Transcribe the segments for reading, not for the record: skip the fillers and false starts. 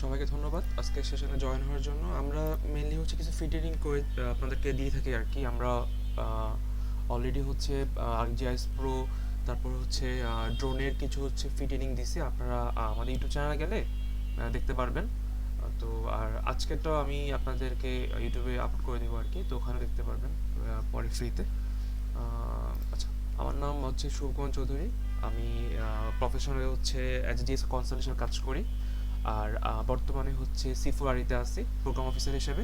সবাইকে ধন্যবাদ আজকে সেশনে জয়েন হওয়ার জন্য। আমরা মেইনলি হচ্ছে কিছু ফিটিং করে আপনাদেরকে দিয়ে থাকি আর কি। আমরা অলরেডি হচ্ছে ArcGIS Pro, তারপর হচ্ছে ড্রোনের কিছু হচ্ছে ফিটিং দিছি। আপনারা আমাদের ইউটিউব চ্যানেলে গেলে দেখতে পারবেন। তো আর আজকেরটাও আমি আপনাদেরকে ইউটিউবে আপলোড করে দেবো আর কি, তো ওখানে দেখতে পারবেন পরে ফ্রিতে। আচ্ছা, আমার নাম হচ্ছে শুভকুমার চৌধুরী। আমি প্রফেশনাল হচ্ছে এইচডিএস কনসালটেশন কাজ করি। আর বর্তমানে হচ্ছে C4RE-তে আছি প্রোগ্রাম অফিসার হিসেবে।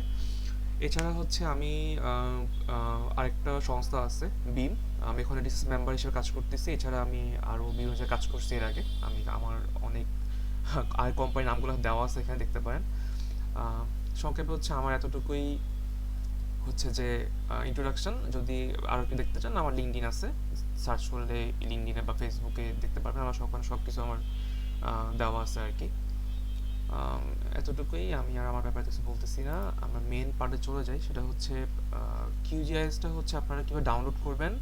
এছাড়া হচ্ছে আমি আরেকটা সংস্থা আছে বিম, আমি এখানে ডিসিএস মেম্বার হিসেবে কাজ করতেছি। এছাড়া আমি আরও বিভিন্ন জায়গায় কাজ করছি এর আগে। আমি আমার অনেক আর কোম্পানির নামগুলো দেওয়া আছে, এখানে দেখতে পারেন। সংক্ষেপে হচ্ছে আমার এতটুকুই হচ্ছে যে ইন্ট্রোডাকশন। যদি আরও কি দেখতে চান, আমার লিঙ্কডিন আছে, সার্চ করলে লিঙ্কডিনে বা ফেসবুকে দেখতে পারবেন। আমার সব কিছু আমার দেওয়া আছে আর কি। আম, এতটুকুই। আমি আর আমার ব্যাপারে কিছু বলতেছি না, আমরা মেন পার্টে চলে যাই। সেটা হচ্ছে কিউজিআইএসটা হচ্ছে আপনারা কীভাবে ডাউনলোড করবেন,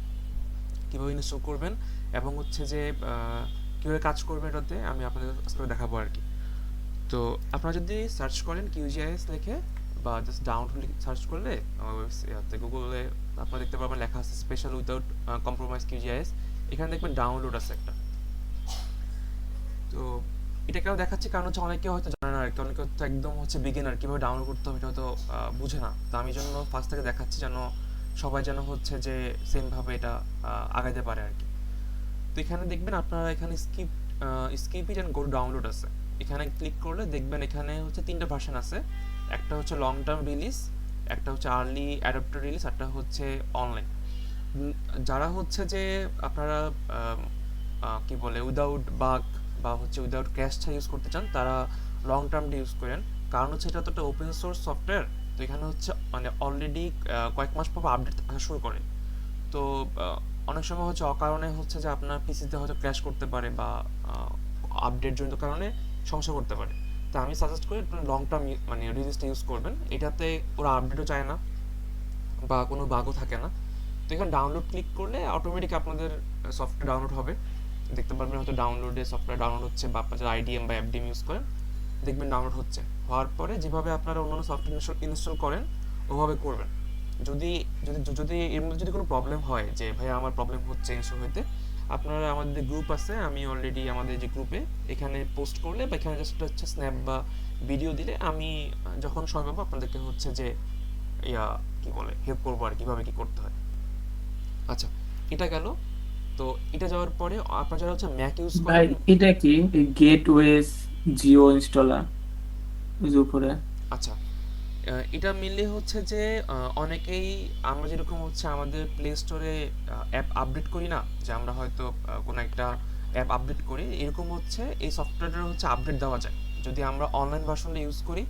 কীভাবে ইনস্টল করবেন, এবং হচ্ছে যে কীভাবে কাজ করবেন এটাতে আমি আপনাদের আজকে দেখাবো আর কি। তো আপনারা যদি সার্চ করেন কিউজিআইএস লিখে বা জাস্ট ডাউনলোড সার্চ করলে আমার ওয়েবসাইটে গুগলে আপনারা দেখতে পারবেন লেখা আছে স্পেশাল উইদাউট কম্প্রোমাইজ কিউজিআইএস। এখানে দেখবেন ডাউনলোড আছে একটা। তো এটা কেন দেখাচ্ছি, কারণ হচ্ছে অনেকে হয়তো জানে না আর কি, অনেকে হয়তো একদম হচ্ছে বিগিনার, কীভাবে ডাউনলোড করতে হবে এটা হয়তো বুঝে না। তো আমি জন্য ফার্স্ট থেকে দেখাচ্ছি যেন সবাই যেন হচ্ছে যে সেমভাবে এটা আগাইতে পারে আর কি। তো এখানে দেখবেন আপনারা এখানে skip it and go download আছে। এখানে ক্লিক করলে দেখবেন এখানে হচ্ছে তিনটা ভার্সন আছে। একটা হচ্ছে লং টার্ম রিলিজ, একটা হচ্ছে আর্লি অ্যাডাপ্টার রিলিজ, একটা হচ্ছে অনলাইন। যারা হচ্ছে যে আপনারা কি বলে উইদাউট বাগ বা হচ্ছে উইদাউট ক্র্যাশটা ইউজ করতে চান, তারা লং টার্মটা ইউজ করেন। কারণ হচ্ছে এটা তো একটা ওপেন সোর্স সফটওয়্যার। তো এখানে হচ্ছে মানে অলরেডি কয়েক মাস পর আপডেট আসা শুরু করে। তো অনেক সময় হচ্ছে অকারণে হচ্ছে যে আপনার পিসিতে হয়তো ক্র্যাশ করতে পারে বা আপডেট জনিত কারণে সমস্যা করতে পারে। তো আমি সাজেস্ট করি লং টার্ম মানে রিলিজটা ইউজ করবেন। এটাতে ওরা আপডেটও চায় না বা কোনো বাগও থাকে না। তো এখানে ডাউনলোড ক্লিক করলে অটোমেটিক আপনাদের সফটওয়্যার ডাউনলোড হবে। দেখতে পারবেন হয়তো ডাউনলোডে সফটওয়্যার ডাউনলোড হচ্ছে, বা আপনার যারা আইডিএম বা এফডিএম ইউজ করেন দেখবেন ডাউনলোড হচ্ছে। হওয়ার পরে যেভাবে আপনারা অন্যান্য সফটওয়্যার ইনস্টল করেন ওভাবে করবেন। যদি যদি যদি এর মধ্যে যদি কোনো প্রবলেম হয় যে ভাই আমার প্রবলেম হচ্ছে ইনস্টল হইতে, আপনারা আমাদের গ্রুপ আছে, আমি অলরেডি আমাদের যে গ্রুপে এখানে পোস্ট করলে বা এখানে জাস্ট হচ্ছে স্ন্যাপ বা ভিডিও দিলে আমি যখন সময় পাবো আপনাদেরকে হচ্ছে যে ইয়া কি বলে হেল্প করবো আর কীভাবে কী করতে হয়। আচ্ছা, এটা গেল। তো এটা যাওয়ার পরে আপনারা যারা হচ্ছে ম্যাক ইউজ ভাই, করেন। এটা কি গেটওয়েস জিও ইনস্টলার ওই যে উপরে? আচ্ছা, এটা মেনলি হচ্ছে যে অনেকেই আমরা যেরকম হচ্ছে আমাদের প্লে স্টোরে অ্যাপ আপডেট করি না, যে আমরা হয়তো কোনো একটা অ্যাপ আপডেট করি, এরকম হচ্ছে এই সফটওয়্যারটা হচ্ছে আপডেট দেওয়া যায়। যদি আমরা অনলাইন ভার্সনটা ইউজ করি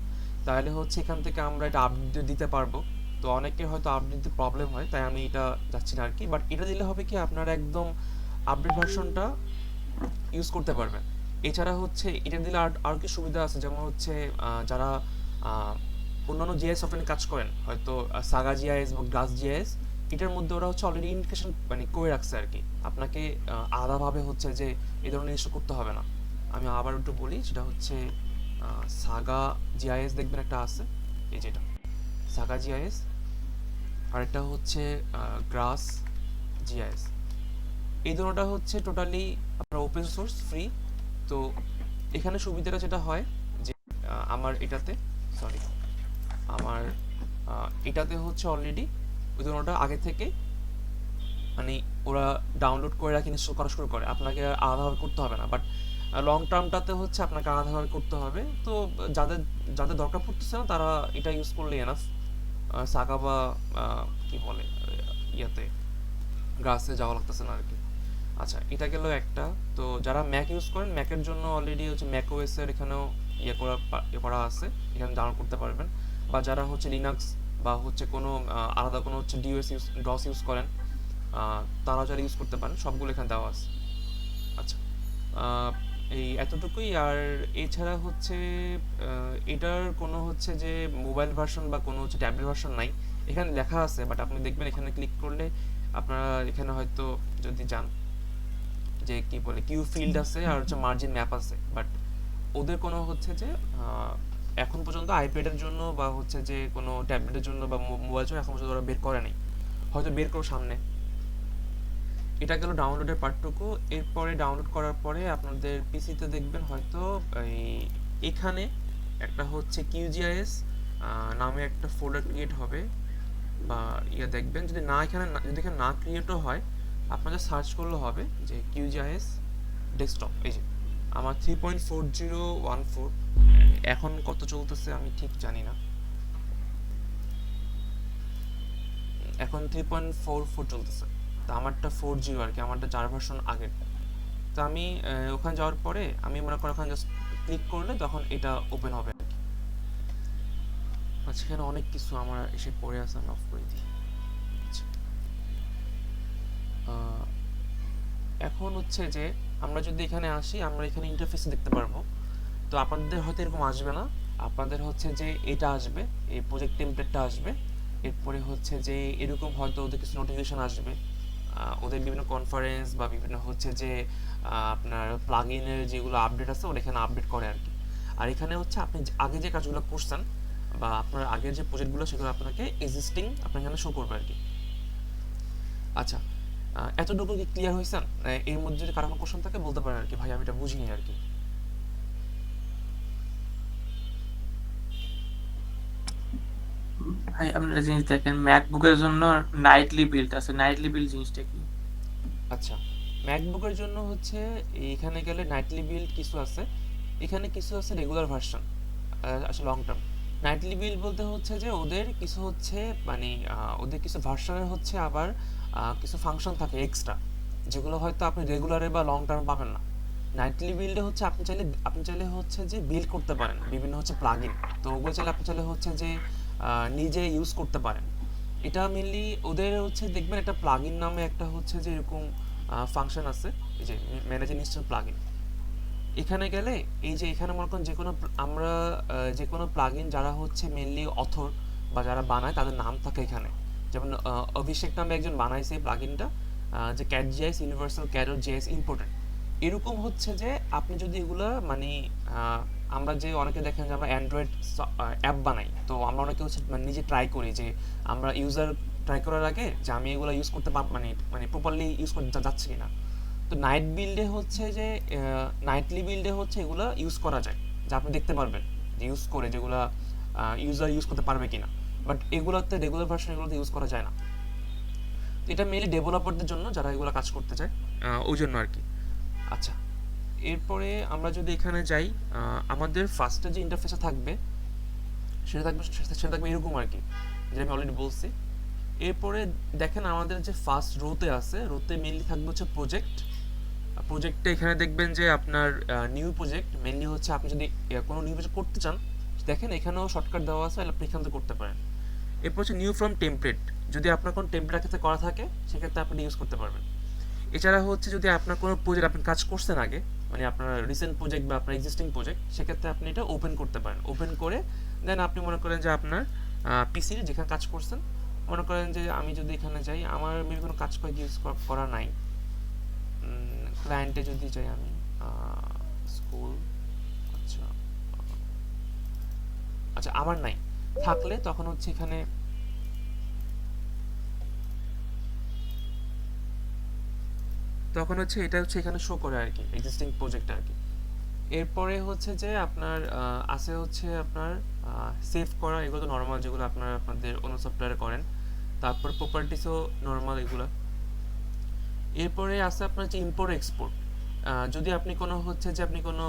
তাহলে হচ্ছে এখান থেকে আমরা এটা আপডেট দিতে পারবো। তো অনেকের হয়তো আপডেট দিতে প্রবলেম হয়, তাই আমি এটা যাচ্ছি না আর কি। বাট এটা দিলে হবে কি, আপনারা একদম আপডেট ভার্সনটা ইউজ করতে পারবেন। এছাড়া হচ্ছে এটা দিলে আর কি সুবিধা আছে, যেমন হচ্ছে যারা অন্যান্য জিআইএস সফটওয়্যারে কাজ করেন, হয়তো সাগা জিআইএস বা গ্লাস জিআইএস, এটার মধ্যে ওরা হচ্ছে অলরেডি ইন্ডিকেশন মানে করে রাখছে আর কি। আপনাকে আলাদাভাবে হচ্ছে যে এই ধরনের জিনিসটা করতে হবে না। আমি আবার একটু বলি, সেটা হচ্ছে সাগা জিআইএস দেখবেন একটা আছে, এই যেটা সাগা জিআইএস, আরেকটা হচ্ছে গ্রাস জিআইএস। এই দুটোটা হচ্ছে টোটালি আপনার ওপেন সোর্স ফ্রি। তো এখানে সুবিধাটা যেটা হয় যে আমার এটাতে সরি আমার এটাতে হচ্ছে অলরেডি ওই দুটোটা আগে থেকে মানে ওরা ডাউনলোড করে রাখি, ইনস্টল করা শুরু করে, আপনাকে আর আলাদাভাবে করতে হবে না। বাট লং টার্মটাতে হচ্ছে আপনাকে আলাদাভাবে করতে হবে। তো যাদের যাদের দরকার পড়তেছে না তারা এটা ইউজ করলে এনাফ। সাগা বা কি বলে ইয়াতে গ্রাসে যাওয়া লাগতেছে না আর কি। আচ্ছা, এটা গেল একটা। তো যারা ম্যাক ইউজ করেন, ম্যাকের জন্য অলরেডি হচ্ছে ম্যাক ওএস এর এখানেও ইয়ে করা আছে, এখানে ডাউনলোড করতে পারবেন। বা যারা হচ্ছে লিনাক্স বা হচ্ছে কোনো আলাদা কোনো হচ্ছে ডিওএস ইউজ ডস ইউজ করেন, তারা যারা ইউজ করতে পারেন সবগুলো এখানে দেওয়া আছে। আচ্ছা, আহ, এই এতটুকুই। আর এছাড়া হচ্ছে এটার কোনো হচ্ছে যে মোবাইল ভার্সন বা কোনো হচ্ছে ট্যাবলেট ভার্সন নাই। এখানে লেখা আছে, বাট আপনি দেখবেন এখানে ক্লিক করলে আপনারা এখানে হয়তো যদি যান যে কি বলে কিউ ফিল্ড আছে আর হচ্ছে মার্জিন ম্যাপ আছে, বাট ওদের কোনো হচ্ছে যে এখন পর্যন্ত আইপ্যাডের জন্য বা হচ্ছে যে কোনো ট্যাবলেটের জন্য বা মোবাইল জন্য এখন পর্যন্ত ওরা বের করে নাই, হয়তো বের করো সামনে। এটা গেল ডাউনলোডের পার্টটুকু। এরপরে ডাউনলোড করার পরে আপনাদের পিসিতে দেখবেন হয়তো এই এখানে একটা হচ্ছে QGIS নামে একটা ফোল্ডার ক্রিয়েট হবে বা দেখবেন, যদি এখানে না ক্রিয়েটও হয়, আপনাদের সার্চ করলে হবে যে QGIS ডেস্কটপ। এই যে আমার 3.4014, এখন কত চলতেছে আমি ঠিক জানি না, এখন 3.44 চলতেছে। তো আমারটা 40 আর কি, আমারটা 4 ভার্সন আগের। তো আমি ওখানে যাওয়ার পরে আমি মনে করি ওখানে জাস্ট ক্লিক করলে তখন এটা ওপেন হবে আর কি। আচ্ছা, এখানে অনেক কিছু আমার এসে পড়ে আছে, আমি অফ করে দিই। আচ্ছা, এখন হচ্ছে যে আমরা যদি এখানে আসি, আমরা এখানে ইন্টারফেস দেখতে পারবো। তো আপনাদের হয়তো এরকম আসবে না, আপনাদের হচ্ছে যে এটা আসবে, এই প্রজেক্ট টেমপ্লেটটা আসবে। এরপরে হচ্ছে যে এরকম হয়তো ওদের কিছু নোটিফিকেশন আসবে, ওদের বিভিন্ন কনফারেন্স বা বিভিন্ন হচ্ছে যে আপনার প্লাগইনের যেগুলো আপডেট আছে ওরা এখানে আপডেট করে আর কি। আর এখানে হচ্ছে আপনি আগে যে কাজগুলো করছেন বা আপনার আগের যে প্রজেক্টগুলো সেগুলো আপনাকে এক্সিস্টিং আপনার এখানে শো করবে আর কি। আচ্ছা, এতটুকু কি ক্লিয়ার হয়েছেন? এর মধ্যে যদি কারো কোনো কোশ্চেন থাকে বলতে পারেন আর কি, ভাই আমি এটা বুঝিনি আর কি। ভাই আপনারা জিনিস দেখেন, ম্যাকবুকের জন্য নাইটলি বিল্ড আছে। নাইটলি বিল্ড জিনিসটা কি? আচ্ছা, ম্যাকবুকের জন্য হচ্ছে এখানে গেলে নাইটলি বিল্ড কিছু আছে, এখানে কিছু আছে রেগুলার ভার্সন, আসলে লং টার্ম। নাইটলি বিল্ড বলতে হচ্ছে যে ওদের কিছু হচ্ছে মানে ওদের কিছু ভার্সনের হচ্ছে আবার কিছু ফাংশন থাকে এক্সট্রা, যেগুলো হয়তো আপনি রেগুলারে বা লং টার্ম পাবেন না। নাইটলি বিল্ডে হচ্ছে আপনি চাইলে হচ্ছে যে বিল্ড করতে পারেন বিভিন্ন হচ্ছে প্লাগইন। তো ওগুলো চাইলে আপনি চাইলে হচ্ছে যে নিজে ইউজ করতে পারেন। এটা মেনলি ওদের হচ্ছে দেখবেন একটা প্লাগইন নামে একটা হচ্ছে যে এরকম ফাংশন আছে, এই যে ম্যানেজ ইনস্টল প্লাগইন। এখানে গেলে এই যে এখানে মনে করেন যে কোনো আমরা যে কোনো প্লাগইন যারা হচ্ছে মেনলি অথর বা যারা বানায় তাদের নাম থাকে এখানে। যেমন অভিষেক নামে একজন বানাইছে এই প্লাগইনটা, যে cat GIS universal carrot GIS important. এরকম হচ্ছে যে আপনি যদি এগুলো মানে আমরা যে অনেকে দেখেন যে আমরা অ্যান্ড্রয়েড অ্যাপ বানাই, তো আমরা অনেকে হচ্ছে মানে নিজে ট্রাই করি যে আমরা ইউজার ট্রাই করার আগে যে আমি এগুলো ইউজ করতে মানে মানে প্রপারলি ইউজ করতে যাচ্ছে কিনা। তো নাইটলি বিল্ডে হচ্ছে এগুলো ইউজ করা যায়, যা আপনি দেখতে পারবেন যে ইউজ করে যেগুলো ইউজার ইউজ করতে পারবে কিনা। বাট এগুলোতে রেগুলার ভার্সন এগুলোতে ইউজ করা যায় না। তো এটা মেনলি ডেভেলপারদের জন্য যারা এগুলো কাজ করতে চায়, ওই জন্য আর কি। আচ্ছা, এরপরে আমরা যদি এখানে যাই, আমাদের ফার্স্টে যে ইন্টারফেসটা থাকবে সেটা থাকবে এরকম আর কি, যেটা আমি অলরেডি বলছি। এরপরে দেখেন আমাদের যে ফার্স্ট রোতে আছে, রোতে মেনলি থাকবে হচ্ছে প্রজেক্টে। এখানে দেখবেন যে আপনার নিউ প্রজেক্ট মেনলি হচ্ছে আপনি যদি কোনো নিউ প্রজেক্ট করতে চান, দেখেন এখানেও শর্টকাট দেওয়া আছে, আপনি এখান থেকে করতে পারেন। এরপর হচ্ছে নিউ ফ্রম টেমপ্লেট, যদি আপনার কোনো টেমপ্লেট ক্ষেত্রে করা থাকে সেক্ষেত্রে আপনি ইউজ করতে পারবেন। এছাড়া হচ্ছে যদি আপনার কোনো প্রজেক্ট আপনি কাজ করছেন আগে, মানে আপনার রিসেন্ট প্রজেক্ট বা আপনার এক্সিস্টিং প্রজেক্ট, সেক্ষেত্রে আপনি এটা ওপেন করতে পারেন। ওপেন করে দেন আপনি মনে করেন যে আপনার পিসির যেখানে কাজ করছেন, মনে করেন যে আমি যদি এখানে যাই, আমার মেবি কোনো কাজ করে ইউজ করা নাই, ক্লায়েন্টে যদি যাই আমি স্কুল, আচ্ছা আচ্ছা আমার নাই, থাকলে তখন হচ্ছে এখানে এটা হচ্ছে এখানে শো করে আর কি, এক্সিস্টিং প্রজেক্ট আর কি। এরপরে হচ্ছে যে আপনার আছে হচ্ছে আপনার সেভ করা, এগুলো তো নর্মাল যেগুলো আপনারা আপনাদের অন্য সফটওয়্যারে করেন। তারপর প্রপার্টিসও নর্মাল এগুলো। এরপরে আছে আপনার হচ্ছে ইম্পোর্ট এক্সপোর্ট, যদি আপনি কোনো হচ্ছে যে আপনি কোনো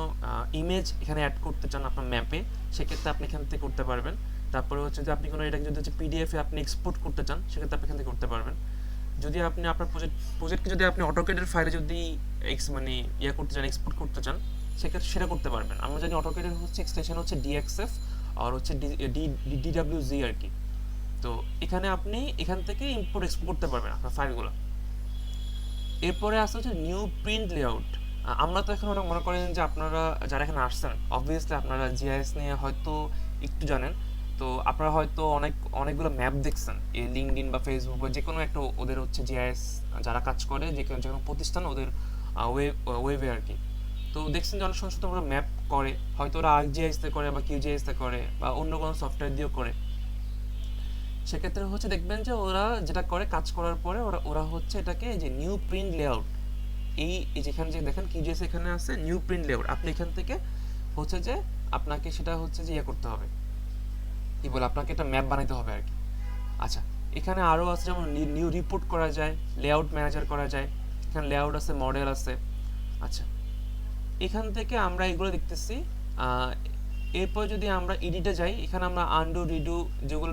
ইমেজ এখানে অ্যাড করতে চান আপনার ম্যাপে, সেক্ষেত্রে আপনি এখান থেকে করতে পারবেন। তারপরে হচ্ছে যে আপনি কোনো এটাকে যদি হচ্ছে পিডিএফে আপনি এক্সপোর্ট করতে চান, সেক্ষেত্রে আপনি এখান থেকে করতে পারবেন। যদি আপনি আপনার প্রজেক্টকে যদি আপনি অটোক্যাডের ফাইলে যদি মানে করতে চান, এক্সপোর্ট করতে চান, সেক্ষেত্রে সেটা করতে পারবেন। আমরা জানি অটোক্যাডের হচ্ছে এক্সটেনশন হচ্ছে ডিএক্সএফ আর হচ্ছে ডিডাব্লিউজি আর কি। তো এখানে আপনি এখান থেকে ইম্পোর্ট এক্সপোর্ট করতে পারবেন আপনার ফাইলগুলো। এরপরে আসছে হচ্ছে নিউ প্রিন্ট লেআউট। আমরা তো এখন মনে করেন যে আপনারা যারা এখানে আসছেন অবভিয়াসলি আপনারা জিআইএস নিয়ে হয়তো একটু জানেন, তো আপনারা হয়তো অনেকগুলো ম্যাপ দেখছেন এই লিঙ্কডইন বা ফেসবুক বা যে কোনো একটা ওদের হচ্ছে জিআইএস যারা কাজ করে যে কোনো প্রতিষ্ঠান ওদের ওয়েবে আর কি। তো দেখছেন যে অনেক সময় আমরা ম্যাপ করে, হয়তো ওরা ArcGIS তে করে বা QGIS তে করে বা অন্য কোনো সফটওয়্যার দিয়েও করে। সেক্ষেত্রে হচ্ছে দেখবেন যে ওরা যেটা করে কাজ করার পরে ওরা ওরা হচ্ছে এটাকে এই যে নিউ প্রিন্ট লেআউট, এই যেখানে যে দেখেন QGIS এখানে আছে নিউ প্রিন্ট লেআউট, আপনি এখান থেকে হচ্ছে যে আপনাকে সেটা হচ্ছে যে ইয়ে করতে হবে, কি বলে, আপনাকে একটা ম্যাপ বানাইতে হবে আর কি। আচ্ছা, এখানে আরও আছে যেমন নিউ রিপোর্ট করা যায়, লেআউট ম্যানেজার করা যায়, এখানে লেআউট আছে, মডেল আছে। আচ্ছা, এখান থেকে আমরা এগুলো দেখতেছি। এরপর যদি আমরা এডিটে যাই, এখানে আমরা আনডু রিডু যেগুলো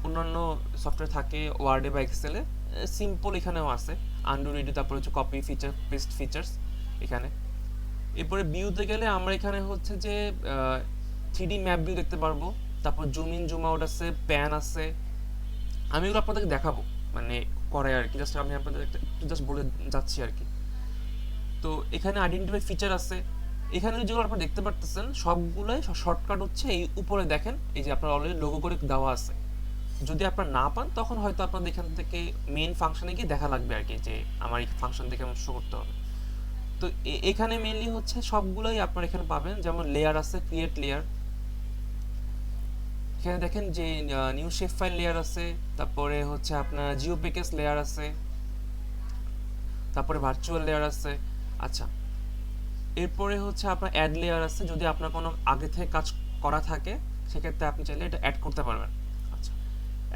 অন্যান্য সফটওয়্যার থাকে ওয়ার্ডে বা এক্সেলে, সিম্পল এখানেও আছে আনডু রিডু, তারপর হচ্ছে কপি ফিচার, পেস্ট ফিচার্স এখানে। এরপরে ভিউতে গেলে আমরা এখানে হচ্ছে যে 3D ম্যাপ ভিউ দেখতে পারবো, তারপর জুম ইন জুম আউট আছে, প্যান আছে। আমি এগুলো আপনাদেরকে দেখাবো মানে করে আর কি, জাস্ট আমি আপনাদের একটু জাস্ট বলে যাচ্ছি আর কি। তো এখানে আইডেন্টিফাই ফিচার আছে, এখানে যেগুলো আপনারা দেখতে পারতেছেন সবগুলোই শর্টকাট হচ্ছে এই উপরে দেখেন, এই যে আপনার অলরেডি লোগো করে দেওয়া আছে। যদি আপনারা না পান তখন হয়তো আপনাদের এখান থেকে মেইন ফাংশনে গিয়ে দেখা লাগবে আর কি, যে আমার এই ফাংশন থেকে আমার শো করতে হবে। তো এখানে মেইনলি হচ্ছে সবগুলোই আপনারা এখানে পাবেন, যেমন লেয়ার আছে, ক্রিয়েট লেয়ার, এখানে দেখেন যে নিউ শেপ ফাইল লেয়ার আছে, তারপরে হচ্ছে আপনার জিও প্যাকেজ লেয়ার আছে, তারপরে ভার্চুয়াল লেয়ার আছে। আচ্ছা, এরপরে হচ্ছে আপনার অ্যাড লেয়ার আছে, যদি আপনার কোনো আগে থেকে কাজ করা থাকে সেক্ষেত্রে আপনি চাইলে এটা অ্যাড করতে পারবেন। আচ্ছা,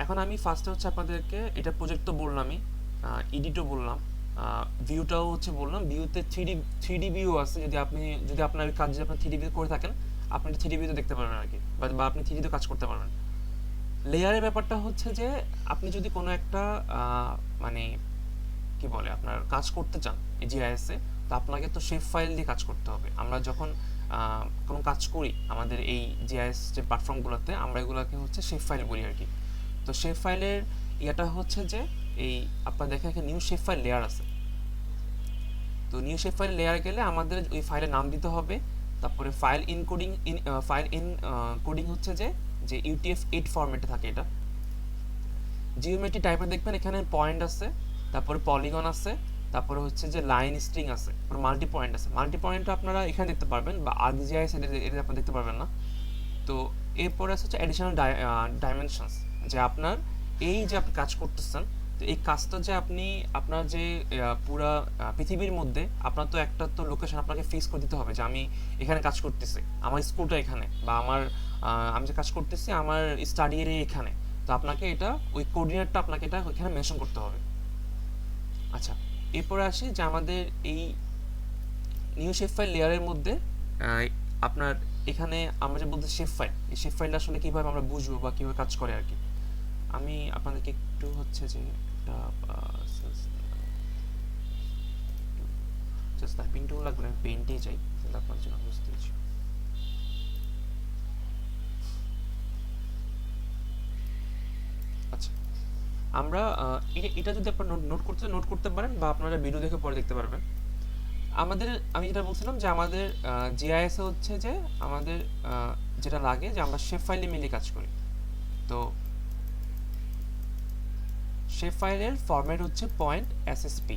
এখন আমি ফার্স্টে হচ্ছে আপনাদেরকে এটা প্রজেক্ট তো বললামই, এডিটও বললাম, ভিউটাও হচ্ছে বললাম। ভিউতে থ্রি ডি ভিউ আছে, যদি আপনার কাজ যদি আপনার 3D ভিউ করে থাকেন আপনি 3D ভিউতে দেখতে পারবেন আর কি, বা আপনি 3D তে কাজ করতে পারবেন। লেয়ারের ব্যাপারটা হচ্ছে যে আপনি যদি কোনো একটা মানে কি বলে আপনার কাজ করতে চান এই GIS এ, তো আপনাকে তো শেপ ফাইল দিয়ে কাজ করতে হবে। আমরা যখন কোনো কাজ করি আমাদের এই GIS যে প্ল্যাটফর্মগুলোতে, আমরা এগুলোকে হচ্ছে শেপ ফাইল বলি আর কি। তো শেপ ফাইলের ইয়েটা হচ্ছে যে এই আপনার দেখেন এখানে নিউ শেপ ফাইল লেয়ার আছে। তো নিউ শেপ ফাইল লেয়ার গেলে আমাদের ওই ফাইলের নাম দিতে হবে, তারপরে ফাইল ইন কোডিং হচ্ছে যে UTF-8 ফরম্যাটে থাকে এটা। জিওমেট্রি টাইপের দেখবেন এখানে পয়েন্ট আছে, তারপরে পলিগন আছে, তারপরে হচ্ছে যে লাইন স্ট্রিং আছে, মাল্টি পয়েন্ট আছে। মাল্টি পয়েন্টটা আপনারা এখানে দেখতে পারবেন, বা ArcGIS এটা আপনারা দেখতে পারবেন না। তো এরপরে আছে হচ্ছে অ্যাডিশনাল ডাইমেনশনস, যে আপনার এই যে আপনি কাজ করতেছেন, তো এই কাজটা যে আপনি আপনার যে পুরা পৃথিবীর মধ্যে আপনার তো একটা তো লোকেশন আপনাকে ফিক্স করে দিতে হবে, যে আমি এখানে কাজ করতেছি, আমার স্কুলটা এখানে, বা আমি যে কাজ করতেছি আমার স্টাডি এরিয়া এখানে। তো আপনাকে এটা ওই কোঅর্ডিনেটটা আপনাকে এটা ওইখানে মেনশন করতে হবে। আচ্ছা, এরপরে আসি যে আমাদের এই নিউ শেপ ফাইল লেয়ারের মধ্যে আপনার এখানে আমরা যে বলতে শেপ ফাইল, এই শেপ ফাইলটা আসলে কীভাবে আমরা বুঝবো বা কীভাবে কাজ করে আর কি। আমি আপনাদেরকে একটু হচ্ছে যে একটা জাস্ট টাইপিং টুল লাগবে, আমি পেন্টেই যাই তাহলে আপনার জন্য বুঝতে পারছি। আচ্ছা, আমরা এটা যদি আপনার নোট করতে পারেন, বা আপনারা ভিডিও দেখে পরে দেখতে পারবেন। আমি যেটা বলছিলাম যে আমাদের GIS এ হচ্ছে যে আমাদের যেটা লাগে যে আমরা শেপ ফাইলে মিলে কাজ করি। তো শেপ ফাইলের ফরম্যাট হচ্ছে পয়েন্ট SSP।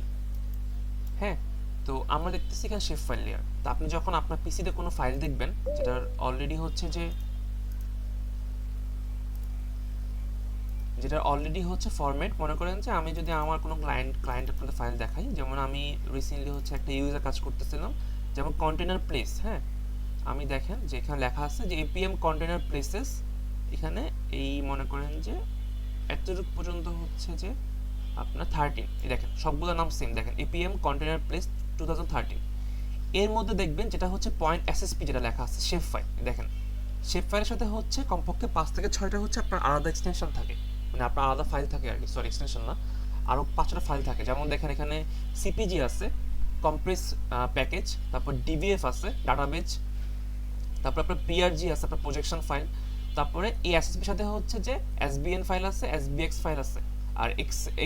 হ্যাঁ, তো আমরা দেখতেছি এখানে শেপ ফাইল লেয়ার। তো আপনি যখন আপনার পিসিতে কোনো ফাইল দেখবেন যেটার অলরেডি হচ্ছে ফরম্যাট, মনে করেন যে আমি যদি আমার কোনো ক্লায়েন্ট আপনাদের ফাইল দেখাই, যেমন আমি রিসেন্টলি হচ্ছে একটা ইউজার কাজ করতেছিলাম, যেমন কন্টেনার প্লেস। হ্যাঁ, আমি দেখেন যে এখানে লেখা আছে যে APM কন্টেনার প্লেসেস, এখানে এই মনে করেন যে এতটুকু পর্যন্ত হচ্ছে যে আপনার 13, এই দেখেন সবগুলো নাম সেম, দেখেন APM কন্টেনার প্লেস 2013। এর মধ্যে দেখবেন যেটা হচ্ছে পয়েন্ট SSP যেটা লেখা আছে শেপ ফাইল, দেখেন শেপ ফাইলের সাথে হচ্ছে কমপক্ষে 5 থেকে 6টা হচ্ছে আপনার আলাদা এক্সটেনশন থাকে, মানে আপনার আলাদা ফাইল থাকে আর কি, সরি এক্সটেনশন না, আরও 5টা ফাইল থাকে। যেমন দেখেন এখানে CPG আছে, কম্প্রেস প্যাকেজ, তারপর DVF আছে, ডাটাবেজ, তারপর আপনার PRG আছে, আপনার প্রজেকশন ফাইল, তারপরে এই SSPর সাথে হচ্ছে যে SBN ফাইল আছে, SBX ফাইল আছে, আর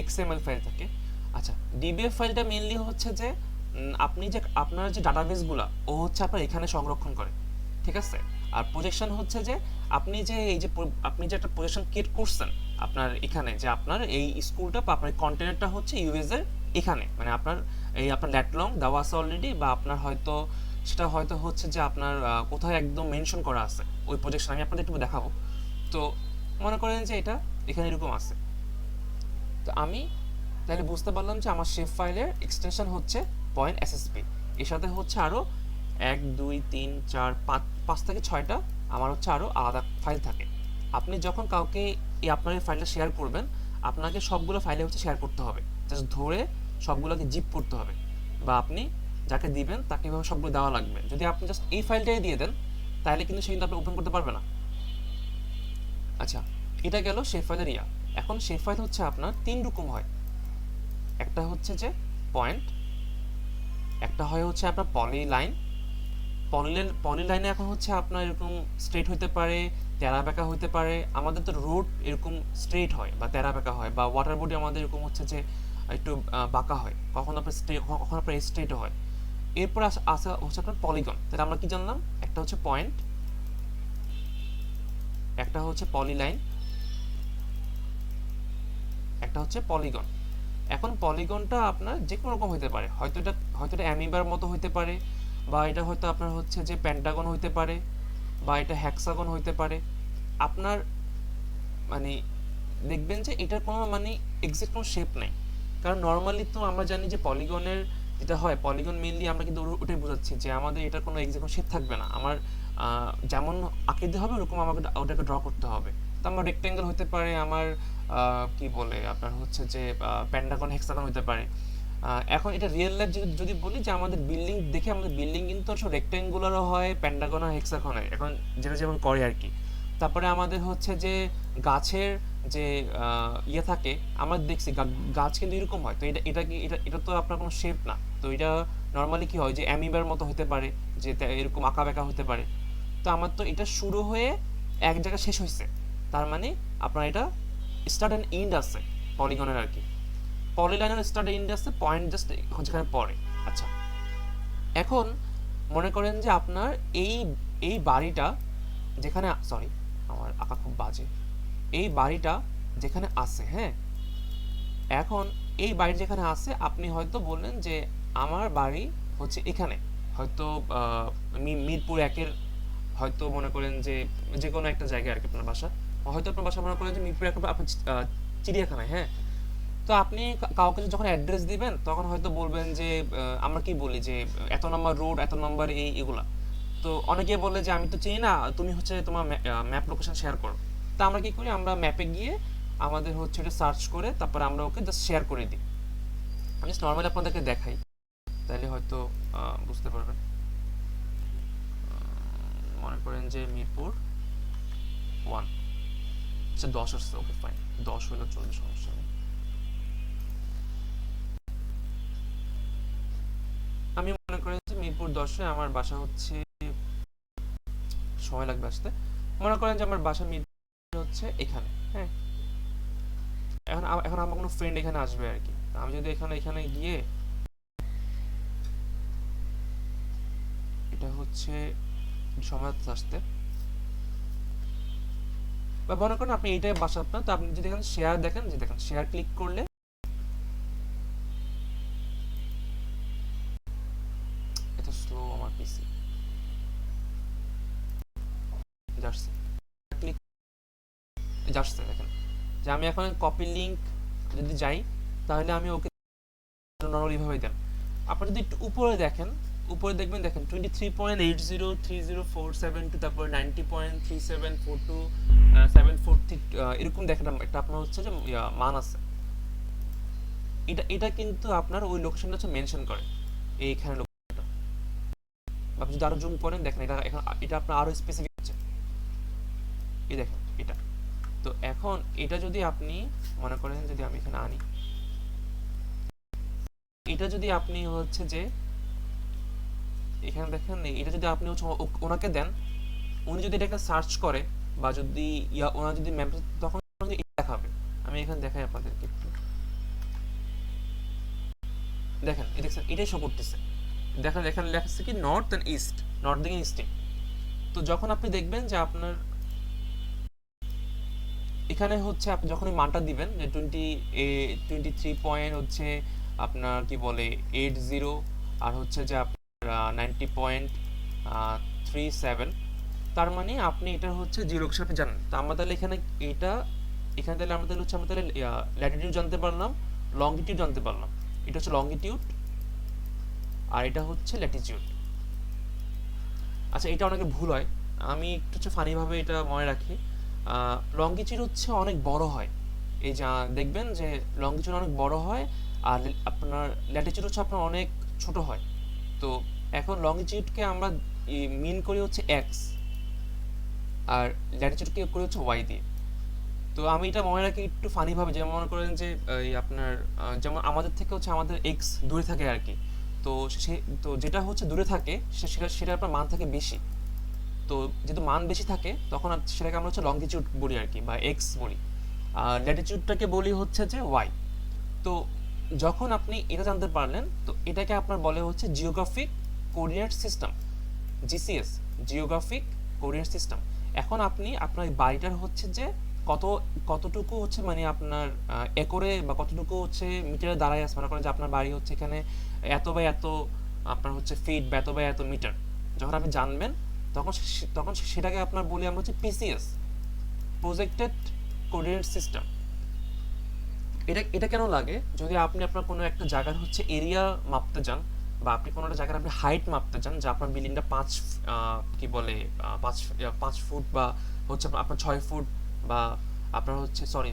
XML ফাইল থাকে। আচ্ছা, DBF ফাইলটা মেইনলি হচ্ছে যে আপনার যে ডাটাবেসগুলো ও হচ্ছে আপনার এখানে সংরক্ষণ করে, ঠিক আছে। আর প্রজেকশন হচ্ছে যে আপনি যে একটা প্রজেকশন ক্রিয়েট করছেন আপনার এখানে, যে আপনার এই স্কুলটা বা আপনার কন্টেনারটা হচ্ছে US এর এখানে, মানে আপনার ল্যাটলং দেওয়া আছে অলরেডি, বা আপনার হয়তো সেটা হয়তো হচ্ছে যে আপনার কোথায় একদম মেনশন করা আছে ওই প্রজেকশন, আমি আপনাদের একটু দেখাবো। তো মনে করেন যে এটা এখানে এরকম আছে, তো আমি তাহলে বুঝতে পারলাম যে আমার শেপ ফাইলের এক্সটেনশন হচ্ছে পয়েন্ট এসএসপি, এর সাথে হচ্ছে আরও 1 2 3 4 5 থেকে 6টা আমার হচ্ছে আরও আলাদা ফাইল থাকে। আপনি যখন কাউকে আপনার এই ফাইলটা শেয়ার করবেন, আপনাকে সবগুলো ফাইলে হচ্ছে শেয়ার করতে হবে, জাস্ট ধরে সবগুলোকে জিপ করতে হবে, বা আপনি যাকে দিবেন তাকে এভাবে সবগুলো দেওয়া লাগবে। যদি আপনি জাস্ট এই ফাইলটাই দিয়ে দেন তাহলে কিন্তু সে কিন্তু আপনি ওপেন করতে পারবে না। আচ্ছা, এটা গেল শেপ ফাইলের ইয়া। এখন শেপ ফাইল হচ্ছে আপনার 3 রকম হয়, একটা হচ্ছে যে পয়েন্ট, একটা হয় হচ্ছে আপনার পলিলাইন। পলিলাইনে এখন হচ্ছে আপনার এরকম স্ট্রেট হতে পারে, তেরা বেঁকা হতে পারে। আমাদের তো রোড এরকম স্ট্রেট হয় বা তেরা বেঁকা হয়, বা ওয়াটার বডি আমাদের এরকম হচ্ছে যে একটু বাঁকা হয়, কখনো আপনার কখনো আপনার স্ট্রেটও হয়। এরপর আসা হচ্ছে আপনার পলিগন। তাহলে আমরা কি জানলাম, একটা হচ্ছে পয়েন্ট, একটা হচ্ছে পলিলাইন, একটা হচ্ছে পলিগন। এখন পলিগনটা আপনার যে কোনো রকম হতে পারে, হয়তো এটা অ্যামিবার মতো হতে পারে, বা এটা হয়তো আপনার হচ্ছে যে পেন্টাগন হতে পারে, বা এটা হ্যাক্সাগন হতে পারে। আপনার মানে দেখবেন যে এটার কোনো মানে এক্সাক্ট কোনো শেপ নেই, কারণ নর্মালি তো আমরা জানি যে পলিগনের যেটা হয়, পলিগন মেইনলি আমরা কিন্তু ওটাই বোঝাচ্ছি যে আমাদের এটার কোনো এক্সাক্ট কোনো শেপ থাকবে না, আমার যেমন আকৃতি হবে ওরকম আমাকে ওটাকে ড্র করতে হবে। তো আমার রেক্টেঙ্গেল হতে পারে, আমার কি বলে আপনার হচ্ছে যে পেন্টাগন হেক্সাগন হতে পারে। এখন এটা রিয়েল লাইফ যদি বলি যে আমাদের বিল্ডিং দেখে, আমাদের বিল্ডিং কিন্তু সব রেক্টেঙ্গুলারও হয়, পেন্টাগন আর হেক্সাগন হয়, এখন যেটা যেমন করে আর কি। তারপরে আমাদের হচ্ছে যে গাছের যে ইয়ে থাকে, আমরা দেখছি গাছ কিন্তু এরকম হয়। তো এটা তো আপনার কোনো শেপ না। তো এটা নর্মালি কি হয় যে অ্যামিবার মতো হতে পারে, যে এরকম আঁকা বেঁকা হতে পারে। তো আমার তো এটা শুরু হয়ে এক জায়গায় শেষ হয়েছে, তার মানে আপনার এটা স্টার্ট অ্যান্ড এন্ড আছে পলিগনের আর কি। পলিলাইনের স্টার্ট এন্ড আছে, পয়েন্ট জাস্ট যেখানে পড়ে। আচ্ছা, এখন মনে করেন যে আপনার এই এই বাড়িটা যেখানে, সরি আমার আঁকা খুব বাজে, এই বাড়িটা যেখানে আছে, হ্যাঁ, এখন এই বাড়ি যেখানে আছে আপনি হয়তো বললেন যে আমার বাড়ি হচ্ছে এখানে, হয়তো মিরপুর 1-এর, হয়তো মনে করেন যে যে কোনো একটা জায়গায় আর কি আপনার বাসা, হয়তো আপনার বাসা মনে করেন যে মিরপুর 1 আপনার চিড়িয়াখানায়, হ্যাঁ। তো আপনি কাউকে যখন অ্যাড্রেস দিবেন তখন হয়তো বলবেন যে আমরা কি বলি যে এত নম্বর রোড, এত নম্বর এগুলা। তো অনেকে বলে যে আমি তো চিনি না, তুমি হচ্ছে তোমার ম্যাপ লোকেশন শেয়ার করো। তা আমরা কি করি, আমরা ম্যাপে গিয়ে আমাদের হচ্ছে এটা সার্চ করে তারপরে আমরা ওকে জাস্ট শেয়ার করে দিই। আমি জাস্ট নর্মালি আপনাদেরকে দেখাই, তাহলে হয়তো বুঝতে পারবেন। মনে করেন যে মিরপুর 1, আচ্ছা 10 আসছে, ওকে ফাইন, 10 হলো চলবে, সমস্যা নেই। আমি মনে করেন যে মিরপুর 10-এ আমার বাসা হচ্ছে, সময় লাগবে আসতে। মনে করেন যে আমার বাসা মিরপুর হচ্ছে এখানে, হ্যাঁ। এখন আমার কোনো ফ্রেন্ড এখানে আসবে আর কি, আমি যদি এখানে গিয়ে, এটা হচ্ছে সময় আসতে, বা মনে করেন আপনি এইটাই বাসা আপনার, তো আপনি যদি এখানে শেয়ার দেখেন, যে দেখেন শেয়ার ক্লিক করলে, এত স্লো আমার পিসি, যাচ্ছে ক্লিক যাচ্ছে, দেখেন যে আমি এখন কপি লিংক যদি যাই তাহলে আমি ওকে নরমালি ভাবে দেন। আপনি যদি একটু উপরে দেখেন, উপরে দেখবেন, দেখেন 23.803047 তারপর 90.3742 743 এরকম দেখেন একটা আপনার হচ্ছে যে মান আছে। এটা কিন্তু আপনার ওই লোকেশনটা হচ্ছে মেনশন করে, এইখানে লোকেশনটা। আপনি যদি আরো জুম করেন দেখেন, এটা আপনার আরো স্পেসিফিক হচ্ছে, এই দেখেন এটা। তো এখন এটা যদি আপনি মনে করেন, যদি আমি এখানে আনি, এটা যদি আপনি হচ্ছে যে এখানে দেখেন, এটা যদি আপনি হচ্ছে ওনাকে দেন, উনি যদি এটাকে সার্চ করে, বা যদি ওনার যদি ম্যাপ, তখন দেখাবে। আমি এখানে দেখাই আপনাদেরকে একটু, দেখেন এই দেখছেন এটাই শো করতেছে। দেখেন এখানে লেখা আছে কি নর্থ এন্ড ইস্ট, নর্থ দিকে ইস্টে। তো যখন আপনি দেখবেন যে আপনার এখানে হচ্ছে, আপনি যখন এই মানটা দিবেন যে 23 পয়েন্ট হচ্ছে আপনার কি বলে 80, আর হচ্ছে যে আপনার 90.37, তার মানে আপনি এটা হচ্ছে জিরো অক্ষর আপনি জানেন। তো আমাদের এখানে এটা এখানে তাহলে আমাদের হচ্ছে আমরা তাহলে ল্যাটিটিউড জানতে পারলাম, লঙ্গিটিউড জানতে পারলাম। এটা হচ্ছে লঙ্গিটিউড আর এটা হচ্ছে ল্যাটিটিউড। আচ্ছা, এটা অনেকে ভুল হয়, আমি একটু হচ্ছে ফানিভাবে এটা মনে রাখি। লঙ্গিটিউড হচ্ছে অনেক বড় হয়, এই যা দেখবেন যে লঙ্গিটিউড অনেক বড় হয়, আর আপনার ল্যাটিটিউড হচ্ছে আপনার অনেক ছোট হয়। তো এখন লঙ্গিটিউডকে আমরা মিন করি হচ্ছে এক্স, আর ল্যাটিটিউডকে করি হচ্ছে ওয়াই দিয়ে। তো আমি এটা মনে রাখি একটু ফানিভাবে, যেমন মনে করেন যে এই আপনার যেমন আমাদের থেকে হচ্ছে আমাদের এক্স দূরে থাকে আর কি। তো সে তো যেটা হচ্ছে দূরে থাকে সেটা সেটা আপনার মান থাকে বেশি। তো যেহেতু মান বেশি থাকে তখন সেটাকে আমরা হচ্ছে লঙ্গিটিউড বলি আর কি, বা এক্স বলি। আর ল্যাটিটিউডটাকে বলি হচ্ছে যে ওয়াই। তো যখন আপনি এটা জানতে পারলেন, তো এটাকে আপনার বলে হচ্ছে geographic coordinate system, GCS, geographic coordinate system. এখন আপনি আপনার এই বাড়িটার হচ্ছে যে কতটুকু হচ্ছে মানে আপনার একরে বা কতটুকু হচ্ছে মিটারে দাঁড়ায় আছে, মনে করেন যে আপনার বাড়ি হচ্ছে এখানে এত বাই এত আপনার হচ্ছে ফিট বা এত বাই এত মিটার। যখন আপনি জানবেন তখন সেটাকে আপনার বলি আমরা হচ্ছে পিসিএস, প্রজেক্টেড কোঅর্ডিনেট সিস্টেম। এটা এটা কেন লাগে? যদি আপনি আপনার কোনো একটা জায়গার হচ্ছে এরিয়া মাপতে চান, বা আপনি কোনো একটা জায়গার আপনি হাইট মাপতে চান, যে আপনার বিল্ডিংটা কি বলে 5 ফুট বা হচ্ছে আপনার 6 ফুট, বা আপনার হচ্ছে সরি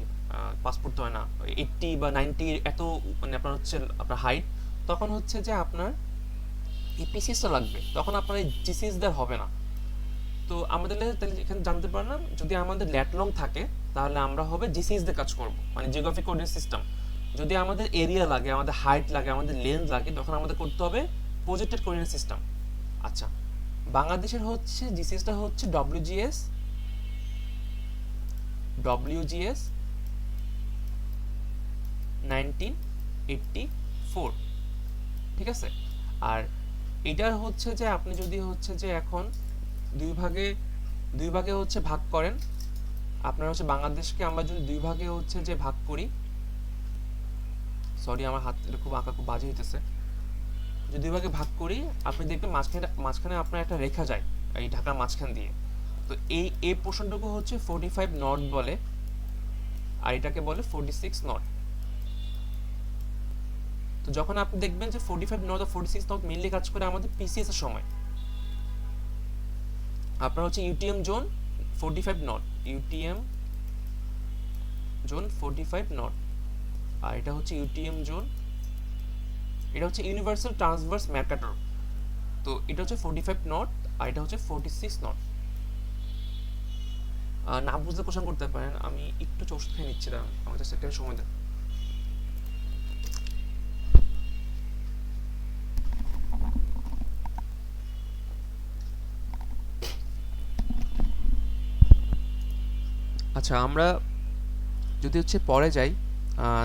5 ফুট তো হয় না, 80 বা 90 এত মানে আপনার হচ্ছে আপনার হাইট, তখন হচ্ছে যে আপনার এই পিসিএসটা লাগবে, তখন আপনার এই জিসিএস দেওয়ার হবে না। তো আমাদের তাহলে এখানে জানতে পারলাম, যদি আমাদের ল্যাটলং থাকে তাহলে আমরা হবে জিসিএস দিয়ে কাজ করব, মানে জিওগ্রাফিক কোঅর্ডিনেট সিস্টেম। যদি আমাদের এরিয়া লাগে, আমাদের হাইট লাগে, আমাদের লেন্থ লাগে, তখন আমাদের করতে হবে প্রজেক্টেড কোঅর্ডিনেট সিস্টেম। আচ্ছা, বাংলাদেশের হচ্ছে জিসিএসটা হচ্ছে ডব্লিউজিএস 1984, ঠিক আছে। আর এটার হচ্ছে যে আপনি যদি হচ্ছে যে এখন দুই ভাগে হচ্ছে ভাগ করেন, আপনার হচ্ছে বাংলাদেশকে আমরা যদি দুই ভাগে হচ্ছে যে ভাগ করি, সরি আমার হাত খুব আঁকা খুব বাজে হইতেছে, যদি দুই ভাগে ভাগ করি আপনি দেখবেন মাঝখানে আপনার একটা রেখা যায় এই ঢাকার মাঝখান দিয়ে। তো এই পোর্শনটুকু হচ্ছে 45 নর্থ বলে, আর এটাকে বলে 46 নর্থ। তো যখন আপনি দেখবেন যে 45 নর্থ আর 46 নর্থ মেইনলি কাজ করে আমাদের পিসিএস এর সময়, আপনার হচ্ছে UTM zone 45 north, UTM zone 45 north, আর এটা হচ্ছে ইউটিএম জোন, এটা হচ্ছে ইউনিভার্সাল ট্রান্সভার্স ম্যারকাটর। তো এটা হচ্ছে 45 নর্থ আর এটা হচ্ছে 46 নর্থ। না বুঝলে কোশ্চেন করতে পারেন, আমি একটু ওষুধ খেয়ে নিচ্ছি, দাঁড়ান আমার জাস্ট একটা সময় দেন। আচ্ছা, আমরা যদি হচ্ছে পরে যাই,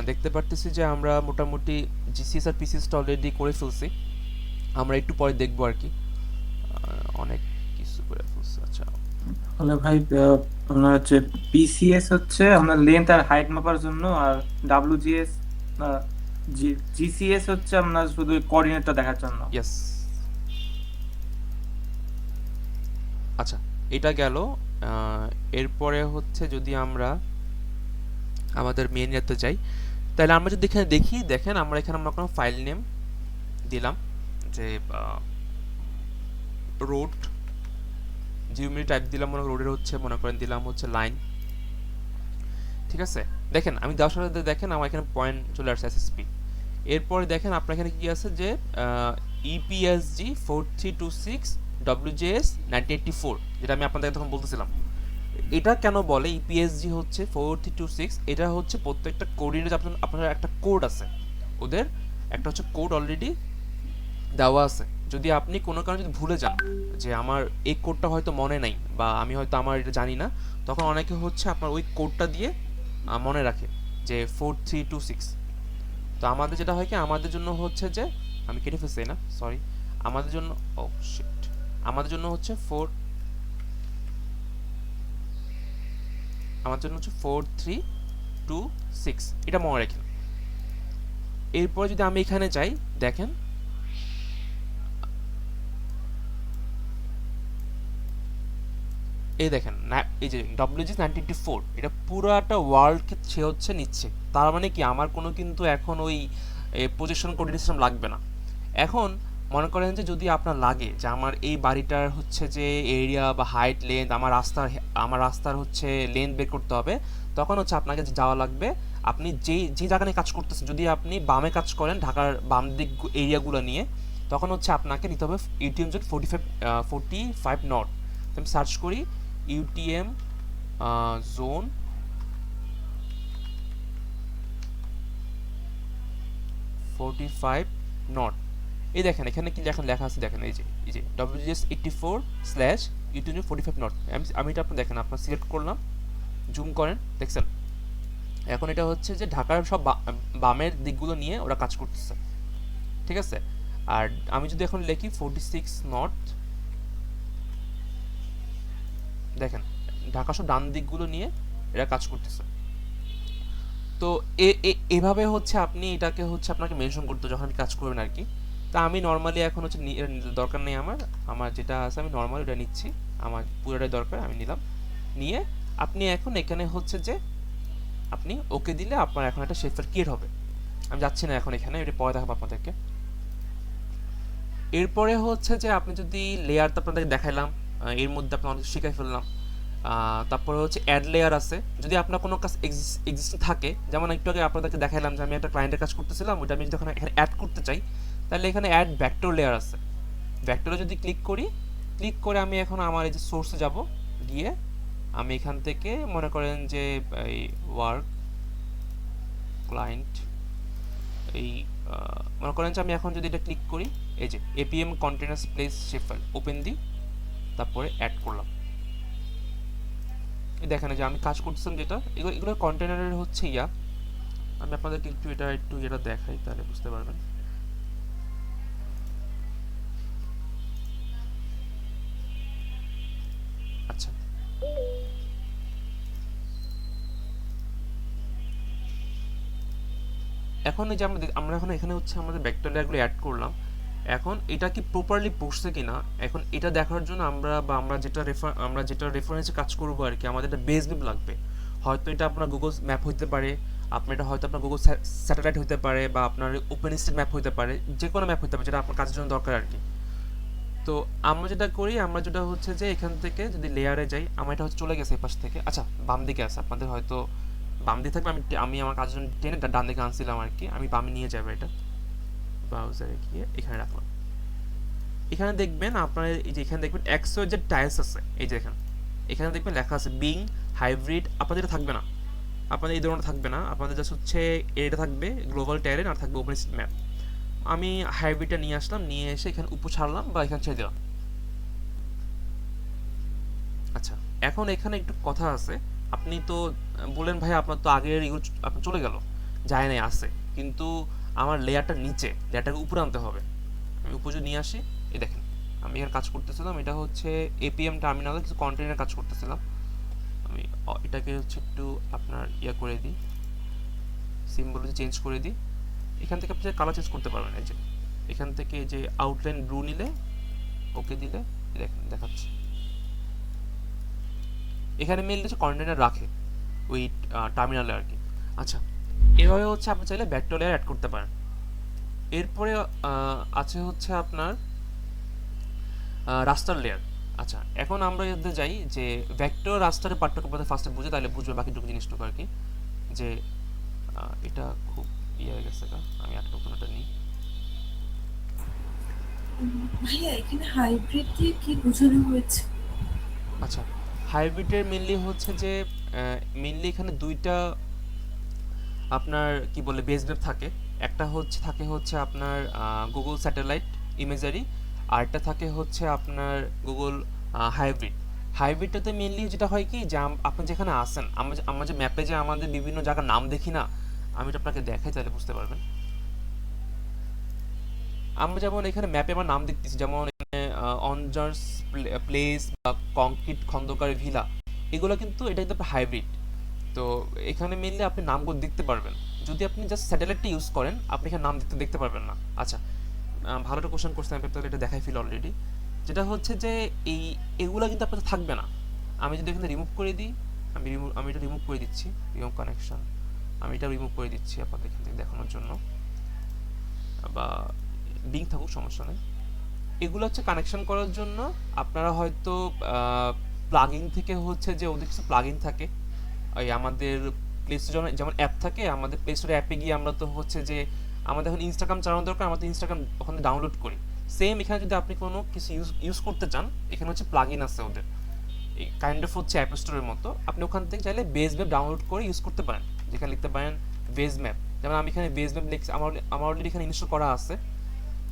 দেখতে পারতেছি যে আমরা মোটামুটি জিসিএস আর পিসিএসটা অলরেডি করে ফেলছি, আমরা একটু পরে দেখবো আর কি, অনেক কিছু করে ফেলছি। আচ্ছা, তাহলে ভাই আপনার হচ্ছে পিসিএস হচ্ছে আপনার লেন্থ আর হাইট মাপার জন্য, আর ডাব্লিউজিএস জিসিএস হচ্ছে আপনার শুধু কোঅর্ডিনেটটা দেখার জন্য। ইয়েস। আচ্ছা, এটা গেল। এরপরে হচ্ছে যদি আমরা আমাদের মেন ইয়াতে যাই, তাহলে আমরা যদি এখানে দেখি, দেখেন আমরা এখানে আমরা কোনো ফাইল নেম দিলাম যে রোড, জিওমেট্রি টাইপ দিলাম, মনে করেন রোডের হচ্ছে মনে করেন দিলাম হচ্ছে লাইন, ঠিক আছে। দেখেন আমি দেওয়ার সাথে সাথে দেখেন আমার এখানে পয়েন্ট চলে আসছে এসএসপি। এরপরে দেখেন আপনার এখানে কি আছে যে ইপিএসজি 4326 ডব্লিউজেএস 1984, যেটা আমি আপনাদের তখন বলতেছিলাম। এটা কেন বলে ইপিএসজি হচ্ছে 4326? এটা হচ্ছে প্রত্যেকটা কোঅর্ডিনেট আপনার একটা কোড আছে, ওদের একটা হচ্ছে কোড অলরেডি দেওয়া আছে। যদি আপনি কোনো কারণে যদি ভুলে যান যে আমার এই কোডটা হয়তো মনে নাই, বা আমি হয়তো আমার এটা জানি না, তখন অনেকে হচ্ছে আপনার ওই কোডটা দিয়ে মনে রাখে যে 4326। তো আমাদের যেটা হয় কি, আমাদের জন্য হচ্ছে যে আমি কেটে ফেলছি না, সরি, আমাদের জন্য ও শিট, আমাদের জন্য হচ্ছে আমাদের জন্য হচ্ছে 4326, এটা মনে রাখেন। এরপর যদি আমি এখানে যাই, দেখেন এই দেখেন না, এই যে WGS 984 এটা পুরাটা ওয়ার্ল্ডকে সে হচ্ছে নিচ্ছে। তার মানে কি আমার কোনো কিন্তু এখন ওই পজিশন কোঅর্ডিনেট সিস্টেম লাগবে না। এখন মনে করেন যে যদি আপনার লাগে যে আমার এই বাড়িটার হচ্ছে যে এরিয়া বা হাইট লেন্থ আমার রাস্তার হচ্ছে লেন্থ বের করতে হবে, তখন হচ্ছে আপনাকে যে যাওয়া লাগবে, আপনি যে জায়গা নিয়ে কাজ করতেছেন, যদি আপনি বামে কাজ করেন ঢাকার বাম দিক এরিয়াগুলো নিয়ে, তখন হচ্ছে আপনাকে নিতে হবে ইউটিএম জোন 45 নট। আমি সার্চ করি ইউটিএম জোন 45 নট। এই দেখেন এখানে কি লেখা আছে, দেখেন এই যে WGS 84 স্ল্যাশ ইউটিউব 45 নট। আমি এটা আপনি দেখেন, আপনার সিলেক্ট করলাম, জুম করেন, দেখছেন এখন এটা হচ্ছে যে ঢাকার সব বামের দিকগুলো নিয়ে ওরা কাজ করতেছে, ঠিক আছে। আর আমি যদি এখন লিখি 46 নট, দেখেন ঢাকা সব ডান দিকগুলো নিয়ে এরা কাজ করতেছে। তো এভাবে হচ্ছে আপনি এটাকে হচ্ছে আপনাকে মেনশন করতে যখন আপনি কাজ করবেন আর কি। তা আমি নর্মালি এখন হচ্ছে দরকার নেই আমার যেটা আছে আমি নর্মাল এটা নিচ্ছি, আমার পুরোটাই দরকার, আমি নিলাম। নিয়ে আপনি এখন এখানে হচ্ছে যে আপনি ওকে দিলে আপনার এখন একটা শেপফাইল ক্রিয়েট হবে। আমি যাচ্ছি না এখন এখানে, এটা পরে দেখাবো আপনাদেরকে। এরপরে হচ্ছে যে আপনি যদি লেয়ার তো আপনাদেরকে দেখাইলাম, এর মধ্যে আপনার অনেক শিখাই ফেললাম। তারপরে হচ্ছে অ্যাড লেয়ার আছে, যদি আপনার কোনো কাজ এক্সিস্ট থাকে, যেমন একটু আগে আপনাদেরকে দেখাইলাম যে আমি একটা ক্লায়েন্টের কাজ করতেছিলাম, ওইটা আমি যদি এখানে অ্যাড করতে চাই, তাহলে এখানে অ্যাড ভেক্টর লেয়ার আছে। ভেক্টরে যদি ক্লিক করে আমি এখন আমার এই যে সোর্সে যাব, গিয়ে আমি এখান থেকে মনে করেন যে এই ওয়ার্ক ক্লায়েন্ট, এই মনে করেন যে আমি এখন যদি এটা ক্লিক করি, এই যে এপিএম কন্টেনার্স প্লেস শেপফাইল ওপেন দিই, তারপরে অ্যাড করলাম। দেখেন যে আমি কাজ করতেছিলাম যেটা, এগুলো কন্টেনারের হচ্ছে আমি আপনাদেরকে একটু এটা দেখাই, তাহলে বুঝতে পারবেন। আচ্ছা, এখন এই যে আমরা এখন এখানে হচ্ছে আমাদের ভেক্টর লেয়ারগুলো অ্যাড করলাম। এখন এটা কি প্রপারলি বসছে কিনা, এখন এটা দেখার জন্য আমরা যেটা রেফারেন্সে কাজ করবো আর কি, আমাদের একটা বেস ম্যাপ লাগবে। হয়তো এটা আপনার গুগল ম্যাপ হতে পারে, এটা হয়তো আপনার গুগল স্যাটেলাইট হতে পারে, বা আপনার ওপেন স্ট্রিট ম্যাপ হতে পারে, যে কোনো ম্যাপ হতে পারে যেটা আপনার কাজের জন্য দরকার আর কি। তো আমরা যেটা করি, আমরা যেটা হচ্ছে যে এখান থেকে যদি লেয়ারে যাই, আমার এটা হচ্ছে চলে গেছে এই পাশ থেকে। আচ্ছা, বাম দিকে আছে, আপনাদের হয়তো বাম দিকে থাকবে, আমি আমার কাজের জন্য টেনে ডান দিকে আনছিলাম আর কি, আমি বামে নিয়ে যাবো এটা। ব্রাউজারে গিয়ে এখানে রাখলাম। এখানে দেখবেন আপনার এই যে এখানে দেখবেন এক্সও যে টাইলস আছে, এই যে এখানে দেখবেন লেখা আছে বিং হাইব্রিড। আপনাদের এটা থাকবে না, আপনাদের এই ধরনের থাকবে না, আপনাদের জাস্ট হচ্ছে এটা থাকবে গ্লোবাল টেরেন, আর থাকবে ওপেন ম্যাপ। আমি হাইব্রিডটা নিয়ে আসলাম, নিয়ে এসে এখানে উপর ছাড়লাম বা এখানে ছেড়ে দিলাম। আচ্ছা, এখন এখানে একটু কথা আছে। আপনি তো বলেন ভাই আপনার তো আগের এগুলো আপনার চলে গেল, যায় নাই আছে, কিন্তু আমার লেয়ারটা নিচে, লেয়ারটাকে উপরে আনতে হবে। আমি উপরে নিয়ে আসি, এই দেখেন আমি এখানে কাজ করতেছিলাম, এটা হচ্ছে এপিএম টার্মিনালে কিছু কন্টেনার কাজ করতেছিলাম। আমি এটাকে হচ্ছে একটু আপনার করে দিই, সিম্বল চেঞ্জ করে দিই। এখান থেকে আপনি কালার চেঞ্জ করতে পারবেন। এই যে এখান থেকে যে আউটলাইন ব্লু নিলে, ওকে দিলে দেখেন দেখাচ্ছে। এখানে মেইল হচ্ছে কন্টেনার রাখে ওই টার্মিনালে আর কি। আচ্ছা, এভাবে হচ্ছে আপনি চাইলে ভেক্টর লেয়ার অ্যাড করতে পারেন। এরপরে আছে হচ্ছে আপনার রাস্টার লেয়ার। আচ্ছা, এখন আমরা এতে যাই যে ভেক্টর রাস্টারের পার্থক্য আপনাদের ফার্স্টে বুঝে, তাহলে বুঝবে বাকিটুকু জিনিসটুকু আর কি। যে এটা খুব হয়ে গেছে, আমি একটা নতুন একটা নিই। ভাইয়া এখানে হাইব্রিড দিয়ে কি বোঝানো হয়েছে? আচ্ছা, হাইব্রিডের মেনলি হচ্ছে যে মেনলি এখানে দুইটা আপনার কি বলে বেস ম্যাপ থাকে। একটা থাকে আপনার গুগল স্যাটেলাইট ইমেজারি, আর একটা থাকে হচ্ছে আপনার গুগল হাইব্রিড। হাইব্রিডটাতে মেনলি যেটা হয় কি যে আপনি যেখানে আসেন, আমরা যে ম্যাপে যে আমাদের বিভিন্ন জায়গার নাম দেখি না, আমি এটা আপনাকে দেখাই তাহলে বুঝতে পারবেন। আমরা যেমন এখানে ম্যাপে আমার নাম দেখতেছি, যেমন এখানে অনজার্স প্লেস বা কংক্রিট খন্দকার ভিলা, এগুলো কিন্তু এটা কিন্তু হাইব্রিড। তো এখানে মেনলি আপনি নামগুলো দেখতে পারবেন। যদি আপনি জাস্ট স্যাটেলাইটটা ইউজ করেন, আপনি এখানে নাম দেখতে পারবেন না। আচ্ছা, ভালো একটা কোশ্চেন করছেন, আমি আপনাদের এটা দেখাই ফেলি অলরেডি। যেটা হচ্ছে যে এগুলো কিন্তু আপনাদের থাকবে না। আমি যদি এখানে রিমুভ করে দিই, আমি এটা রিমুভ করে দিচ্ছি, রিমুভ কানেকশন, আমি এটা রিমুভ করে দিচ্ছি আপনাদের এখান থেকে দেখানোর জন্য, বা লিঙ্ক থাকুক সমস্যা নেই। এগুলো হচ্ছে কানেকশন করার জন্য। আপনারা হয়তো প্লাগইন থেকে হচ্ছে যে ওদের কিছু প্লাগইন থাকে, ওই আমাদের প্লে স্টোরে যেমন অ্যাপ থাকে, আমাদের প্লে স্টোরে অ্যাপে গিয়ে আমরা তো হচ্ছে যে আমাদের এখন ইনস্টাগ্রাম চালানো দরকার, আমাদের ইনস্টাগ্রাম ওখানে ডাউনলোড করি। সেম এখানে যদি আপনি কোনো কিছু ইউজ করতে চান, এখানে হচ্ছে প্লাগইন আছে ওদের, এই কাইন্ড অফ হচ্ছে অ্যাপ স্টোরের মতো। আপনি ওখান থেকে চাইলে বেস ম্যাপ ডাউনলোড করে ইউজ করতে পারেন, যেখানে লিখতে পারেন বেস ম্যাপ। যেমন আমি এখানে বেস ম্যাপ লিখছি, আমার অলরেডি এখানে ইনস্টল করা আছে।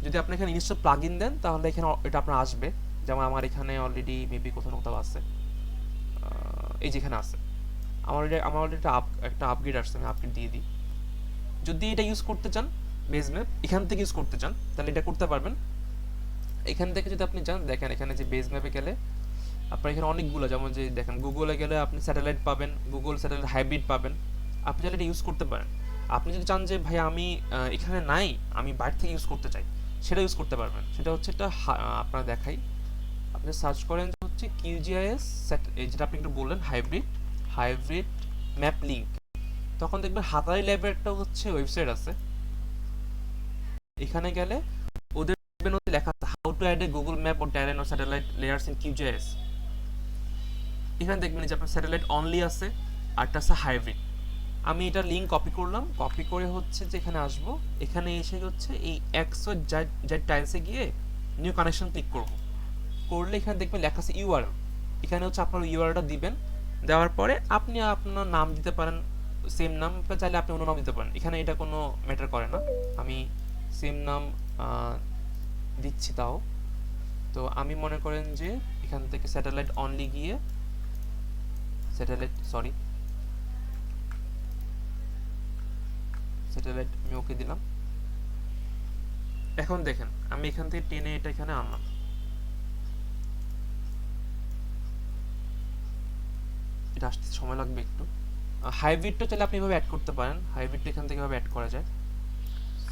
যদি আপনি এখানে ইনস্টল প্লাগইন দেন তাহলে এখানে এটা আপনার আসবে। যেমন আমার এখানে অলরেডি মেবি কোথাও কোথাও আছে, এই যেখানে আছে, আমার অলরেডি একটা আপগ্রেড আসছে, আমি আপগ্রেড দিয়ে দিই। যদি এটা ইউজ করতে চান বেস ম্যাপ এখান থেকে ইউজ করতে চান তাহলে এটা করতে পারবেন। এখান থেকে যদি আপনি চান, দেখেন এখানে যে বেস ম্যাপে গেলে আপনার এখানে অনেকগুলো, যেমন যে দেখেন গুগলে গেলে আপনি স্যাটেলাইট পাবেন, গুগল স্যাটেলাইট হাইব্রিড পাবেন, আপনি চাইলে এটা ইউজ করতে পারেন। আপনি যদি চান যে ভাই আমি এখানে নাই, আমি বাইরে থেকে ইউজ করতে চাই, সেটা ইউজ করতে পারবেন। সেটা হচ্ছে এটা আপনারা দেখাই, আপনি সার্চ করেন যে হচ্ছে QGIS যেটা আপনি একটু বললেন হাইব্রিড ম্যাপ লিঙ্ক, তখন দেখবেন হাতারি ল্যাবের একটা হচ্ছে ওয়েবসাইট আছে। এখানে গেলে ওদের লেখা আছে how to add a Google map on terrain or satellite layers in QGIS। এখানে দেখবেন যে আপনার স্যাটেলাইট অনলি আছে, আরটা আছে হাইব্রিড। আমি এটা লিঙ্ক কপি করলাম, কপি করে হচ্ছে যে এখানে আসবো, এখানে এসে হচ্ছে এই জেড টাইলসে গিয়ে নিউ কানেকশন ক্লিক করব। করলে এখানে দেখবেন লেখা আছে ইউআরএল, এখানে হচ্ছে আপনার ইউআরএলটা দিবেন। দেওয়ার পরে আপনি আপনার নাম দিতে পারেন, সেম নাম, চাইলে আপনি অন্য নাম দিতে পারেন, এখানে এটা কোনো ম্যাটার করে না। আমি সেম নাম দিচ্ছি তাও। তো আমি মনে করেন যে এখান থেকে স্যাটেলাইট অনলি গিয়ে স্যাটেলাইট আমি ওকে দিলাম। এখন দেখেন আমি এখান থেকে টেনে এটা এখানে আনলাম, এটা আসতে সময় লাগবে একটু। হাইব্রিডটা চাইলে আপনি এভাবে অ্যাড করতে পারেন, হাইব্রিডটা এখান থেকে এভাবে অ্যাড করা যায়।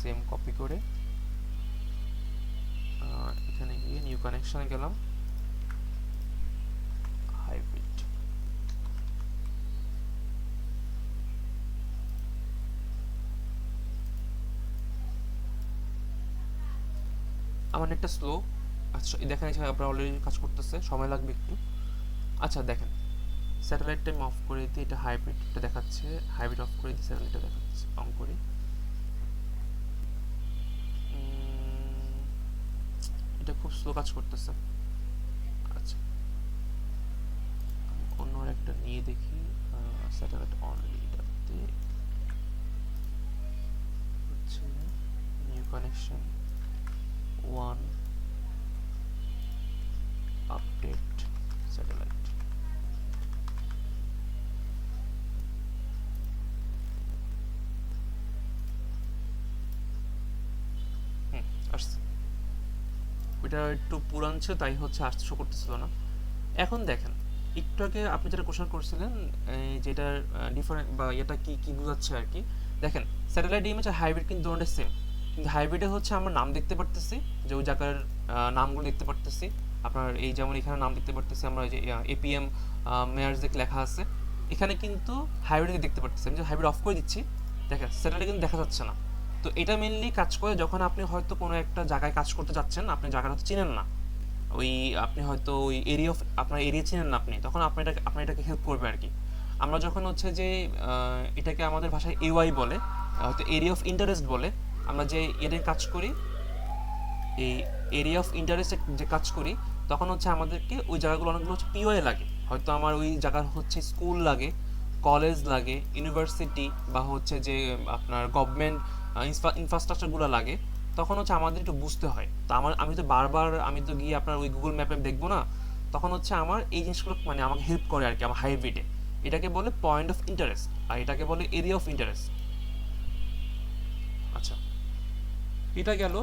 সেম কপি করে এখানে গিয়ে নিউ কানেকশনে গেলাম, হাইব্রিড। আমার নেটটা স্লো। আচ্ছা দেখেন এখানে আপনার অলরেডি কাজ করতেছে, সময় লাগবে একটু। আচ্ছা দেখেন স্যাটেলাইটটা আমি অফ করে দিই, এটা হাইব্রিডটা দেখাচ্ছে, হাইব্রিড অফ করে দিই, স্যাটেলাইটটা দেখাচ্ছে, অন করি। এটা খুব স্লো কাজ করতেছে। আচ্ছা অন্য একটা নিয়ে দেখি, স্যাটেলাইট অনলি এটাতে হচ্ছে নিউ কানেকশন 1 আপডেট স্যাটেলাইট। আসছে, ওইটা একটু পুরান ছিল তাই হচ্ছে আসতে শো করতেছিল না। এখন দেখেন একটু আগে আপনি যেটা কোশ্চেন করছিলেন, যেটার ডিফারেন্ট বা এটা কি কি বোঝাচ্ছে আর কি। দেখেন স্যাটেলাইট ইমেজ আর হাইব্রিড কিন্তু দুটোটা সেম, কিন্তু হাইব্রিডে হচ্ছে আমরা নাম দেখতে পারতেছি, যে ওই জায়গার নামগুলো দেখতে পারতেছি। আপনার এই যেমন এখানে নাম দেখতে পারতেছি আমরা, যে APM মেয়ার্স লেখা আছে, এখানে কিন্তু হাইব্রিডে দেখতে পারতেছি। আমি যে হাইব্রিড অফ করে দিচ্ছি, দেখেন স্যাটেলাইট কিন্তু দেখা যাচ্ছে না। তো এটা মেনলি কাজ করে যখন আপনি হয়তো কোনো একটা জায়গায় কাজ করতে যাচ্ছেন, আপনি জায়গাটা চিনেন না, ওই আপনি হয়তো ওই এরিয়া অফ আপনার এরিয়া চিনেন না আপনি, তখন আপনার এটাকে হেল্প করবে আর কি। আমরা যখন হচ্ছে যে এটাকে আমাদের ভাষায় AY বলে, হয়তো এরিয়া অফ ইন্টারেস্ট বলে, আমরা যে এটা কাজ করি, এই এরিয়া অফ ইন্টারেস্ট যে কাজ করি, তখন হচ্ছে আমাদেরকে ওই জায়গাগুলো অনেকগুলো হচ্ছে POI লাগে। হয়তো আমার ওই জায়গার হচ্ছে স্কুল লাগে, কলেজ লাগে, ইউনিভার্সিটি, বা হচ্ছে যে আপনার গভর্নমেন্ট ইনফ্রাস্ট্রাকচারগুলো লাগে, তখন হচ্ছে আমাদের একটু বুঝতে হয়। তো আমি তো বারবার আমি তো গিয়ে আপনার ওই গুগল ম্যাপে দেখবো না, তখন হচ্ছে আমার এই জিনিসগুলো মানে আমাকে হেল্প করে আর কি আমার হাইব্রিডে। এটাকে বলে পয়েন্ট অফ ইন্টারেস্ট, আর এটাকে বলে এরিয়া অফ ইন্টারেস্ট। আচ্ছা এটা গেল।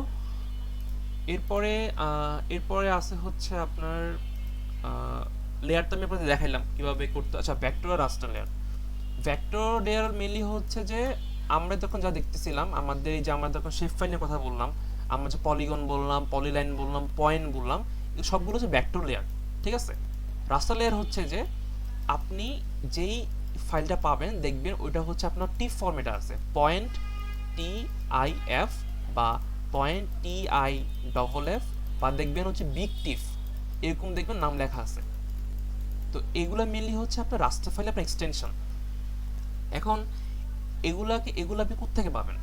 এরপরে আছে হচ্ছে আপনার লেয়ার, তো আমি আপনাদের দেখাইলাম কীভাবে করতে। আচ্ছা ভেক্টর আর রাস্টার লেয়ার। ভেক্টর লেয়ার মেনলি হচ্ছে যে আমরা তখন যা দেখতেছিলাম, আমাদের এই যে আমরা তখন শেপ ফাইলের কথা বললাম, আমরা যে পলিগন বললাম, পলিলাইন বললাম, পয়েন্ট বললাম, সবগুলো হচ্ছে ভেক্টর লেয়ার, ঠিক আছে। রাস্টার লেয়ার হচ্ছে যে আপনি যেই ফাইলটা পাবেন দেখবেন ওইটা হচ্ছে আপনার টিফ ফরম্যাটে আছে, পয়েন্ট টি আই এফ বা point T I double F বা দেখবেন হচ্ছে বিগ টিফ, এরকম দেখবেন নাম লেখা আছে। তো এগুলা মেনলি হচ্ছে আপনার রাস্টার ফাইলে আপনার এক্সটেনশন। এখন এগুলা আপনি কোত্থেকে পাবেন?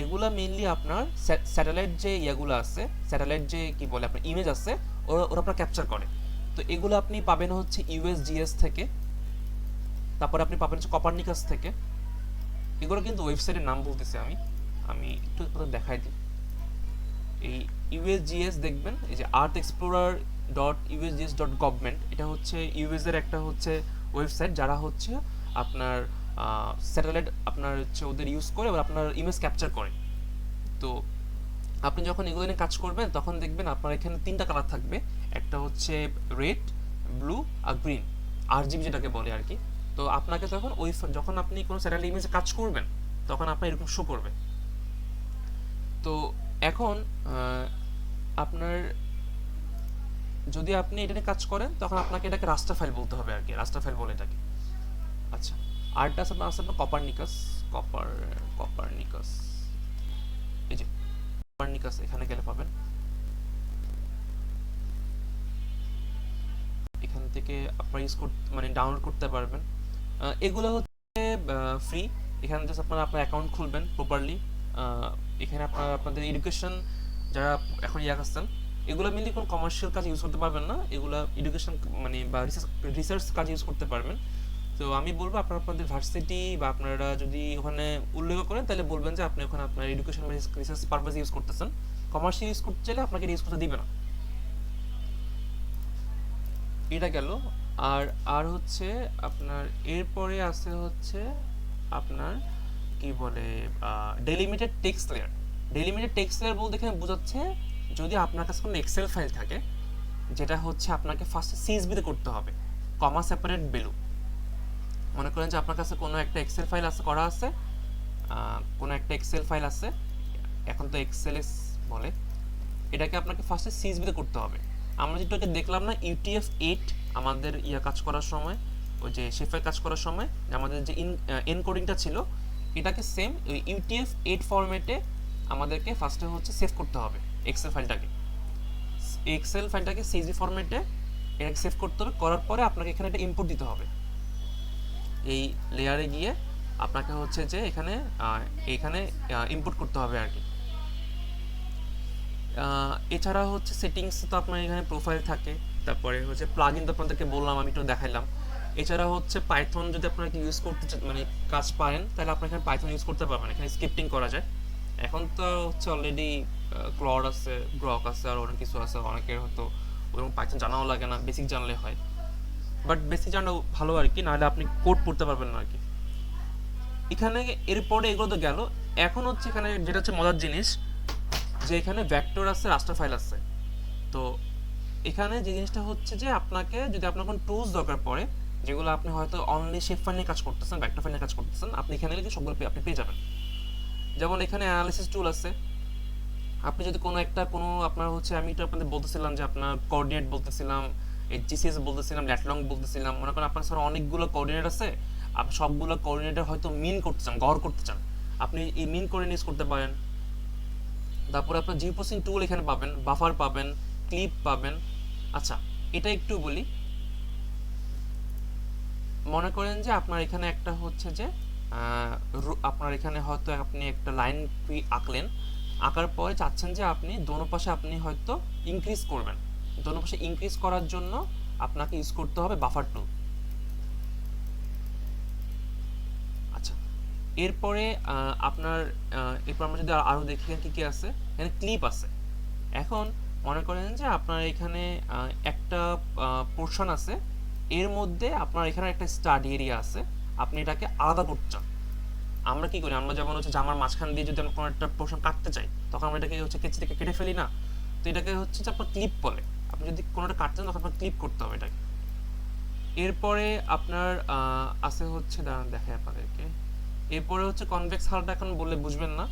এগুলা মেনলি আপনার স্যাটেলাইট যে ইয়েগুলো আছে, স্যাটেলাইট যে কি বলে আপনার ইমেজ আছে, ওরা ওরা আপনার ক্যাপচার করে। তো এগুলো আপনি পাবেন হচ্ছে ইউএসজিএস থেকে, তারপরে আপনি পাবেন হচ্ছে কপারনিকাস থেকে। এগুলো কিন্তু ওয়েবসাইটের নাম বলতেছি আমি, আমি একটু দেখাই দিই। এই ইউএসজিএস দেখবেন, এই যে earth explorer dot USGS dot government, এটা হচ্ছে ইউএস এর একটা হচ্ছে ওয়েবসাইট, যারা হচ্ছে আপনার স্যাটেলাইট আপনার হচ্ছে ওদের ইউজ করে ওরা আপনার ইমেজ ক্যাপচার করে। তো আপনি যখন এগুলো নিয়ে কাজ করবেন তখন দেখবেন আপনার এখানে 3টা কালার থাকবে, একটা হচ্ছে রেড, ব্লু আর গ্রিন, আরজিবি যেটাকে বলে আর কি। তো আপনাকে তখন যখন আপনি কোনো স্যাটেলাইট ইমেজে কাজ করবেন তখন আপনার এরকম শো করবে। তো এখন আপনার যদি আপনি এটা নিয়ে কাজ করেন তখন আপনাকে এটাকে রাস্টার ফাইল বলতে হবে আর কি, রাস্টার ফাইল বলে এটাকে। আচ্ছা, আরটা আছে আপনার কপারনিকাস, কপারনিকাস, এই যে কপারনিকাস, এখানে গেলে পাবেন। এখান থেকে আপনার ইউজ করতে মানে ডাউনলোড করতে পারবেন। এগুলো হচ্ছে ফ্রি। এখানে জাস্ট আপনারা আপনার অ্যাকাউন্ট খুলবেন প্রপারলি। এখানে আপনাদের এডুকেশন যারা এখন আসছেন, এগুলো মেনলি কোনো কমার্শিয়াল কাজ ইউজ করতে পারবেন না, এগুলো এডুকেশন মানে বা রিসার্চ কাজ ইউজ করতে পারবেন। তো আমি বলবো আপনাদের ভার্সিটি বা আপনারা যদি ওখানে উল্লেখ করেন তাহলে বলবেন যে আপনি ওখানে আপনার এডুকেশন বা রিসার্চ পারপাস ইউজ করতেছেন। কমার্শিয়াল ইউজ করতে চাইলে আপনাকে ইউজ করতে দিবে না। এটা গেল। আর আর হচ্ছে আপনার এরপরে আছে হচ্ছে আপনার কি বলে ডেলিমিটেড টেক্সট লেয়ার। ডেলিমিটেড টেক্সট লেয়ার বলতে এখানে বোঝাচ্ছে যদি আপনার কাছে কোনো এক্সেল ফাইল থাকে, যেটা হচ্ছে আপনাকে ফার্স্টে সিএসভিতে করতে হবে, কমা সেপারেট বেলু। মনে করেন যে আপনার কাছে কোনো একটা এক্সেল ফাইল আছে করা আছে, কোনো একটা এক্সেল ফাইল আছে, এখন তো এক্সএলএস বলে, এটাকে আপনাকে ফার্স্টে সিএসভিতে করতে হবে। আমরা যেটাকে দেখলাম না UTF-8 আমাদের কাজ করার সময়, ওই যে শেফের কাজ করার সময় আমাদের যে এনকোডিংটা ছিল, এটাকে সেম ওই UTF-8 ফরম্যাটে আমাদেরকে ফার্স্টে হচ্ছে সেভ করতে হবে এক্সেল ফাইলটাকে। এক্সেল ফাইলটাকে সিএসভি ফরম্যাটে এটাকে সেভ করতে হবে, করার পরে আপনাকে এখানে একটা ইনপুট দিতে হবে। এই লেয়ারে গিয়ে আপনাকে হচ্ছে যে এখানে ইনপুট করতে হবে আর কি। এছাড়া হচ্ছে সেটিংস তো আপনার এখানে প্রোফাইল থাকে, তারপরে হচ্ছে প্লাগইন তো আপনাদেরকে বললাম, আমি একটু দেখাইলাম। এছাড়া হচ্ছে পাইথন যদি আপনারা ইউজ করতে মানে কাজ পারেন তাহলে আপনার এখানে পাইথন ইউজ করতে পারবেন, এখানে স্ক্রিপ্টিং করা যায়। এখন তো হচ্ছে অলরেডি ক্লড আছে, গ্রক আছে, আর অনেক কিছু আছে, অনেকের হয়তো ওরকম পাইথন জানাও লাগে না, বেসিক জানলে হয়। বাট বেসিক জানাও ভালো আর কি, নাহলে আপনি কোড পড়তে পারবেন না আর কি। এখানে এরপরে এগুলো তো গেল। এখন হচ্ছে এখানে যেটা হচ্ছে মজার জিনিস, যে এখানে ভেক্টর আছে, রাস্টার ফাইল আছে। তো এখানে যে জিনিসটা হচ্ছে যে আপনাকে যদি আপনার কোনো টুলস দরকার পড়ে, যেগুলো আপনি হয়তো অনলি শেপ ফাইল নিয়ে কাজ করতেছেন, ভেক্টর ফাইল নিয়ে কাজ করতেছেন, আপনি এখানে লিখে সবগুলো আপনি পেয়ে যাবেন। যেমন এখানে অ্যানালিসিস টুল আছে। আপনি যদি কোনো আপনার হচ্ছে, আমি তো আপনাদের বলতেছিলাম যে আপনার কোঅর্ডিনেট বলতেছিলাম, জিসিএস বলতেছিলাম, ল্যাটলং বলতেছিলাম, মনে করেন আপনার স্যার অনেকগুলো কোঅর্ডিনেট আছে, আপনি সবগুলো কোঅর্ডিনেটের হয়তো মিন করতে চান, গড় করতে চান, আপনি এই মিন কোঅর্ডিনেট ইউজ করতে পারেন। তারপরে আপনার জিওপসিং টুল এখানে পাবেন, বাফার পাবেন, ক্লিপ পাবেন। আচ্ছা, এটা একটু বলি। মনে করেন যে আপনার এখানে একটা হচ্ছে যে আপনার এখানে হয়তো আপনি একটা লাইন আঁকলেন, আঁকার পরে চাচ্ছেন যে আপনি দোনো পাশে আপনি হয়তো ইনক্রিজ করবেন। দোনো পাশে ইনক্রিজ করার জন্য আপনাকে ইউজ করতে হবে বাফার টুল। আচ্ছা, এরপরে আপনার এরপর আমরা যদি আরও দেখি কি কি আছে, এখানে ক্লিপ আছে। এখন মনে করেন যে আপনার এখানে একটা পোর্শন আছে, এর মধ্যে আপনার এখানে একটা স্টাডি এরিয়া আছে, আপনি এটাকে আলাদা করতে চান। আমরা কি করি, আমরা যেমন হচ্ছে জামার মাঝখান দিয়ে যদি আমরা কোনো একটা পোর্শন কাটতে চাই, তখন আমরা এটাকে হচ্ছে কেচি থেকে কেটে ফেলি না, তো এটাকে হচ্ছে যে আপনার ক্লিপ বলে। আপনি যদি কোনোটা কাটতে চান তখন আপনার ক্লিপ করতে হবে এটাকে। এরপরে আপনার আছে হচ্ছে, দাঁড়ান দেখাই আপনাদেরকে। এরপরে হচ্ছে কনভেক্স হালটা এখন বললে বুঝবেন না,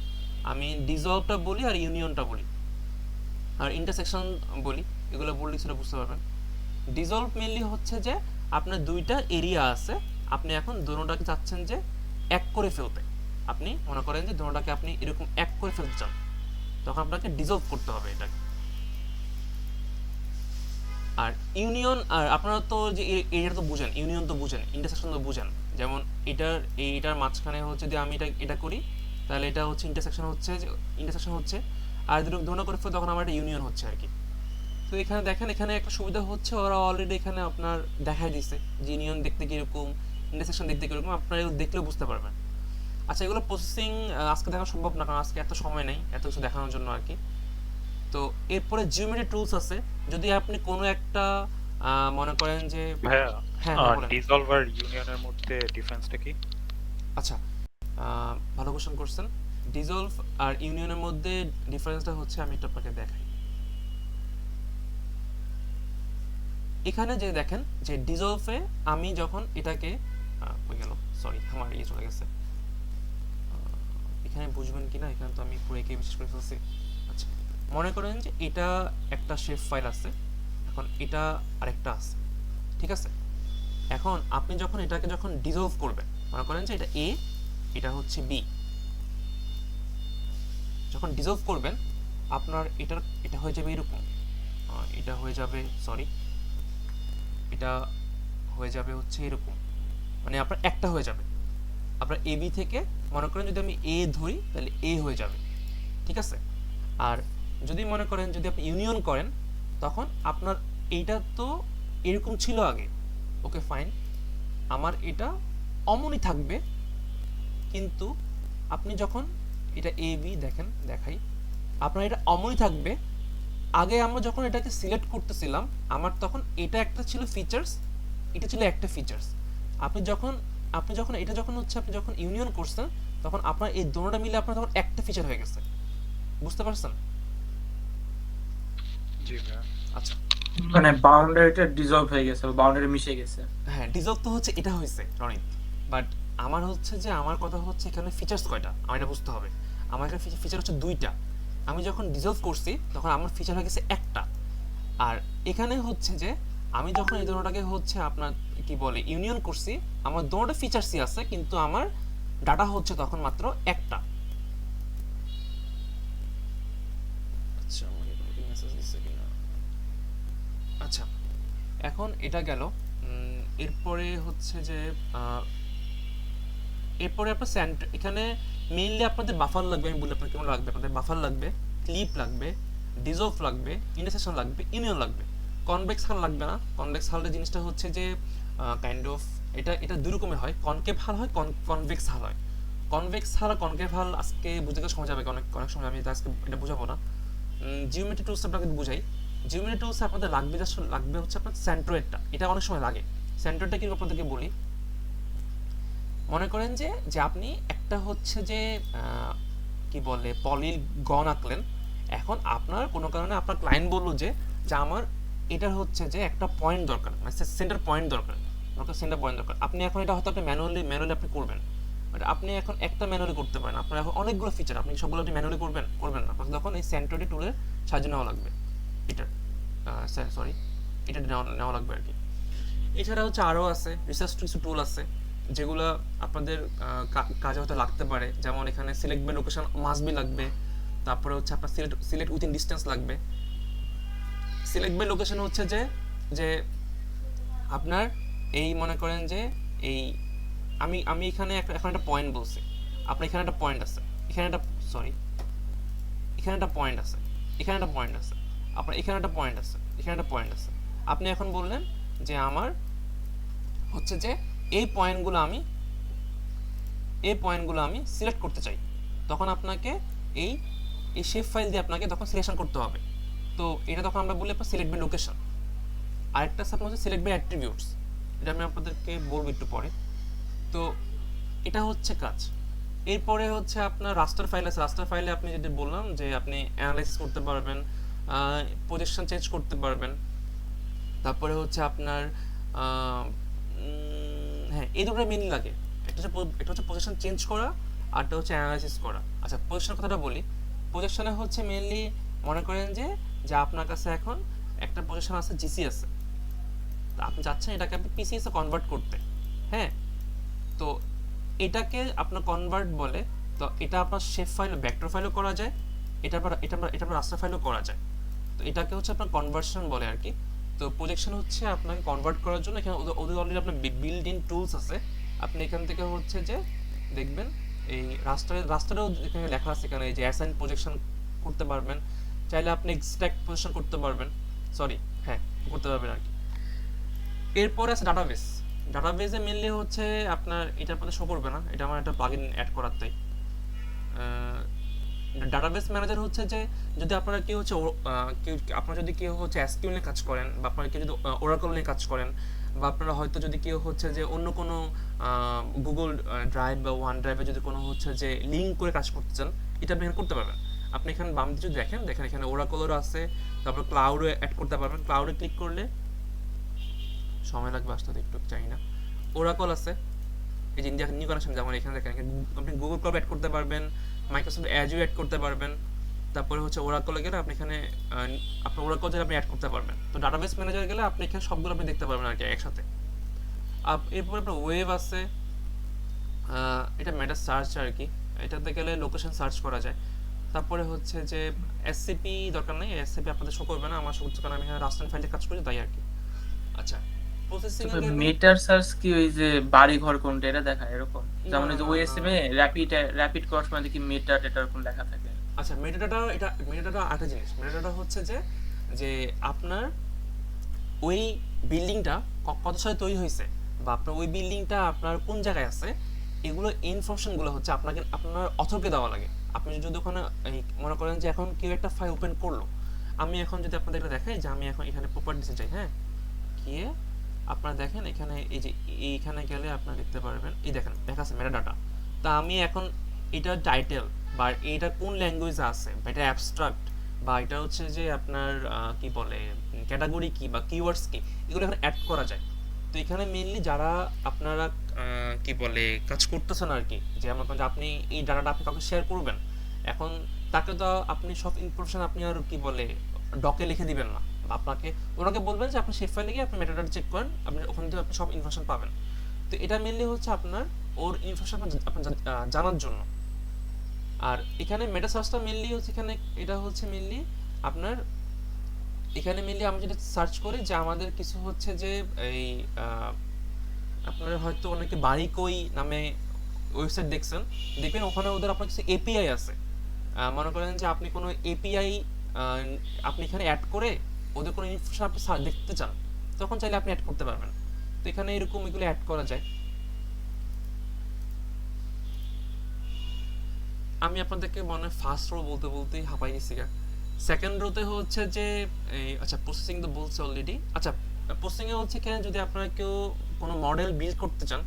আমি ডিজলভটা বলি আর ইউনিয়নটা বলি আর ইন্টারসেকশন বলি, এগুলো বললে সেটা বুঝতে পারবেন। ডিজলভ মেনলি হচ্ছে যে আপনার দুইটা এরিয়া আছে, আপনি এখন দোনোটাকে চাচ্ছেন যে এক করে ফেলতে। আপনি মনে করেন যে দোনোটাকে আপনি এরকম এক করে ফেলতে চান, তখন আপনাকে ডিজলভ করতে হবে এটাকে। আর ইউনিয়ন, আর আপনারা তো যে এরিয়াটা তো বুঝেন, ইউনিয়ন তো বুঝেন, ইন্টারসেকশন তো বুঝেন। যেমন এইটার মাঝখানে হচ্ছে যদি আমি এটা করি, তাহলে এটা হচ্ছে ইন্টারসেকশন হচ্ছে, আর যদি ধরনা করে ফেলে তখন আমার একটা ইউনিয়ন হচ্ছে আর কি। তো এখানে দেখেন, এখানে একটা সুবিধা হচ্ছে, ওরা অলরেডি এখানে আপনার দেখাই দিচ্ছে যে ইউনিয়ন দেখতে কীরকম, ইন্টারসেকশন দেখতে কীরকম, আপনারা এগুলো দেখলেও বুঝতে পারবেন। আচ্ছা, এগুলো প্রসেসিং আজকে দেখা সম্ভব না, কারণ আজকে এত সময় নেই এত কিছু দেখানোর জন্য আর কি। তো এরপরে জিওমেট্রি টুলস আছে, যদি আপনি কোনো একটা মনে করেন যে, ভাইয়া, হ্যাঁ হ্যাঁ বলেন। ডিসলভ আর ইউনিয়নের মধ্যে ডিফারেন্সটা কি? আচ্ছা, ভালো কোশ্চেন করছেন। ডিজলভ আর ইউনিয়নের মধ্যে ডিফারেন্সটা হচ্ছে, আমি একটু আপনাকে দেখাই। এখানে যে দেখেন যে ডিজলভে আমি যখন এটাকে হয়ে গেল, সরি আমার ইয়ে চলে গেছে, এখানে বুঝবেন কিনা, এখানে তো আমি পুরো একে বিশেষ করে ফেলছি। আচ্ছা, মনে করেন যে এটা একটা শেপ ফাইল আছে, এখন এটা আরেকটা আছে, ঠিক আছে। এখন আপনি যখন এটাকে যখন ডিজলভ করবেন, মনে করেন যে এটা এ, এটা হচ্ছে বি, যখন ডিজলভ করবেন আপনার এটা হয়ে যাবে এরকম, এটা হয়ে যাবে, সরি এটা হয়ে যাবে হচ্ছে এরকম, মানে আপনার একটা হয়ে যাবে। আপনার এ বি থেকে মনে করেন যদি আমি এ ধরি তাহলে এ হয়ে যাবে, ঠিক আছে। আর যদি মনে করেন যদি আপনি ইউনিয়ন করেন, তখন আপনার এইটা তো এরকম ছিল আগে, ওকে ফাইন, আমার এটা অমনই থাকবে, কিন্তু আপনি যখন এটা এ বি দেখেন, দেখাই, আপনার এটা অমনই থাকবে। আগে আমরা যখন এটাকে সিলেক্ট করতেছিলাম, আমার তখন এটা একটা ছিল ফিচার্স, এটা ছিল একটা ফিচার্স। আপনি যখন এটা যখন হচ্ছে আপনি যখন ইউনিয়ন করছেন, তখন আপনার এই দুটোটা মিলে আপনার তখন একটা ফিচার হয়ে গেছে, বুঝতে পারছেন? জি ভাইয়া। আচ্ছা, মানে বাউন্ডারিটা ডিজলভ হয়ে গেছে, বাউন্ডারি মিশে গেছে। হ্যাঁ ডিজলভ তো হচ্ছে এটা হয়েছে রনিত, বাট আমার হচ্ছে যে আমার কথা হচ্ছে এখানে ফিচার্স কয়টা আমার এটা বুঝতে হবে। আমার এখানে ফিচার হচ্ছে দুইটা, আমি যখন ডিজলভ করছি তখন আমার ফিচার হয়ে গেছে একটা। আর এখানে হচ্ছে যে আমি যখন এই দুটোটাকে হচ্ছে আপনার কি বলে ইউনিয়ন করছি, আমার দুটোটা ফিচার্সই আছে, কিন্তু আমার ডাটা হচ্ছে তখন মাত্র একটা। আচ্ছা, আমাকে কোনো কি মেসেজ দিচ্ছে কিনা। আচ্ছা, এখন এটা গেল। এরপরে হচ্ছে যে এরপরে আপনার এখানে মেইনলি আপনাদের বাফার লাগবে, আমি বলি আপনার কেমন লাগবে, আপনাদের বাফার লাগবে, ক্লিপ লাগবে, ডিজলভ লাগবে, ইন্টারসেকশন লাগবে, ইউনিয়ন লাগবে। কনভেক্স হাল লাগবে না। কনভেক্স হালের জিনিসটা হচ্ছে যে কাইন্ড অফ এটা দুই রকমের হয়, কনকেভ হাল হয়, কনভেক্স হাল হয়। কনভেক্স হাল আর কনকেভ হাল আজকে বুঝতে গেলে সময় যাবে, অনেক অনেক সময়, আমি আজকে এটা বোঝাবো না। জিওমেট্রি টুলস আপনাকে বুঝাই। জিওমেট্রি টুলস আপনাদের লাগবে হচ্ছে আপনার সেন্ট্রয়েডটা, এটা অনেক সময় লাগে। সেন্ট্রয়েডটা কিন্তু আপনাদেরকে বলি, মনে করেন যে যে আপনি একটা হচ্ছে যে কি বলে পলির গন আঁকলেন, এখন আপনার কোনো কারণে আপনার ক্লায়েন্ট বললো যে যে আমার এটার হচ্ছে যে একটা পয়েন্ট দরকার, মানে সেন্টার পয়েন্ট দরকার, সেন্টার পয়েন্ট দরকার। আপনি এখন এটা হয়তো আপনি ম্যানুয়ালি আপনি করবেন, বাট আপনি এখন একটা ম্যানুয়ালি করতে পারেন, আপনার এখন অনেকগুলো ফিচার, আপনি সবগুলো আপনি ম্যানুয়ালি করবেন না, তখন এই সেন্ট্রয়েড টুলের সাহায্য নেওয়া লাগবে, এটার সরি এটা নেওয়া লাগবে আর কি। এছাড়া হচ্ছে আরও আছে রিসার্চ কিছু টুল আছে যেগুলো আপনাদের কাজে হয়তো লাগতে পারে, যেমন এখানে select by location must be লাগবে, তারপরে হচ্ছে আপনার সিলেক্ট উইথিন ডিস্টেন্স লাগবে। সিলেক্ট বাই লোকেশন হচ্ছে যে যে আপনার এই মনে করেন যে এই আমি এখানে এখন একটা পয়েন্ট বলছি, আপনার এখানে একটা পয়েন্ট আছে, এখানে একটা এখানে একটা পয়েন্ট আছে, এখানে একটা পয়েন্ট আছে, আপনার এখানে একটা পয়েন্ট আছে, এখানে একটা পয়েন্ট আছে। আপনি এখন বললেন যে আমার হচ্ছে যে এই পয়েন্টগুলো আমি সিলেক্ট করতে চাই, তখন আপনাকে এই শেপ ফাইল দিয়ে আপনাকে তখন সিলেকশন করতে হবে। তো এটা তখন আমরা বলি আপনার সিলেক্ট বাই লোকেশন। আরেকটা আপনার হচ্ছে সিলেক্ট বাই অ্যাট্রিবিউটস, এটা আমি আপনাদেরকে বলবো একটু পরে। তো এটা হচ্ছে কাজ। এরপরে হচ্ছে আপনার রাস্টার ফাইল আছে, রাস্টার ফাইলে আপনি যেটা বললাম যে আপনি অ্যানালাইসিস করতে পারবেন, পজিশন চেঞ্জ করতে পারবেন, তারপরে হচ্ছে আপনার হ্যাঁ এই দুটো মেনলি লাগে, একটা হচ্ছে পজিশন চেঞ্জ করা, আরটা হচ্ছে অ্যানালাইসিস করা। আচ্ছা, পজিশনের কথাটা বলি। পজিশনে হচ্ছে মেনলি মনে করেন যে যে আপনার কাছে এখন একটা পজিশন আছে, জিসি আছে, তো আপনি চাচ্ছেন এটাকে আপনি পিসিএস এ কনভার্ট করতে, হ্যাঁ। তো এটাকে আপনার কনভার্ট বলে। তো এটা আপনার শেপ ফাইল ভেক্টর ফাইলও করা যায়, এটা রাস্টার ফাইলও করা যায়। তো এটাকে হচ্ছে আপনার কনভার্সন বলে আর কি। তো প্রজেকশন হচ্ছে আপনাকে কনভার্ট করার জন্য এখানে ওদের অলরেডি আপনার বিল্ড ইন টুলস আছে। আপনি এখান থেকে হচ্ছে যে দেখবেন এই রাস্টারেও এখানে লেখা আছে, এখানে এই যে অ্যাসাইন প্রজেকশন করতে পারবেন, চাইলে আপনি এক্সট্রাক্ট প্রজেকশন করতে পারবেন, হ্যাঁ করতে পারবেন আর কি। এরপরে আছে ডাটাবেস। ডাটাবেসে মেনলি হচ্ছে আপনার এটা আপনাদের শো করবে না, এটা আমার একটা প্লাগইন অ্যাড করার তাই। ডাটাবেস ম্যানেজার হচ্ছে যে যদি আপনারা কেউ হচ্ছে আপনারা যদি কেউ হচ্ছে এসকিউএল নিয়ে কাজ করেন, বা আপনারা কেউ যদি ওরাকল নিয়ে কাজ করেন, বা আপনারা হয়তো যদি কেউ হচ্ছে যে অন্য কোনো গুগল ড্রাইভ বা ওয়ান ড্রাইভে যদি কোনো হচ্ছে যে লিঙ্ক করে কাজ করতে চান, এটা আপনি এখানে করতে পারবেন। আপনি এখানে বাম দিকে যদি দেখেন এখানে ওরাকলেরও আছে, তারপর ক্লাউডও অ্যাড করতে পারবেন। ক্লাউডে ক্লিক করলে সময় লাগবে আসতে, একটু চাই না। ওরাকল আছে, এই যে ইন্ডিয়া নিউ কানেকশন, যেমন এখানে দেখেন আপনি গুগল ক্লাউড অ্যাড করতে পারবেন, মাইক্রোসফট অ্যাজুর অ্যাড করতে পারবেন। তারপরে হচ্ছে ওরাকলে গেলে আপনি এখানে আপনার ওরাকল আপনি অ্যাড করতে পারবেন। তো ডাটাবেস ম্যানেজার গেলে আপনি এখানে সবগুলো আপনি দেখতে পারবেন আর কি একসাথে। এরপরে আপনার ওয়েব আছে, এটা মেটা সার্চ আর কি, এটাতে গেলে লোকেশন সার্চ করা যায়। তারপরে হচ্ছে যে এসসিপি দরকার নেই, এসসিপি আপনাদের শো করবে না, আমার শো করছে কারণ আমি এখানে রাস্টার ফাইলে কাজ করি তাই আর কি। আচ্ছা, প্রসেসিং এর মেটার সার্চ কি ওই যে বাড়ি ঘর কোনটা এটা দেখায় এরকম, যেমন ওই যে ওএসএম এ র‍্যাপিড করার সময় দেখি মেটা ডেটা এরকম লেখা থাকে। আচ্ছা, মেটাডাটা আরেকটা জিনিস। মেটাডাটা হচ্ছে যে আপনার ওই বিল্ডিংটা কত সালে তৈরি হয়েছে, বা আপনার ওই বিল্ডিংটা আপনার কোন জায়গায় আছে, এগুলো ইনফরমেশনগুলো হচ্ছে আপনার অথরকে দেওয়া লাগে। আপনি যদি ওখানে মনে করেন যে এখন কেউ একটা ফাইল ওপেন করলো, আমি এখন যদি আপনাদের এটা দেখাই যে আমি এখন এখানে প্রপার্টিসে যাই, হ্যাঁ, গিয়ে আপনারা দেখেন এখানে এই যে এইখানে গেলে আপনারা দেখতে পারবেন, এই দেখেন লেখা আছে মেটাডাটা। তা আমি এখন এটার টাইটেল বা এটা কোন ল্যাঙ্গুয়েজে আছে, বা এটা অ্যাবস্ট্রাক্ট, বা এটা হচ্ছে যে আপনার কি বলে ক্যাটাগরি কি বা কিওয়ার্ডস কি, এগুলো এখানে অ্যাড করা যায়। তো এখানে মেইনলি যারা আপনারা কি বলে কাজ করতেছেন আর কি, যে আমার যে আপনি এই ডাটাটা আপনি কাউকে শেয়ার করবেন, এখন তাকে তো আপনি সব ইনফরমেশন আপনি আর কি বলে ডকে লিখে দিবেন না, বা আপনাকে ওনাকে বলবেন যে আপনি শেপ ফাইলে গিয়ে আপনি মেটাডাটা চেক করেন, আপনি ওখান থেকে আপনি সব ইনফরমেশন পাবেন। তো এটা মেইনলি হচ্ছে আপনার ওর ইনফরমেশন আপনার জানার জন্য। আর এখানে মেটা সার্চটা মেইনলি হচ্ছে এখানে এটা হচ্ছে মেইনলি আপনার এখানে মেইনলি আমি যেটা সার্চ করি যে আমাদের কিছু হচ্ছে যে এই আপনারা হয়তো অনেকে বাড়িকই নামে ওয়েবসাইট দেখবেন ওখানে ওদের আপনার কিছু এপিআই আছে। মনে করেন যে আপনি কোনো এপিআই আপনি এখানে অ্যাড করে ওদের কোনো ইনফরমেশন আপনি দেখতে চান, তখন চাইলে আপনি অ্যাড করতে পারবেন। তো এখানে এরকম এগুলো অ্যাড করা যায়। আমি আপনাদেরকে মনে হয় ফার্স্ট রো বলতেই হাঁপাই গেছি। সেকেন্ড রোতে হচ্ছে যে এই আচ্ছা প্রসেসিং তো বলছে অলরেডি। আচ্ছা, প্রসেসিং এ হচ্ছে এখানে যদি আপনারা কেউ কোনো মডেল বিল্ড করতে চান,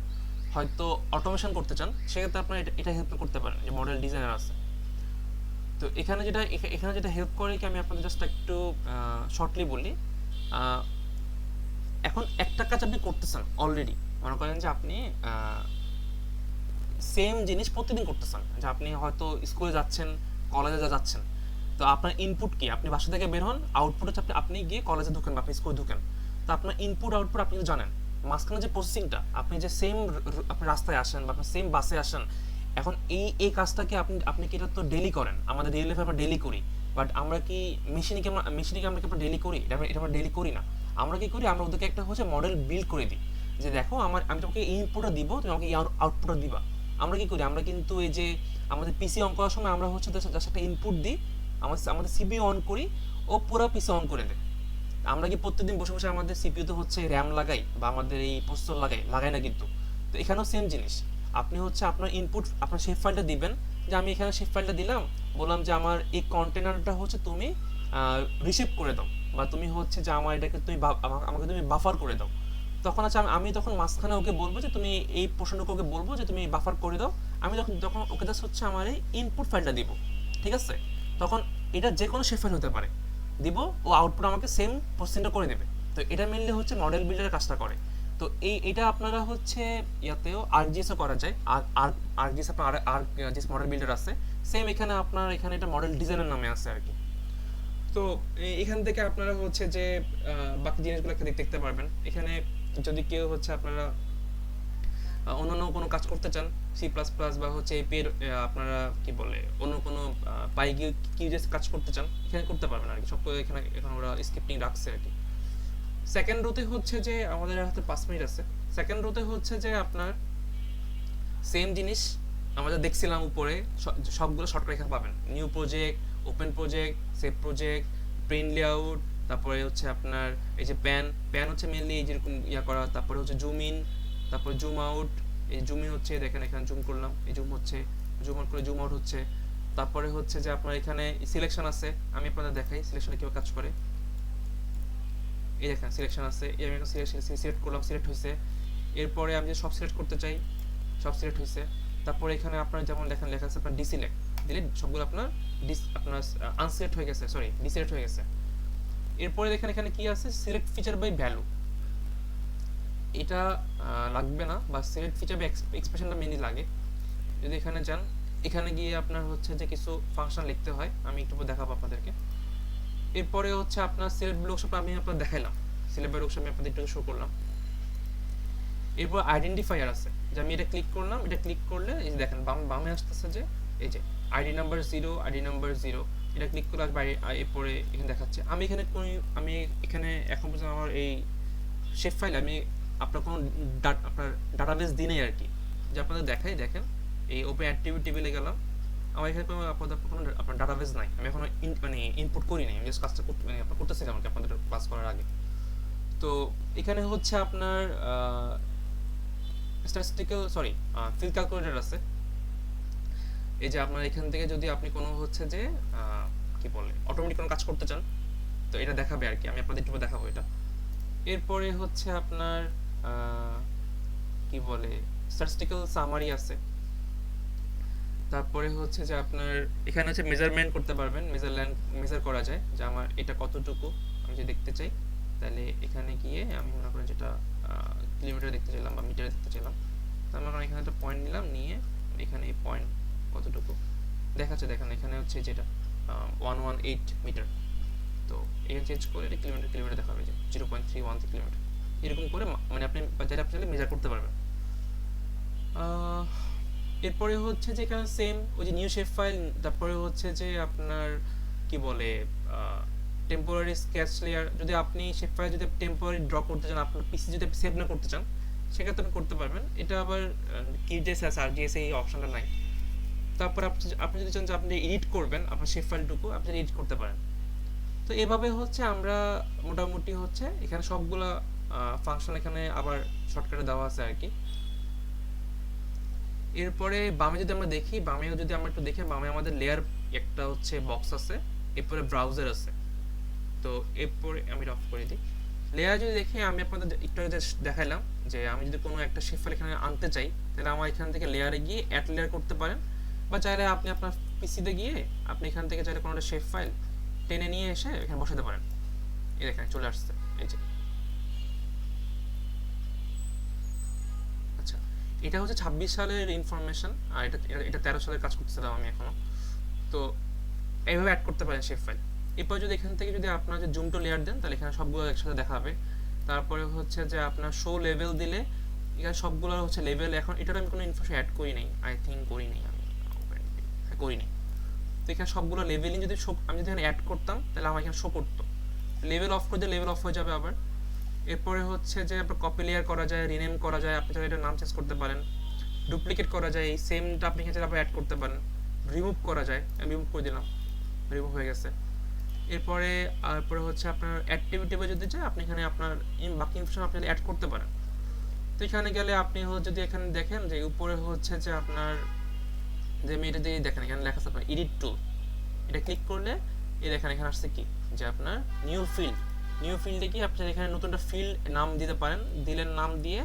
হয়তো অটোমেশন করতে চান, সেক্ষেত্রে আপনারা এটা হেল্প করতে পারেন, যে মডেল ডিজাইনার আছে। তো এখানে যেটা হেল্প করে কি আমি আপনাদের জাস্ট একটু শর্টলি বলি। এখন একটা কাজ আপনি করতেছেন অলরেডি, মনে করেন যে আপনি সেম জিনিস প্রতিদিন করতেছেন, যে আপনি হয়তো স্কুলে যাচ্ছেন, কলেজে যাচ্ছেন, তো আপনার ইনপুট কি, আপনি বাসা থেকে বের হন, আউটপুট হচ্ছে আপনি গিয়ে কলেজে ঢুকেন বা আপনি স্কুলে ঢুকেন। তো আপনার ইনপুট আউটপুট আপনি জানেন, মাঝখানে যে প্রসেসিংটা, আপনি যে সেম আপনি রাস্তায় আসেন বা আপনি সেম বাসে আসেন, এখন এই কাজটাকে আপনি কি এটা তো ডেলি করেন, আমাদের ডেইলি লাইফে আমরা ডেলি করি, বাট আমরা কি মেশিনে আমরা কি আমরা ডেলি করি, এটা আমরা ডেলি করি না। আমরা কি করি, আমরা ওদেরকে একটা হচ্ছে মডেল বিল্ড করে দিই, যে দেখো আমি তোমাকে এই ইনপুটটা দিব, তুমি আমাকে এই আউটপুটটা দিবা। আমরা কি করি, আমরা কিন্তু এই যে আমাদের পিসি অন করার সময় আমরা হচ্ছে জাস্ট একটা ইনপুট দিই, আমাদের সিপিইউ অন করি, ও পুরো পিসি অন করে দেয়। আমরা কি প্রত্যেকদিন বসে বসে আমাদের সিপিইউতে হচ্ছে র্যাম লাগাই বা আমাদের এই প্রসেসর লাগাই না কিন্তু। তো এখানেও সেম জিনিস, আপনি হচ্ছে আপনার ইনপুট আপনার শেপ ফাইলটা দিবেন, যে আমি এখানে শেপ ফাইলটা দিলাম, বললাম যে আমার এই কন্টেনারটা হচ্ছে তুমি রিসিভ করে দাও, বা তুমি হচ্ছে যে আমার এটাকে আমাকে তুমি বাফার করে দাও। তখন আছে আমি তখন মাঝখানে ওকে বলবো যে তুমি এই পোর্শনটুকু ওকে বলবো যে তুমি বাফার করে দাও, আমি তখন ওকে জাস্ট হচ্ছে আমার এই ইনপুট ফাইলটা দিব, ঠিক আছে। তখন এটা যে কোনো শেপ ফাইল হতে পারে, দিব, ও আউটপুট আমাকে সেম প্রসেসিংটা করে দেবে। তো এটা মেনলি হচ্ছে মডেল বিল্ডারের কাজটা করে। তো এটা আপনারা হচ্ছে ইয়াতেও আরজিএসও করা যায়, আর আরজিএস আপনার আরজিএস মডেল বিল্ডার আছে, সেম এখানে আপনার এখানে এটা মডেল ডিজাইনের নামে আছে আর কি। তো এখান থেকে আপনারা হচ্ছে যে বাকি জিনিসগুলো দেখতে পারবেন। এখানে যদি কেউ হচ্ছে আপনারা অন্যান্য কোনো কাজ করতে চান, সি প্লাস প্লাস বা হচ্ছে এপি এর আপনারা কি বলে অন্য কোনো পাই কিউজেস কাজ করতে চান, এখানে করতে পারবেন আর কি। সব এখানে এখন ওরা স্ক্রিপ্টিং রাখছে আর কি। সেকেন্ড রোতে হচ্ছে যে আমাদের হাতে 5 মিনিট আছে। সেকেন্ড রোতে হচ্ছে যে আপনার সেম জিনিস আমরা যা দেখছিলাম উপরে, সবগুলো শর্টকাট এখানে পাবেন। New project, open project, save project, print layout, তারপরে হচ্ছে আপনার এই যে প্যান হচ্ছে মেনলি এই যেরকম করা, তারপরে হচ্ছে জুম ইন, তারপর জুম আউট। এই জুম ইন হচ্ছে দেখেন এখানে জুম করলাম, এই জুম হচ্ছে, জুম আউট করে জুম আউট হচ্ছে। তারপরে হচ্ছে যে আপনার এখানে সিলেকশন আছে, আমি আপনাদের দেখাই সিলেকশনে কীভাবে কাজ করে। এই দেখেন সিলেকশন আছে, এই আমি একটা সিলেক্ট করলাম, সিলেক্ট হয়েছে। এরপরে আমি যে সব সিলেক্ট করতে চাই, সব সিলেক্ট হয়েছে। তারপরে এখানে আপনার যেমন দেখেন লেখা আছে আপনার ডিসিলেক্ট দিলে সবগুলো আপনার আনসিলেক্ট হয়ে গেছে, সরি ডিসিলেক্ট হয়ে গেছে। এরপরে দেখেন এখানে কি আছে, সিলেক্ট ফিচার বাই ভ্যালু, এটা লাগবে না, বা সিলেক্ট ফিচার বাই এক্সপ্রেশনটা মেনলি লাগে। যদি এখানে যান, এখানে গিয়ে আপনার হচ্ছে যে কিছু ফাংশন লিখতে হয়, আমি একটু দেখাবো আপনাদেরকে। এরপরে হচ্ছে আপনার সিলেক্ট ব্লকশপ আমি আপনার দেখাইলাম, সিলেক্ট ব্লকশপ আমি আপনাদের একটু শো করলাম। এরপর আইডেন্টিফায়ার আছে, যে আমি এটা ক্লিক করলাম, এটা ক্লিক করলে এই যে দেখেন বামে আসতেছে যে এই যে আইডি নাম্বার 0, আইডি নাম্বার 0, এটা ক্লিক করলে আসবে। এরপরে এখানে দেখাচ্ছে আমি এখানে এখন পর্যন্ত আমার এই শেপ ফাইল আমি আপনার কোনো আপনার ডাটাবেস দিই নাই আর কি, যে আপনাদের দেখাই। দেখেন এই ওপেন অ্যাক্টিভিটি টেবিলে গেলাম, আমার এখানে কোনো আপনার ডাটাবেস নাই, আমি এখনো মানে ইনপুট করি নাই, আমি জাস্ট কাজটা করতেছিলাম আর কি আপনাদের ক্লাস করার আগে। তো এখানে হচ্ছে আপনার স্ট্যাটিস্টিক্যাল ফিল্ড ক্যালকুলেটর আছে। এই যে আপনার এখান থেকে যদি আপনি কোনো হচ্ছে যে কি বলে অটোমেটিক কোনো কাজ করতে চান, তো এটা দেখাবে আর কি, আমি আপনাদের একটু দেখাবো এটা। এরপরে হচ্ছে আপনার কি বলে স্ট্যাটিস্টিক্যাল সামারি আছে। তারপরে হচ্ছে যে আপনার এখানে হচ্ছে মেজারমেন্ট করতে পারবেন, মেজার করা যায় যে আমার এটা কতটুকু আমি যে দেখতে চাই, তাহলে এখানে গিয়ে আমি মনে করেন যেটা কিলোমিটার দেখতে চাইলাম বা মিটার দেখতে চাইলাম, তো আমি এখানে একটা পয়েন্ট নিলাম, নিয়ে এখানে এই পয়েন্ট কতটুকু দেখাচ্ছে, দেখেন এখানে হচ্ছে যেটা 118 মিটার, তো এখানে চেঞ্জ করে এটা কিলোমিটার দেখাবে যে 0.313 কিলোমিটার, এরকম করে মানে আপনি চাইলে মেজার করতে পারবেন। এরপরে হচ্ছে যে এখানে সেম ওই যে নিউ শেপ ফাইল, তারপরে হচ্ছে যে আপনার কি বলে টেম্পোরারি স্কেচ লেয়ার, যদি আপনি শেপ ফাইল যদি টেম্পোরারি ড্র করতে চান, আপনার পিসি যদি সেভ না করতে চান, সেক্ষেত্রে আপনি করতে পারবেন। এটা আবার কিজেস আছে, আরজিএস এই অপশনটা নাই। তারপর আপনি যদি চান যে আপনি এডিট করবেন আপনার শেপ ফাইলটুকু, আপনি এডিট করতে পারেন। তো এভাবে হচ্ছে আমরা মোটামুটি হচ্ছে এখানে সবগুলা ফাংশন এখানে আবার শর্টকাটে দেওয়া আছে আর কি। এরপরে বামে যদি আমরা দেখি, বামেও যদি আমরা একটু দেখি, বামে আমাদের লেয়ার একটা হচ্ছে বক্স আছে, এরপরে ব্রাউজার আছে। তো এরপরে আমি অফ করে দিই। লেয়ার যদি দেখি, আমি আপনাদের একটু দেখাইলাম যে আমি যদি কোনো একটা শেপ ফাইল এখানে আনতে চাই, তাহলে আমার এখান থেকে লেয়ারে গিয়ে অ্যাড লেয়ার করতে পারেন, বা চাইলে আপনি আপনার পিসিতে গিয়ে আপনি এখান থেকে চাইলে কোনো একটা শেপ ফাইল টেনে নিয়ে এসে এখানে বসাতে পারেন। এই দেখেন চলে আসছে, এই যে। আচ্ছা, এটা হচ্ছে 26 সালের ইনফরমেশন, আর এটা 13 সালের কাজ করতেছিলাম আমি এখনো। তো এইভাবে অ্যাড করতে পারেন শেপ ফাইল। এরপর যদি এখান থেকে যদি আপনার যে জুম টু লেয়ার দেন, তাহলে এখানে সবগুলো একসাথে দেখাবে। তারপরে হচ্ছে যে আপনার শো লেভেল দিলে এখানে সবগুলো হচ্ছে লেভেল, এখন এটার আমি কোনো ইনফরমেশন অ্যাড করি নাই, আই থিঙ্ক করি নাই, আমি করি নাই। তো এখানে সবগুলো লেভেলিং যদি আমি যদি এখানে অ্যাড করতাম, তাহলে আমার এখানে শো করতো। লেভেল অফ করে দিলে লেভেল অফ হয়ে যাবে আবার। এরপরে হচ্ছে যে আপনার কপি লেয়ার করা যায়, রিনেম করা যায়, আপনি চাইলে এটার নাম চেঞ্জ করতে পারেন। ডুপ্লিকেট করা যায়, এই সেমটা আপনি এখানে আবার অ্যাড করতে পারেন। রিমুভ করা যায়, আমি রিমুভ করে দিলাম, রিমুভ হয়ে গেছে। এরপরে হচ্ছে আপনার অ্যাক্টিভিটি যদি চাই, আপনি এখানে আপনার বাকি ইনফরমেশন আপনি অ্যাড করতে পারেন। তো এখানে গেলে আপনি যদি এখানে দেখেন যে উপরে হচ্ছে যে আপনার যে আমি এটা দিয়ে দেখেন এখানে লেখা আছে আপনার এডিট টুল, এটা ক্লিক করলে এই দেখেন এখানে আসছে কি যে আপনার নিউ ফিল্ডে কি আপনি এখানে নতুন একটা ফিল্ড নাম দিতে পারেন, দিলেন নাম দিয়ে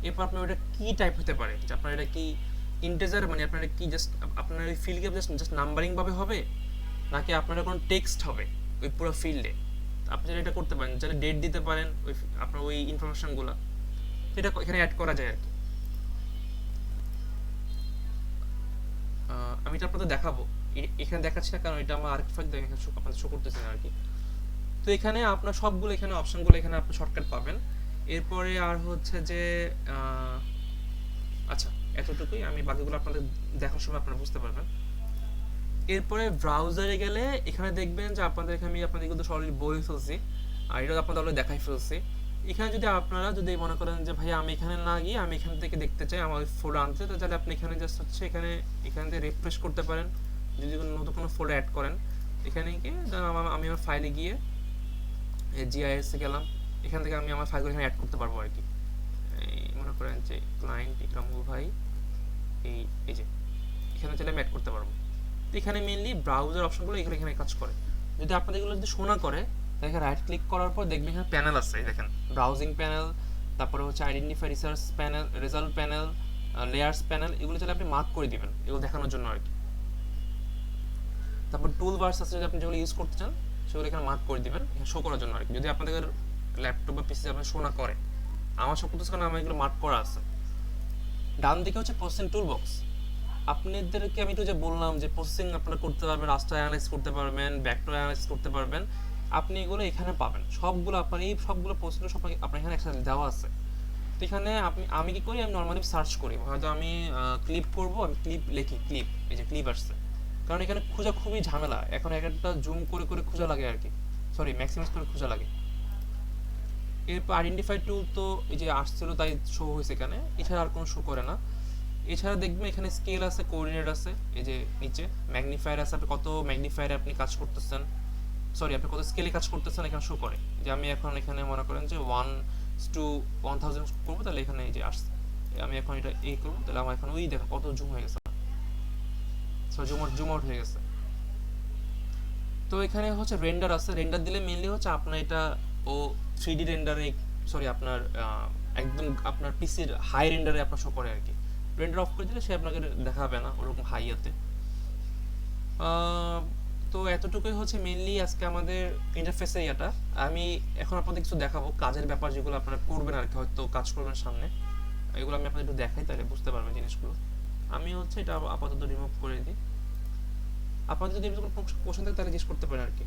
এরপর আপনার ওটা কি টাইপ হতে পারে, যে আপনার এটা কি ইন্টিজার, মানে আপনার কি জাস্ট আপনার ওই ফিল্ডকে জাস্ট নাম্বারিং ভাবে হবে, নাকি আপনার কোনো টেক্সট হবে ওই পুরো ফিল্ডে। আপনি এটা করতে পারেন, যারা ডেট দিতে পারেন ওই আপনার ওই ইনফরমেশনগুলো, এটা এখানে অ্যাড করা যায় আর কি। আমি এটা আপনাদের দেখাবো এখানে দেখাচ্ছে না কারণ এটা আমার আরেক ফাইল দেখে আপনাদের শো করতেছে না আর কি। তো এখানে আপনার সবগুলো এখানে অপশনগুলো এখানে আপনি শর্টকাট পাবেন। এরপরে আর হচ্ছে যে আচ্ছা এতটুকুই, আমি বাকিগুলো আপনাদের দেখার সময় আপনারা বুঝতে পারবেন। এরপরে ব্রাউজারে গেলে এখানে দেখবেন যে আপনাদের এখানে আমি আপনাদের কিন্তু অলরেডি বলে ফেলছি, আর এটা আপনাদের অলরেডি দেখাই ফেলছি। এখানে যদি আপনারা যদি মনে করেন যে ভাই আমি এখানে না গিয়ে আমি এখান থেকে দেখতে চাই আমার ফোল্ডার আনতে, তাহলে আপনি এখানে জাস্ট হচ্ছে এখান থেকে রিফ্রেশ করতে পারেন। যদি কোনো নতুন কোনো ফোল্ডার অ্যাড করেন এখানে গিয়ে আমি আমার ফাইলে গিয়ে জিআইএসে গেলাম, এখান থেকে আমি আমার ফাইলগুলো এখানে অ্যাড করতে পারবো আর কি। এই মনে করেন যে ক্লায়েন্ট ইকরামুল ভাই, এই যে এখানে চাইলে আমি অ্যাড করতে পারবো। তো এখানে মেইনলি ব্রাউজার অপশনগুলো এখানে কাজ করে। যদি আপনাদের এগুলো যদি শো না করে তাহলে রাইট ক্লিক করার পর দেখবেন এখানে প্যানেল আছে, দেখেন ব্রাউজিং প্যানেল, তারপরে হচ্ছে identify research panel, result panel, layers panel, এগুলো চাইলে আপনি মার্ক করে দিবেন এগুলো দেখানোর জন্য আর কি। তারপর টুল বার্স আছে, যদি আপনি যেগুলো ইউজ করতে চান সেগুলো এখানে মার্ক করে দিবেন এখানে শো করার জন্য আর কি। যদি আপনাদের ল্যাপটপ বা পিসি আপনার শো না করে, আমার শো করতেছে কারণ আমার এগুলো মার্ক করা আছে। ডান দিকে হচ্ছে প্রসেসিং টুল বক্স। আপনাদেরকে আমি একটু যে বললাম যে প্রসেসিং আপনারা করতে পারবেন, রাস্টার অ্যানালাইজ করতে পারবেন, ভেক্টর অ্যানালাইজ করতে পারবেন, আপনি এগুলো এখানে পাবেন সবগুলো। আপনার এই সবগুলো প্রসেসিং সব আপনার এখানে একসাথে দেওয়া আছে। তো এখানে আমি কি করি, আমি নর্মালি সার্চ করি, হয়তো আমি ক্লিপ করব, আমি ক্লিপ লিখি ক্লিপ, এই যে ক্লিপ আসছে, কারণ এখানে খোঁজা খুবই ঝামেলা, এখন এক একটা জুম করে করে খোঁজা লাগে আর কি, সরি ম্যাক্সিমাইজ করে খোঁজা লাগে। এরপর আইডেন্টিফাই টুল তো এই যে আসছিল তাই শো হয়েছে এখানে, এছাড়া আর কোনো শো করে না। এছাড়া দেখবেন এখানে স্কেল আছে, কোঅর্ডিনেট আছে, এই যে নিচে ম্যাগনিফায়ার আছে, আপনি কত ম্যাগনিফায়ারে আপনি কাজ করতেছেন, সরি আপনি কত স্কেলে কাজ করতেছেন এখানে শো করে। যে আমি এখন এখানে মনে করেন যে 1:1000 করবো, তাহলে এখানে এই যে আসছে, আমি এখন এটা এই করবো, তাহলে আমার এখন ওই দেখেন কত জুম হয়ে গেছে, জুম আউট হয়ে গেছে। তো এখানে হচ্ছে রেন্ডার আছে, রেন্ডার দিলে মেইনলি হচ্ছে আপনার এটা ও 3D রেন্ডারে, সরি আপনার একদম আপনার পিসির হাই রেন্ডারে আপনার শো করে আর কি। রেন্ডার অফ করে দিলে সে আপনাকে দেখাবে না ওরকম হাইয়াতে। তো এতটুকুই হচ্ছে মেইনলি আজকে আমাদের ইন্টারফেসের ইয়েটা। আমি এখন আপনাদের কিছু দেখাবো কাজের ব্যাপার যেগুলো আপনারা করবেন আর কি, হয়তো কাজ করবেন সামনে, এগুলো আমি আপনাদের একটু দেখাই তাহলে বুঝতে পারবেন জিনিসগুলো। আমি হচ্ছে এটা আপাতত রিমুভ করে দিই, আপনাদের যদি কোনো কোশ্চেন থাকে তাহলে জিজ্ঞেস করতে পারেন আর কি।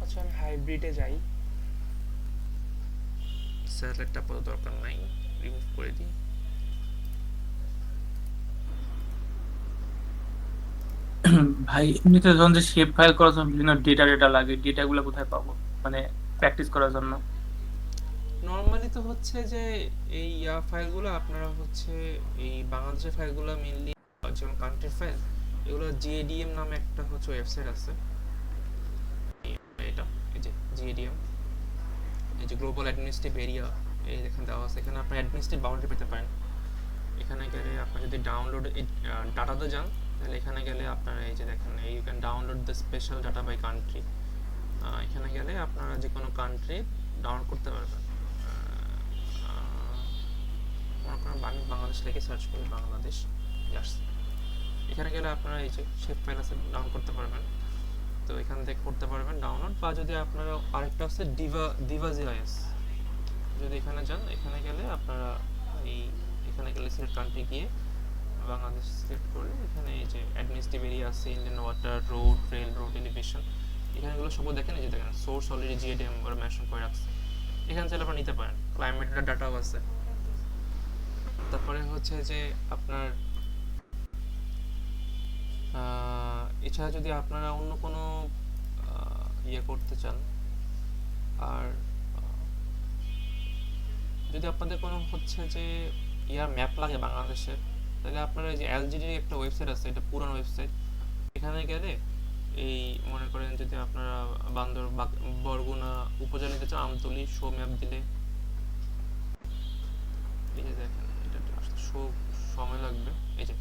আচ্ছা আমি হাইব্রিডে যাই, স্যাটেলাইটটা আপাতত দরকার নাই, রিমুভ করে দিই। ভাই এমনিতে যখন যে শেপ ফাইল করার জন্য বিভিন্ন ডেটা লাগে, ডেটাগুলো কোথায় পাবো, মানে প্র্যাকটিস করার জন্য? নর্মালি তো হচ্ছে যে এই ফাইলগুলো আপনারা হচ্ছে এই বাংলাদেশের ফাইলগুলো মেইনলি, যেমন কান্ট্রি ফাইল, এগুলো জিএডিএম নামে একটা হচ্ছে ওয়েবসাইট আছে, এটা এই যে জিএডিএম, এই যে গ্লোবাল অ্যাডমিনিস্ট্রেটিভ এরিয়া, এই এখানে দেওয়া আছে, এখানে আপনি অ্যাডমিনিস্ট্রেটিভ বাউন্ডারি পেতে পারেন। এখানে গেলে আপনার যদি ডাউনলোড ডাটাতে যান তাহলে এখানে গেলে আপনারা এই যে দেখেন you can download the spatial data by country, এখানে গেলে আপনারা যে কোনো কান্ট্রি ডাউনলোড করতে পারবেন। মনে করেন আমি বাংলাদেশ লিখে সার্চ করি, বাংলাদেশ আসছে, এখানে গেলে আপনারা এই যে শেপ ফাইল আছে ডাউনলোড করতে পারবেন। তো এখান থেকে করতে পারবেন ডাউনলোড, বা যদি আপনারা আরেকটা আছে ডিভা জিআইএস, যদি এখানে যান এখানে গেলে আপনারা এখানে গেলে সিলেক্ট কান্ট্রি গিয়ে বাংলাদেশ সিলেক্ট করে এখানে এই যে অ্যাডমিনিস্ট্রেটিভ এরিয়া আছে, Indian water, road, rail, road, elevation, এখানেগুলো সব দেখেন, এই যে দেখেন সোর্স অলরেডি জিএডিএম ওরা মেনশন করে রাখছে, এখানে চাইলে আপনারা নিতে পারেন। ক্লাইমেটের ডাটাও আছে। তারপরে হচ্ছে যে আপনার এছাড়া যদি আপনারা অন্য কোনো ইয়ে করতে চান, আর যদি আপনাদের কোনো হচ্ছে যে ইয়ার ম্যাপ লাগে বাংলাদেশের, তাহলে আপনারা এই যে এলজিডির একটা ওয়েবসাইট আছে, এটা পুরানো ওয়েবসাইট, এখানে গেলে এই মনে করেন যদি আপনারা বরগুনা উপজেলা নিতে চান, আমতলী শো ম্যাপ দিলে এই যে দেখেন এটা শো সময় লাগবে, এই যে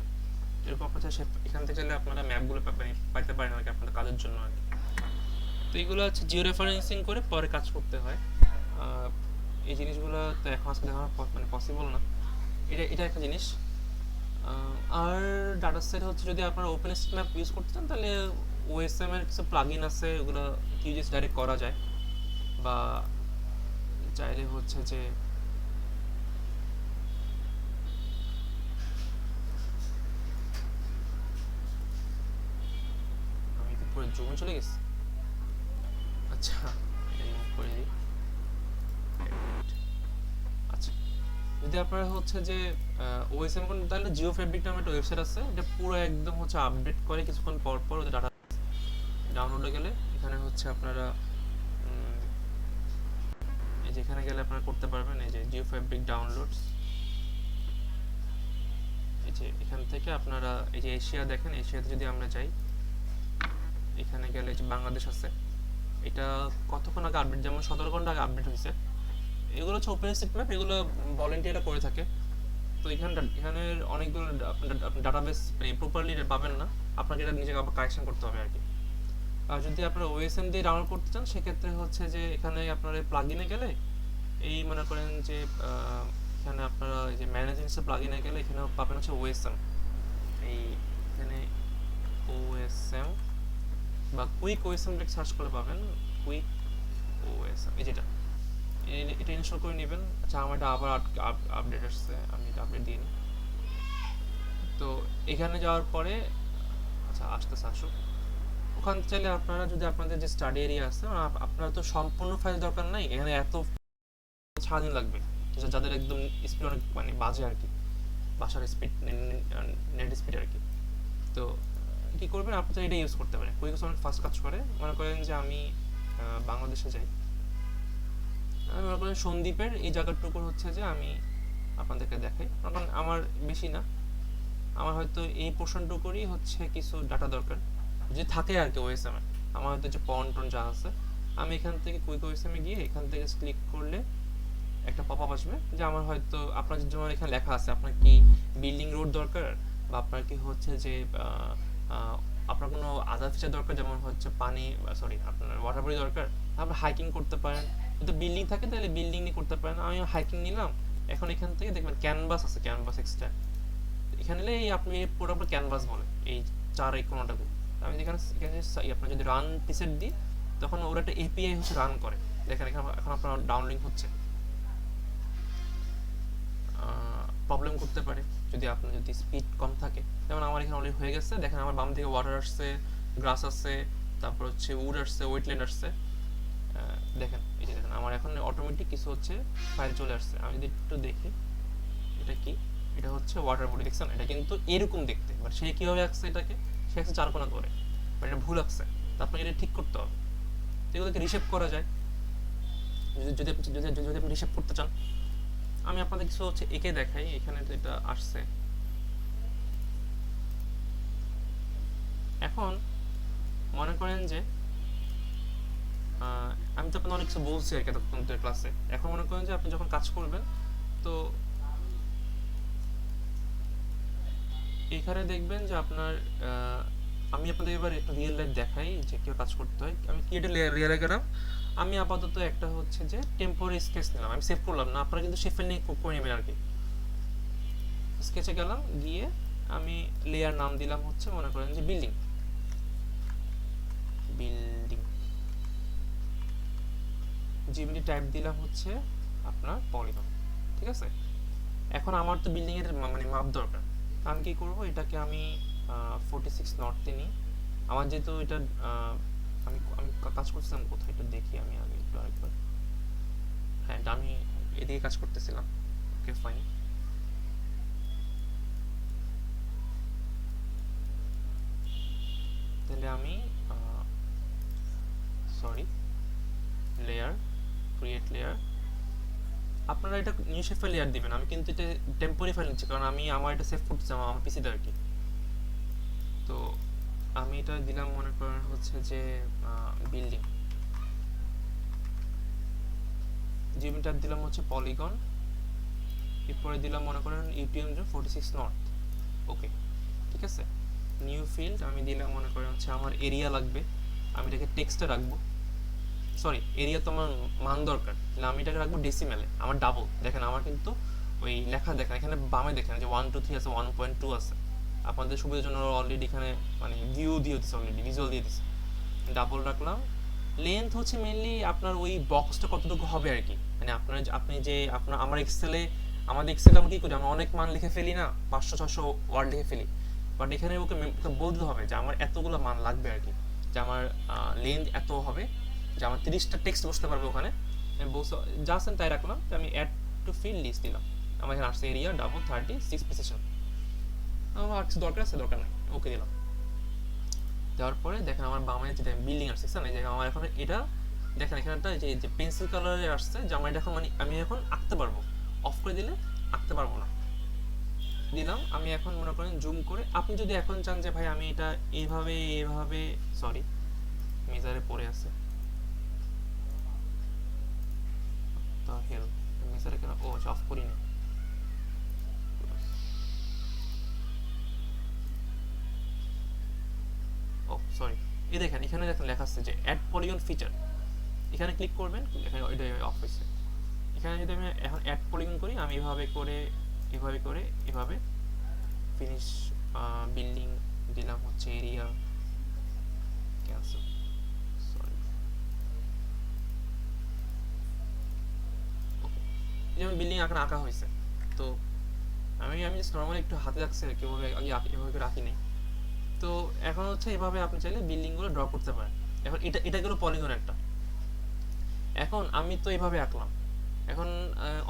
এরকম আপনার এখান থেকে চাইলে আপনারা ম্যাপগুলো পাইতে পারেন আর কি আপনাদের কাজের জন্য আর কি। তো এইগুলো হচ্ছে জিও রেফারেন্সিং করে পরে কাজ করতে হয়। এই জিনিসগুলো তো এখন আজকে দেখানো মানে পসিবল না, এটা একটা জিনিস। আর ডাটা সেট হচ্ছে যদি আপনারা ওপেনস্ট্রিটম্যাপ ইউজ করতে চান তাহলে ওএসএম এর কিছু প্লাগইন আছে, ওগুলো ইউজ ডাইরেক্ট করা যায়, বা চাইলে হচ্ছে যে জুমে চলে গেছে। আচ্ছা এটা রিমুভ করে দিই। আচ্ছা যদি আপনারা হচ্ছে যে ওএসএম কোন, তাহলে জিও ফেব্রিক নামে একটা ওয়েবসাইট আছে, এটা পুরো একদম হচ্ছে আপডেট করে কিছুক্ষণ পর পর ওদের ডাটা ডাউনলোডে গেলে এখানে হচ্ছে আপনারা এই যে এখানে গেলে আপনারা করতে পারবেন, এই যে জিও ফেব্রিক ডাউনলোডস, এই যে এখান থেকে আপনারা এই যে এশিয়া দেখেন, এশিয়াতে যদি আমরা যাই এখানে গেলে যে বাংলাদেশ আছে, এটা কতক্ষণ আগে আপডেট, যেমন 17 ঘন্টা আগে আপডেট হয়েছে। এগুলো হচ্ছে ওপেন স্ট্রিট ম্যাপ, এগুলো ভলেন্টিয়াররা করে থাকে। তো এখানের অনেকগুলো আপনি ডাটাবেস প্রপারলি পাবেন না, আপনাকে এটা নিজেকে আবার কালেকশন করতে হবে আর কি। আর যদি আপনারা ওএসএম দিয়ে ডাউনলোড করতে চান সেক্ষেত্রে হচ্ছে যে এখানে আপনারা প্লাগইনে গেলে এই মনে করেন যে এখানে আপনারা এই যে ম্যানেজেন্সে প্লাগইনে গেলে এখানে পাবেন হচ্ছে ওএসএম, এই এখানে ওএসএম বা কুইক ওএসএম সার্চ করে পাবেন, কুইক ওএসএম এই যেটা, এটা ইনস্টল করে নেবেন। আচ্ছা আমার এটা আবার আপডেট আসছে, আমি এটা আপডেট দিয়ে নিই। তো এখানে যাওয়ার পরে আচ্ছা আসতেছে আসুক, ওখান চাইলে আপনারা যদি আপনাদের যে স্টাডি এরিয়া আছে, আপনারা তো সম্পূর্ণ ফাইল দরকার নাই, এখানে এত সারাদিন লাগবে যাদের একদম স্পিড অনেক মানে বাজে আর কি, বাসার স্পিড নেট স্পিড আর কি। তো কি করবেন, আপনারা এটা ইউজ করতে পারেন, কুইক অনেক ফাস্ট কাজ করে। মনে করেন যে আমি বাংলাদেশে যাই, আমি মনে করেন সন্দ্বীপের এই জায়গাটুকুর হচ্ছে যে আমি আপনাদেরকে দেখাই, কারণ আমার বেশি না, আমার হয়তো এই পোর্শনটুকুরই হচ্ছে কিছু ডাটা দরকার যদি থাকে আর কি ওএসএম এ, আমার হয়তো যে পন্টন যা আছে, আমি এখান থেকে কুইক ওএসএম এ গিয়ে এখান থেকে ক্লিক করলে একটা পপআপ আসবে যে আমার হয়তো আপনার যেমন এখানে লেখা আছে আপনার কি বিল্ডিং রোড দরকার, বা আপনার কি হচ্ছে যে আপনার কোনো আদার ফিচার দরকার, যেমন হচ্ছে পানি সরি আপনার ওয়াটার বডি দরকার, আপনি হাইকিং করতে পারেন। যদি বিল্ডিং থাকে তাহলে বিল্ডিং নিয়ে করতে পারেন, আমি হাইকিং নিলাম। এখন এখান থেকে দেখবেন ক্যানভাস আছে, ক্যানভাস এক্সট্রা, এখানে আপনি পুরোপুরি ক্যানভাস বলে এই চার এই কোনোটাকে, আমি এখানে আপনার যদি রান পিসেট দিই তখন ওরা একটা এপিআই হচ্ছে রান করে, দেখেন এখানে এখন আপনার ডাউনলিং হচ্ছে, প্রবলেম করতে পারে যদি আপনার যদি স্পিড কম থাকে। যেমন আমার এখানে অলরেডি হয়ে গেছে, দেখেন আমার বাম থেকে ওয়াটার আসছে, গ্রাস আসছে, তারপর হচ্ছে উড আসছে, ওয়েটল্যান্ড আসছে, দেখেন এই যে দেখেন আমার এখন অটোমেটিক কিছু হচ্ছে ফাইল চলে আসছে। আমি যদি একটু দেখি এটা কি, এটা হচ্ছে ওয়াটার বডি, দেখছেন এটা কিন্তু এরকম দেখতে, বাট সে কীভাবে আঁকছে এটাকে, সে আঁকছে চারকোনা করে, বাট এটা ভুল আঁকছে, তো আপনাকে এটা ঠিক করতে হবে। এগুলোকে রিশেপ করা যায় যদি আপনি রিশেপ করতে চান। আমি আপনাদের কিছু হচ্ছে এঁকে দেখাই, এখানে যেটা আসছে এখন মনে করেন যে আমি তো আপনার অনেক কিছু বলছি আর কি এতক্ষণ ক্লাসে। এখন মনে করেন যে আপনি যখন কাজ করবেন তো এখানে দেখবেন যে আপনার আমি আপনাদের এবার একটু রিয়েল লাইফ দেখাই যে কেউ কাজ করতে হয়। আমি কি এটা রিয়েল গেলাম, আমি আপাতত একটা হচ্ছে যে টেম্পোরারি স্কেচ নিলাম, আমি সেভ করলাম না, আপনারা কিন্তু সেভ নিয়ে করে নেবেন আর কি। স্কেচে গেলাম, গিয়ে আমি লেয়ার নাম দিলাম হচ্ছে মনে করেন যে বিল্ডিং, বিল্ডিং জিমিনি টাইপ দিলাম হচ্ছে আপনার পলিগন, ঠিক আছে। এখন আমার তো বিল্ডিং এর মানে মাপ দরকার, আমি কি করব, এটাকে আমি 46 নর্থে নিই। আমার যেহেতু এটা আমি আমি কাজ করছিলাম কোথায় এটা দেখি, আমি আগে একটু আরেকবার, হ্যাঁ আমি এদিকে কাজ করতেছিলাম, ওকে ফাইন। তাহলে আমি সরি লেয়ার, ক্রিয়েট লেয়ার, আপনারা এটা নিউ শেপ ফাইল লেয়ার দিবেন, আমি কিন্তু এটা টেম্পোরারি ফাইল নিচ্ছি কারণ আমি আমার এটা সেভ করতে চাই আমার পিসিতে আর কি। তো আমি এটা দিলাম মনে করেন হচ্ছে যে বিল্ডিং, জিমি ট্যাব দিলাম হচ্ছে পলিগন, এরপরে দিলাম মনে করেন ইউটিএম 46 নর্থ, ওকে ঠিক আছে। নিউ ফিল্ড আমি দিলাম মনে করেন হচ্ছে আমার এরিয়া লাগবে, আমি এটাকে টেক্সটে রাখবো, সরি এরিয়া তো আমার মান দরকার, তাহলে আমি এটাকে রাখবো ডেসিমেলে, আমার ডাবল। দেখেন আমার কিন্তু ওই লেখা দেখেন এখানে বামে দেখেন যে 1 2 3 আছে, 1.2 আছে, আপনাদের সুবিধার জন্য অলরেডি এখানে মানে ভিউ দিয়ে দিচ্ছে, অলরেডি ভিজুয়াল দিয়ে দিচ্ছে। ডাবল রাখলাম। লেন্থ হচ্ছে মেইনলি আপনার ওই বক্সটা কতটুকু হবে আর কি, মানে আপনি যে আপনার আমাদের এক্সেলে আমরা কি করি, আমরা অনেক মান লিখে ফেলি না, 500 600 ওয়ার্ড লিখে ফেলি, বাট এখানে ওকে বলতে হবে যে আমার এতগুলো মান লাগবে আর কি। যে আমার লেন্থ এত হবে, যে আমার 30টা টেক্সট বসতে পারবে ওখানে। আমি বলছি যা আছেন তাই রাখলাম, তো আমি অ্যাড টু ফিল্ড লিস্ট দিলাম। আমার এখানে আসছে এরিয়া ডাবল 36 প্রিসিশন। আমার আর কিছু দরকার আছে, দরকার নাই, ওকে দিলাম। দেওয়ার পরে দেখেন আমার বামে যেটা বিল্ডিং আসছে, এই যে আমার এখন এটা দেখেন এখানটা যে পেন্সিল কালারে আসছে, যে আমার এটা এখন মানে আমি এখন আঁকতে পারবো। অফ করে দিলে আঁকতে পারবো না। দিলাম। আমি এখন মনে করেন জুম করে, আপনি যদি এখন চান যে ভাই আমি এটা এইভাবে এইভাবে, সরি মেজারে পড়ে আছে তো হেল মেজারে কেন, ও অফ করি না। ও সরি, এই দেখেন এখানে দেখেন লেখা আছে যে অ্যাড পলিগন ফিচার, এখানে ক্লিক করবেন, এখানে ওইটা অফ হয়েছে। এখানে যদি আমি এখন অ্যাড পলিগন করি, আমি এভাবে করে এভাবে করে এভাবে ফিনিশ বিল্ডিং দিলাম হচ্ছে এরিয়া ক্যান্সেল, সরি ওকে। যেমন বিল্ডিং এখন আঁকা হয়েছে, তো আমি জাস্ট নর্মালি একটু হাতে রাখছি আর কি, আগে এভাবে করে রাখি নাই। তো এখন হচ্ছে এভাবে আপনি চাইলে বিল্ডিংগুলো ড্র করতে পারেন। এখন এটা গেলো পলিগন একটা। এখন আমি তো এইভাবে আঁকলাম। এখন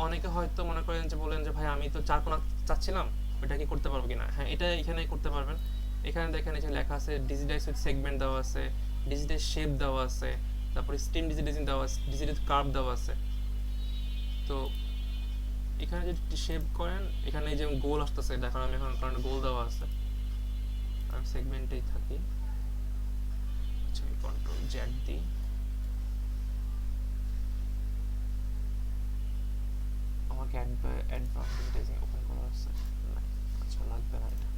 অনেকে হয়তো মনে করেন যে বলেন যে ভাই আমি তো চার কোণা চাচ্ছিলাম, ওটা কি করতে পারবো কিনা? হ্যাঁ, এটা এখানে করতে পারবেন। এখানে দেখেন এই যে লেখা আছে ডিজিটাইজ উইথ সেগমেন্ট দেওয়া আছে, ডিজিটাইজ শেপ দেওয়া আছে, তারপরে স্ট্রিম ডিজিটাইজিং দেওয়া আছে, ডিজিটাইজ কার্ভ দেওয়া আছে। তো এখানে যদি শেপ করেন, এখানে এই যে গোল আসতেছে, দেখেন আমি এখন কারণ গোল দেওয়া আছে, আমি সেগমেন্টেই থাকি। আচ্ছা আমি কন্ট্রোল জেড দিই। আমাকে অ্যাডভান্স ডিজিটাইজিং ওপেন করা আছে না, আচ্ছা লাগবে না এটা।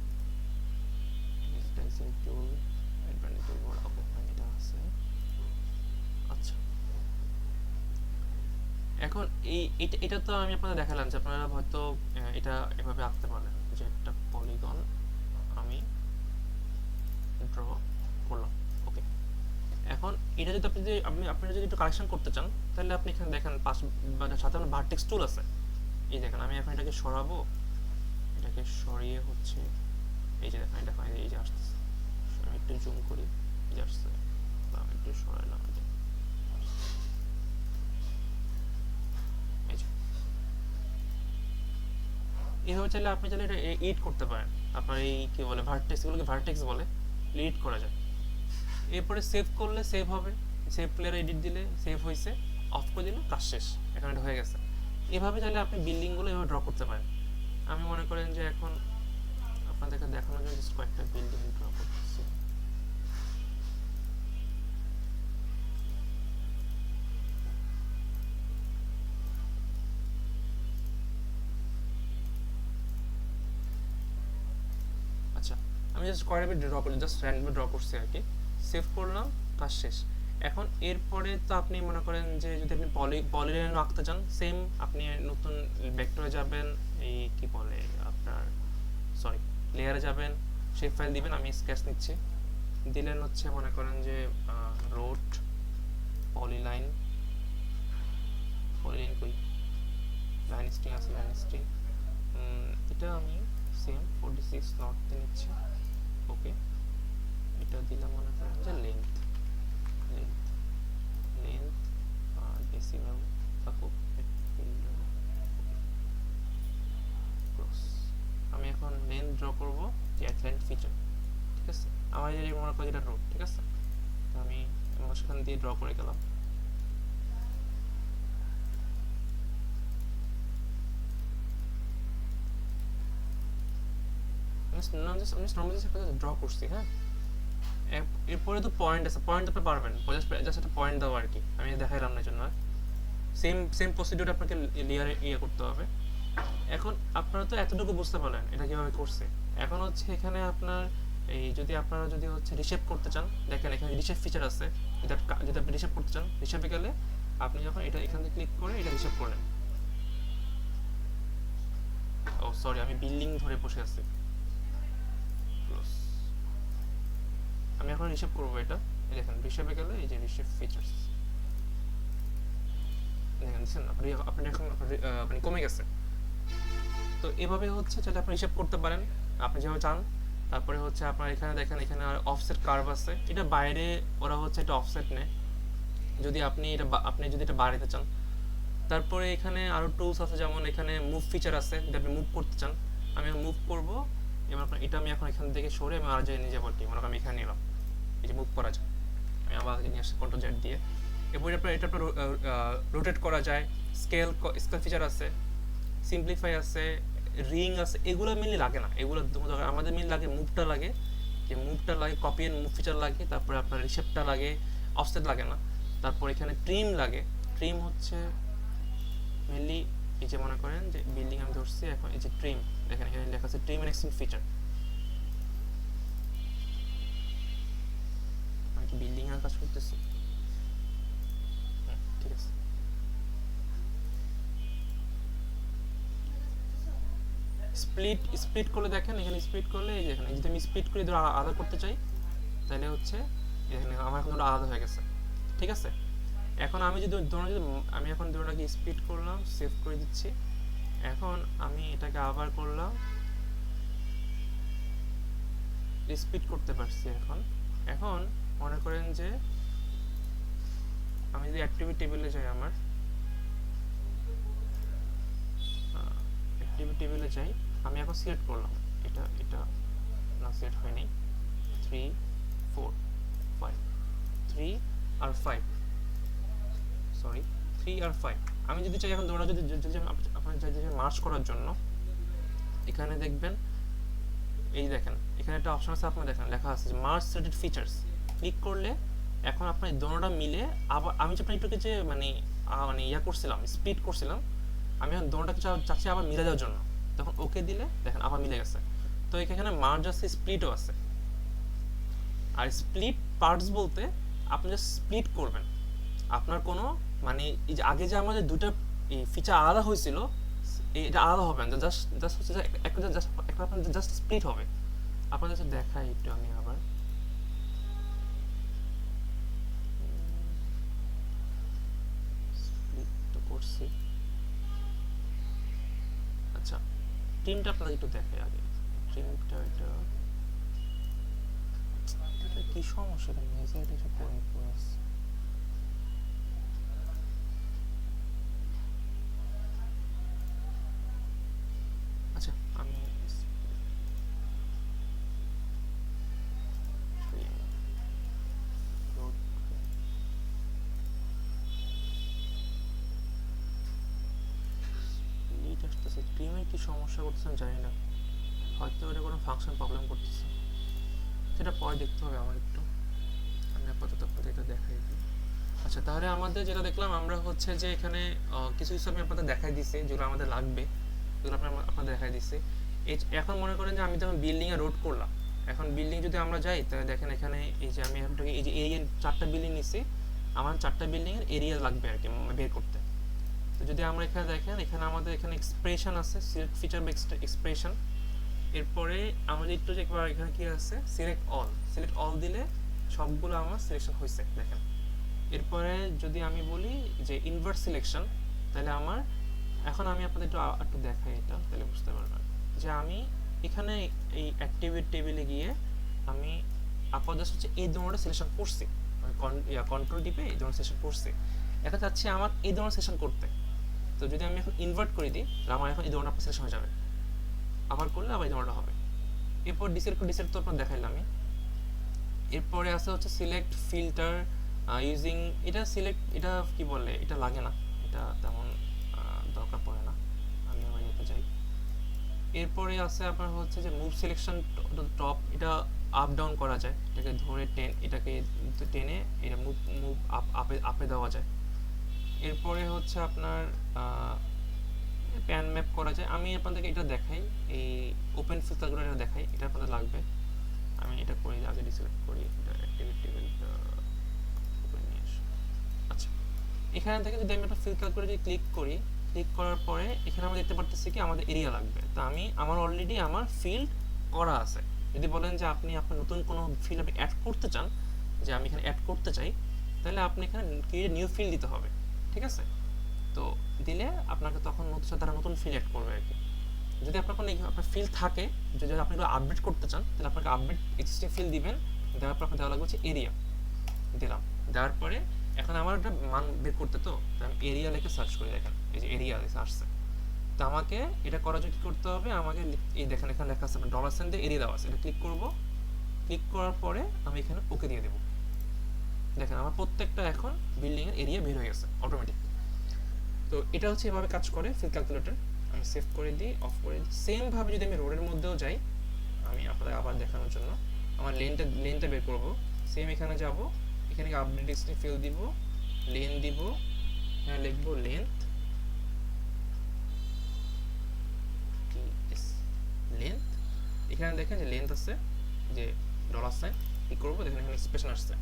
ডিজিটাইজিং টুল অ্যাডভান্স টুল বোর্ড, ওকে এটা আছে। আচ্ছা এখন এটা তো আমি আপনাদের দেখালাম যে আপনারা হয়তো এটা এভাবে আঁকতে পারেন, যে একটা পলিগন আমি ড্র করলাম, ওকে। এখন এটা যদি আপনারা যদি একটু কালেকশন করতে চান, তাহলে আপনি এখানে দেখেন পাশ সাথে আপনার ভার্টেক্স টুল আছে। এই দেখেন আমি এখন এটাকে সরাবো, এটাকে সরিয়ে হচ্ছে এই যে দেখেন এটা এই যে আসতেছে, আমি একটু জুম করি, এই যে আসছে, বা আমি একটু সরাইলাম, এইভাবে চাইলে আপনি চাইলে এটা এডিট করতে পারেন। আপনার এই কি বলে ভার্টেক্স, এগুলোকে ভার্টেক্স বলে, এডিট করা যায়। এরপরে সেভ করলে সেভ হবে, সেভ প্লেয়ার এডিট দিলে সেভ হয়েছে, অফ করে দিলে কাজ শেষ, এখন এটা হয়ে গেছে। এভাবে চাইলে আপনি বিল্ডিংগুলো এভাবে ড্র করতে পারেন। আমি মনে করেন যে এখন আপনাদেরকে দেখানোর জন্য জাস্ট কয়েকটা বিল্ডিং ড্র করতেছি। আচ্ছা আমি জাস্ট কয়েকটা ড্র করলাম, জাস্ট র্যান্ডমলি ড্র করছি আর কি, সেভ করলাম, কাজ শেষ। এখন এরপরে তো আপনি মনে করেন যে যদি আপনি পলিলাইন আঁকতে চান, সেম আপনি নতুন ভেক্টরে যাবেন, এই কি বলে আপনার সরি লেয়ারে যাবেন, শেপ ফাইল দিবেন, আমি স্কেচ নিচ্ছি, দিলেন হচ্ছে মনে করেন যে রোড পলিলাইন কই লাইন স্ট্রিং আছে, লাইন স্ট্রিং, এটা আমি সেম 46 নর্থে নিচ্ছি, ওকে। এটা দিলাম মনে করেন যে লেন্থ ডেসিমাল থাকুক, আমি এখন লেন্থ ড্র করব যে অ্যাটলান্ট ফিচার, ঠিক আছে। আমার এই মনে করি এটা রোড, ঠিক আছে, তো আমি মাঝখান দিয়ে ড্র করে গেলাম। ড্র করছি, হ্যাঁ। এরপরে তো পয়েন্ট আছে, পয়েন্ট আপনি পারবেন, জাস্ট একটা পয়েন্ট দাও আর কি, আমি দেখাইলাম না জন্য। সেম প্রসিডিউর আপনাকে লেয়ারে করতে হবে। এখন আপনারা তো এতটুকু বুঝতে পারলেন এটা কিভাবে করছে। এখন হচ্ছে এখানে আপনার আপনারা যদি হচ্ছে রিশেপ করতে চান, দেখেন এখানে রিশেপ ফিচার আছে, যদি আপনি রিশেপ করতে চান, রিশেপে গেলে আপনি যখন এটা এখান থেকে ক্লিক করে এটা রিশেপ করলেন, ও সরি আমি বিল্ডিং ধরে বসে আছি, আমি এখন রিশেপ করবো এটা, দেখেন রিশেপে গেলে এই যে রিশেপ ফিচার্স দেখেন দিচ্ছেন আপনি এখন কমে গেছে। তো এভাবে হচ্ছে চাইলে আপনি রিশেপ করতে পারেন আপনি যেভাবে চান। তারপরে হচ্ছে আপনার এখানে দেখেন এখানে আর অফসেট কার্ভ আছে, এটা বাইরে ওরা হচ্ছে এটা অফসেট নেয় যদি আপনি এটা আপনি যদি এটা বাড়াতে চান। তারপরে এখানে আরও টুলস আছে, যেমন এখানে মুভ ফিচার আছে, যদি আপনি মুভ করতে চান। আমি মুভ করব, এবার আপনার এটা আমি এখন এখান থেকে সরে আমি আর নিয়ে যাবো, মনে করেন আমি এখানে নিলাম, এই যে মুভ করা যায়, আমি আবার নিয়ে আসছি কন্ট্রোল জেড দিয়ে। এরপরে আপনার এটা আপনার রোটেট করা যায়, স্কেল ফিচার আছে, সিম্পলিফাই আছে, রিং আছে, এগুলো মেনলি লাগে না, এগুলো আমাদের মেনলি লাগে মুভটা লাগে, যে মুভটা লাগে, কপি এন্ড মুভ ফিচার লাগে, তারপরে আপনার রিসেপ্টটা লাগে, অফসেট লাগে না। তারপর এখানে ট্রিম লাগে, ট্রিম হচ্ছে মেনলি এই যে মনে করেন যে বিল্ডিং আমি ধরছি, এখন এই যে ট্রিম দেখেন এখানে লেখা আছে ট্রিম এন্ড এক্সটেন্ড ফিচার। আমি কি বিল্ডিং এর কাজ করতেছি? ঠিক আছে। স্প্লিট করলে দেখেন এখানে স্প্লিট করলে এই যে এখানে যদি আমি স্প্লিট করে ধরো আলাদা করতে চাই, তাহলে হচ্ছে এখানে আমার এখন ধরো আলাদা হয়ে গেছে, ঠিক আছে। এখন আমি যদি আমি এখন ধরোটাকে স্প্লিট করলাম, সেভ করে দিচ্ছি, এখন আমি এটাকে আবার করলাম, স্প্লিট করতে পারছি। এখন মনে করেন যে আমি যদি অ্যাক্টিভিটি টেবিলে যাই, আমার অ্যাক্টিভিটি টেবিলে যাই, আমি এখন সিলেক্ট করলাম, এটা না সিলেক্ট হয়নি, 3 4 5 3 আর 5, সরি 3 আর 5। আমি যদি চাই এখন দৌড়া যদি আপনার চাই মার্চ করার জন্য, এখানে দেখবেন এই দেখেন এখানে একটা অপশন আছে, আপনার দেখেন লেখা আছে যে মার্চ থ্রেডেড ফিচার্স, ক্লিক করলে এখন আপনার দোনোটা মিলে আবার আমি যে আপনার একটুকে যে মানে ইয়া করছিলাম, স্প্লিট করছিলাম, আমি এখন দোনোটাকে চাচ্ছি আবার মিলে দেওয়ার জন্য, তখন ওকে দিলে দেখেন আবার মিলে গেছে। তো এখানে মার্জ আছে, স্প্লিটও আছে। আর স্প্লিট পার্টস বলতে আপনি জাস্ট স্প্লিট করবেন, আপনার কোনো মানে এই যে আগে যে আমাদের দুটো ফিচার আলাদা হয়েছিল, এটা আলাদা হবে না, জাস্ট হচ্ছে একটা আপনার জাস্ট স্প্লিট হবে। আপনাদের কাছে দেখাই একটু আমি আবার, স্প্লিট তো করছি। আচ্ছা ট্রিমটা আপনাদের একটু দেখাই আগে, ট্রিমটা এটা কি সমস্যা, এটা মেজার এটা পড়ে আছে। আচ্ছা আমি ট্রিমের কি সমস্যা করতেছেন জানি না, হয়তো এটা কোনো ফাংশন প্রবলেম করতেছে, সেটা পরে দেখতে হবে আমার একটু, আমি আপাতত আপনাদের এটা দেখাই দিই। আচ্ছা তাহলে আমাদের যেটা দেখলাম আমরা হচ্ছে যে এখানে কিছু কিছু আমি আপনাদের দেখাই দিছি যেগুলো আমাদের লাগবে, যেগুলো আপনাদের দেখাই দিছি। এখন মনে করেন যে আমি যখন বিল্ডিংয়ে রোড করলাম, এখন বিল্ডিং যদি আমরা যাই তাহলে দেখেন এখানে এই যে আমি আপনাকে এই যে এরিয়া 4টা বিল্ডিং নিছি, আমার 4টা বিল্ডিংয়ের এরিয়া লাগবে আর কি বের করতে। তো যদি আমরা এখানে দেখেন এখানে আমাদের এখানে এক্সপ্রেশন আছে, সিলেক্ট ফিচার বা এক্সপ্রেশন। এরপরে আমাদের একটু যে একবার এখানে কি আছে, সিলেক্ট অল দিলে সবগুলো আমার সিলেকশন হয়েছে দেখেন। এরপরে যদি আমি বলি যে ইনভার্ট সিলেকশন, তাহলে আমার এখন আমি আপনাদের একটু দেখাই এটা, তাহলে বুঝতে পারবেন যে আমি এখানে এই অ্যাক্টিভিটি টেবিলে গিয়ে আমি আপাতত হচ্ছে এই ধরনের সিলেকশন করছি, কন্ট্রোল টিপে এই ধরনের সেশন করছি। এখন চাচ্ছি আমার এই ধরনের সেশন করতে, তো যদি আমি এখন ইনভার্ট করে দিই তাহলে আমার এখন এই ধরনের সিলেকশন হয়ে যাবে, আবার করলে আবার এই ধরনের হবে। এরপর ডিসেট তো আপনার দেখাইলাম আমি। এরপরে আছে হচ্ছে সিলেক্ট ফিল্টার ইউজিং, এটা কি বলে, এটা লাগে না, এটা তেমন দরকার পড়ে না, আমি আমার ইয়েতে যাই। এরপরে আছে আপনার হচ্ছে যে মুভ সিলেকশন টপ, এটা আপ ডাউন করা যায়, এটাকে ধরে এটাকে টেনে এটা মুভ আপে দেওয়া যায়। এরপরে হচ্ছে আপনার প্যান ম্যাপ করা যায়। আমি আপনাদেরকে এটা দেখাই, এই ওপেন ফিল্টারগুলো এটা দেখাই, এটা আপনাদের লাগবে। আমি এটা করি, আগে ডিসিলেক্ট করি, এটা অ্যাক্টিভিটি টেবিলটা ওপেন নিয়ে আসি। আচ্ছা এখানে থেকে যদি আমি একটা ফিল্টার করে যদি ক্লিক করার পরে এখানে আমরা দেখতে পারতেছি কি আমাদের এরিয়া লাগবে। তো আমার অলরেডি আমার ফিল্ড করা আছে। যদি বলেন যে আপনি আপনার নতুন কোনো ফিল্ড আপনি অ্যাড করতে চান, যে আমি এখানে অ্যাড করতে চাই, তাহলে আপনি এখানে ক্রিয়েট নিউ ফিল্ড দিতে হবে, ঠিক আছে। তো দিলে আপনাকে তখন তারা নতুন ফিল্ড অ্যাড করবে আর কি। যদি আপনার কোনো আপনার ফিল থাকে, যদি আপনি এগুলো আপডেট করতে চান, তাহলে আপনাকে আপডেট এক্সিস্টিং ফিল দিবেন। দেওয়ার পর আপনার দেওয়া লাগবে হচ্ছে এরিয়া, দিলাম। দেওয়ার পরে এখন আমার একটা মান বের করতে, তো আমি এরিয়া লিখে সার্চ করি, দেখেন এই যে এরিয়া আসছে। তো আমাকে এটা করার জন্য কী করতে হবে, আমাকে এই দেখেন এখানে লেখা আছে ডলার সাইন দিয়ে এরিয়া দেওয়া আছে, এটা ক্লিক করব। ক্লিক করার পরে আমি এখানে ওকে দিয়ে দেবো। দেখেন আমার প্রত্যেকটা এখন বিল্ডিংয়ের এরিয়া বের হয়ে গেছে অটোমেটিক। তো এটা হচ্ছে এভাবে কাজ করে ফিল ক্যালকুলেটর। আমি সেভ করে দিই, অফ করে দিই। সেমভাবে যদি আমি রোডের মধ্যেও যাই, আমি আপনাদের আবার দেখানোর জন্য আমার লেনটা বের করব। সেম এখানে যাব, এখানে আপডেট ডিসপ্লে ফিল দিব, লেন দিব, হ্যাঁ লিখব লেন্থ, লেন্থ। এখানে দেখেন যে লেন্থ আছে, যে ডলার সাইন, কি করব দেখেন এখানে এক্সপ্রেশন আসছে।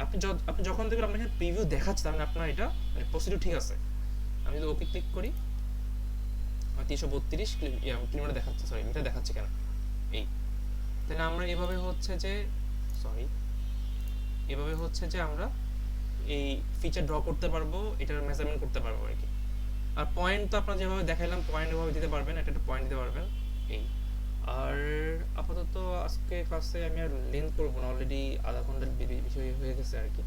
আপনি যখন দেখবেন আপনার এখানে প্রিভিউ দেখাচ্ছে, তার মানে আপনার এটা মানে প্রসিডিউর ঠিক আছে। আমি যদি ওকে ক্লিক করি, 332 কিলোমিটার দেখাচ্ছে, সরি মিটার দেখাচ্ছে কেন এই। তাহলে আমরা এভাবে হচ্ছে যে আমরা এই ফিচার ড্র করতে পারবো, এটার মেজারমেন্ট করতে পারবো আর কি। আর পয়েন্ট তো আপনারা যেভাবে দেখাইলাম পয়েন্ট ওভাবে দিতে পারবেন, একটা পয়েন্ট দিতে পারবেন এই। আর আপাতত আজকে ক্লাসে আমি আর লেন্থ করবো না, অলরেডি আধা ঘন্টার বিষয় হয়ে গেছে আর কি।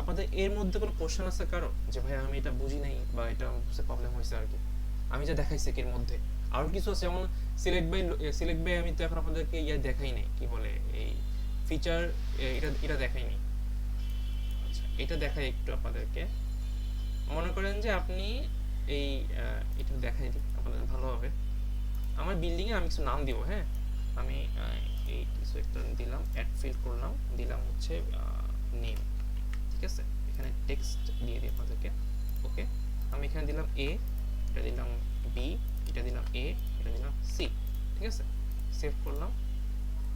আপনাদের এর মধ্যে কোনো কোশ্চেন আছে কারো, যে ভাই আমি এটা বুঝি নাই বা এটা প্রবলেম হয়েছে আর কি, আমি যা দেখাইছি এর মধ্যে? আরও কিছু আছে যেমন সিলেক্ট বাই আমি তো এখন আপনাদেরকে দেখাই নাই, কি বলে এই ফিচার, এটা দেখাই নাই। আচ্ছা এটা দেখাই একটু আপনাদেরকে। মনে করেন যে আপনি এই এটা দেখাই দিই আপনাদের ভালো হবে। আমার বিল্ডিংয়ে আমি কিছু নাম দিব, হ্যাঁ আমি এই কিছু একটা দিলাম, অ্যাড ফিল করলাম, দিলাম হচ্ছে নেম, ঠিক আছে। এখানে টেক্সট দিয়ে দিই আপনাদেরকে, ওকে। আমি এখানে দিলাম এ, এটা দিলাম বি, এটা দিলাম এ, এটা দিলাম সি, ঠিক আছে। সেভ করলাম।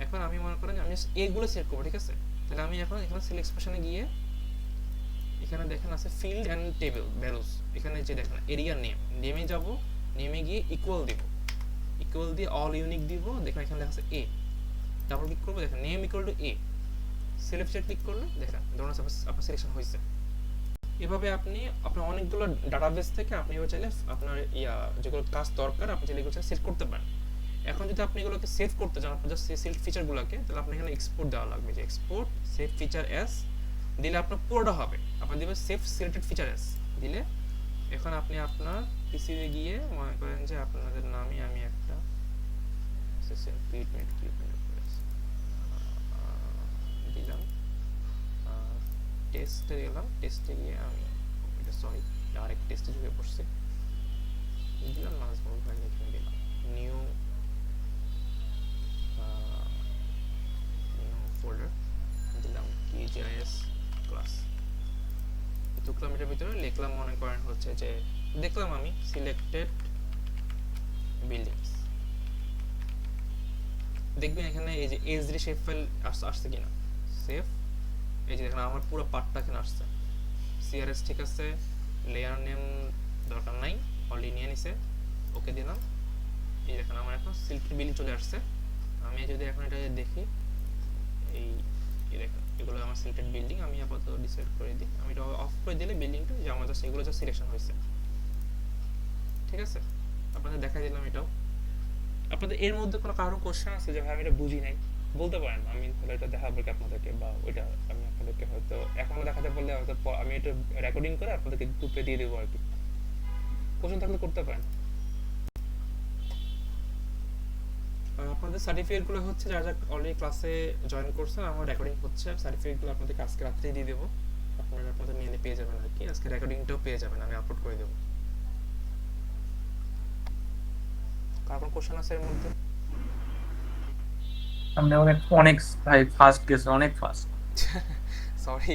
এখন আমি মনে করেন আমি এগুলো সেভ করবো, ঠিক আছে। তাহলে আমি এখন এখানে সিলেক্ট এক্সপ্রেশনে গিয়ে এখানে দেখেন আছে ফিল্ড অ্যান্ড টেবিল ভ্যালুস, এখানে যে দেখেন এরিয়া নেমে যাব, নেমে গিয়ে ইকুয়াল দিব, ইকুয়াল দিয়ে অল ইউনিক দিব, দেখেন এখানে লেখা আছে এ, ডাবল ক্লিক করবো, দেখেন name equal to A, select click করলে দেখেন ধরুন আপনার সিলেকশন হয়েছে। এভাবে আপনি আপনার অনেকগুলো ডাটাবেস থেকে আপনি এবার চাইলে আপনার যেগুলো কাজ দরকার আপনি চাইলে এগুলো সেভ করতে পারেন। এখন যদি আপনি এগুলোকে সেভ করতে চান, আপনার জাস্ট সিলেক্ট ফিচারগুলোকে, তাহলে আপনি এখানে এক্সপোর্ট দেওয়া লাগবে, যে এক্সপোর্ট সেভ ফিচার এস দিলে আপনার পুরোটা হবে। আপনি দেবেন সেভ সিলেক্টেড ফিচার এস দিলে, এখন আপনি আপনার পিসিতে গিয়ে মনে করেন যে আপনাদের নামে আমি একটা দিলাম, টেস্টে গেলাম, টেস্টে গিয়ে আমি এটা সরি ডাইরেক্ট টেস্টে ঢুকে পড়ছি, দিলাম নাজমুল ভাই, এখানে দিলাম নিউ ফোল্ডার, দিলাম QGIS ক্লাস, ঢুকলাম এটার ভিতরে, লিখলাম মনে করেন হচ্ছে যে দেখলাম আমি সিলেক্টেড বিল্ডিংস, দেখবেন এখানে এই যে এইচডি শেপ ফাইল আসছে কিনা, সেভ, এই যে দেখেন আমার পুরো পার্টটা এখানে আসছে, সিআরএস ঠিক আছে, লেয়ার নেম দরকার নাই, অলরেডি নিয়ে নিছে, ওকে দিলাম। এই দেখেন আমার এখন সিলেক্টেড বিল্ডিং চলে আসছে। আমি যদি এখন এটা দেখি, এই দেখেন এগুলো আমার সিলেক্টেড বিল্ডিং, আমি আপাতত ডিসাইড করে দিই, আমি এটা অফ করে দিলে বিল্ডিংটা যে আমার জাস্ট এগুলো জাস্ট সিলেকশন হয়েছে, ঠিক আছে। আপনাদের দেখাই দিলাম এটাও। আপনাদের এর মধ্যে কোনো কারো কোশ্চেন আছে যে ভাই আমি এটা বুঝি নাই, বলতে পারেন, আমি তাহলে এটা দেখাবো কি আপনাদেরকে, বা ওইটা আমি আপনাদেরকে হয়তো এখনো দেখাতে বললে হয়তো আমি এটা রেকর্ডিং করে আপনাদেরকে গ্রুপে দিয়ে দেবো আর কি। কোশ্চেন থাকলে করতে পারেন। আর আপনাদের সার্টিফিকেটগুলো হচ্ছে যারা যারা অলরেডি ক্লাসে জয়েন করছেন, আমার রেকর্ডিং হচ্ছে, সার্টিফিকেটগুলো আপনাদেরকে আজকে রাত্রেই দিয়ে দেবো, আপনারা আপনাদের মেইলে পেয়ে যাবেন আর কি, আজকে রেকর্ডিংটাও পেয়ে যাবেন, আমি আপলোড করে দেবো। কার কোনো কোশ্চেন আছে এর মধ্যে? আপনি অনেক ভাই ফাস্ট গেছে, অনেক ফাস্ট। সরি,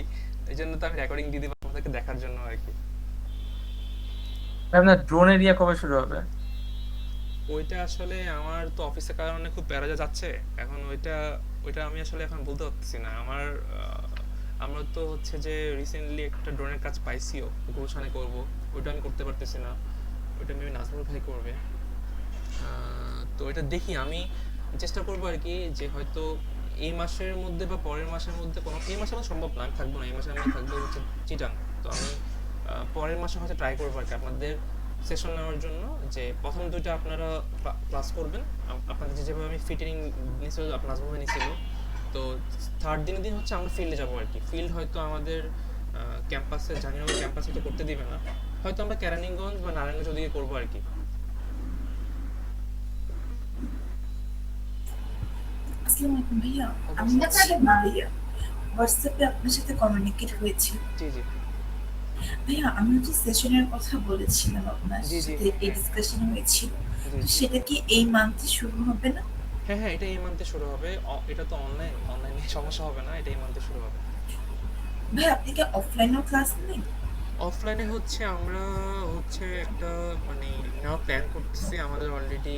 এই জন্য তো আমি রেকর্ডিং দিয়ে দিব আপনাদেরকে দেখার জন্য আর কি। আপনার ড্রোন এরিয়া কবে শুরু হবে? ওইটা আসলে আমার তো অফিসের কারণে খুব প্যারা যাচ্ছে এখন, ওইটা আমি আসলে এখন বলতে পারতেছি না। আমরা তো হচ্ছে যে রিসেন্টলি একটা ড্রোনের কাজ পাইছিও, গুলশানে করব, ওইটা আমি করতে পারতেছি না, ওইটা মেবি নাজমুল ভাই করবে। তো এটা দেখি, আমি চেষ্টা করবো আর কি, যে হয়তো এই মাসের মধ্যে বা পরের মাসের মধ্যে, কোনো এই মাসে আমার সম্ভব না, আমি থাকবো না এই মাসে, আমি থাকবো হচ্ছে চিটাং। তো আমি পরের মাসে হয়তো ট্রাই করবো আর কি আপনাদের সেশন নেওয়ার জন্য, যে প্রথম দুইটা আপনারা ক্লাস করবেন। আপনাদের যেভাবে আমি ফিটিং নিয়েছিল, আপনার নাজমুল নিয়েছিল, তো থার্ড দিনের দিন হচ্ছে আমরা ফিল্ডে যাবো আর কি। ফিল্ড হয়তো আমাদের ক্যাম্পাসে, জাহাঙ্গীরনগর ক্যাম্পাসে তো করতে দিবে না, হয়তো আমরা কেরানীগঞ্জ বা নারায়ণগঞ্জ ওদিকে করবো আর কি। আসসালামু আলাইকুম ভাইয়া, আমি হচ্ছে মারিয়া। হোয়াটসঅ্যাপে আপনার সাথে কমিউনিকেট হয়েছে। জি জি ভাইয়া, আমি হচ্ছে সেশনের কথা বলেছিলাম, আপনার জি জি সাথে এই হ্যাঁ ডিসকাশন হয়েছিল। জি তো জি সেটা কি এই মান্থে শুরু হবে না? হ্যাঁ হ্যাঁ, এটা এই মান্থে শুরু হবে। এটা তো অনলাইনে সমস্যা হবে না, এটা এই মান্থে শুরু হবে। ভাই, আপনি কি অফলাইনেও ক্লাস নেন? অফলাইনে হচ্ছে আমরা হচ্ছে একটা মানে নেওয়ার প্ল্যান করতেছি। আমাদের অলরেডি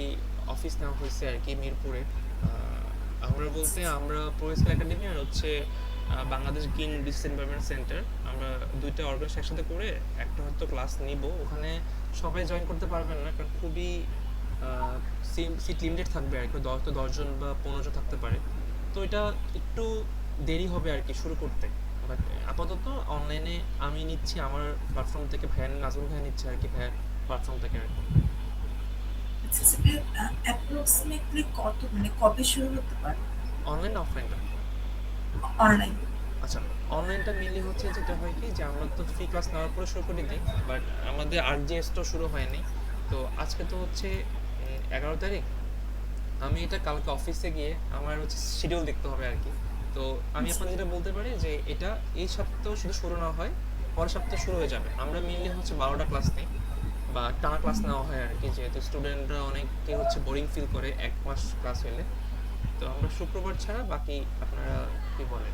অফিস নেওয়া হয়েছে আর কি মিরপুরে। আমরা বলতে আমরা প্রো স্কুল একাডেমি আর হচ্ছে Bangladesh green research environment centre, আমরা দুইটা অর্গানাইজেশন একসাথে করে একটা হয়তো ক্লাস নিব। ওখানে সবাই জয়েন করতে পারবেন না, কারণ খুবই সিট লিমিটেড থাকবে আর কি, 10 জন বা 15 জন থাকতে পারে। তো এটা একটু দেরি হবে আর কি শুরু করতে। বাট আপাতত অনলাইনে আমি নিচ্ছি আমার প্ল্যাটফর্ম থেকে, ভাইয়া নাজমুল ভাইয়া নিচ্ছে আর কি, ভাইয়ার প্ল্যাটফর্ম থেকে আর কি। আচ্ছা আচ্ছা ভাইয়া, অ্যাপ্রক্সিমেটলি কত, মানে কবে শুরু হতে পারে? অনলাইন না অফলাইনটা? অনলাইন। আচ্ছা, অনলাইনটা মেনলি হচ্ছে যেটা হয় কি, যে আমরা তো ফ্রি ক্লাস নেওয়ার পরে শুরু করে দিই, বাট আমাদের আরজিএসটাও শুরু হয়নি। তো আজকে তো হচ্ছে 11 তারিখ। আমি এটা কালকে অফিসে গিয়ে আমার হচ্ছে শিডিউল দেখতে হবে আর কি। তো আমি আপনাদের যেটা বলতে পারি যে এটা এই সপ্তাহ শুধু শুরু না হয়, পরের সপ্তাহে শুরু হয়ে যাবে। আমরা মেনলি হচ্ছে 12টা ক্লাস নিই বা টানা ক্লাস নেওয়া হয় আর কি, যেহেতু স্টুডেন্টরা অনেকে হচ্ছে বোরিং ফিল করে 1 মাস ক্লাস হলে। তো আমরা শুক্রবার ছাড়া বাকি আপনারা কি বলে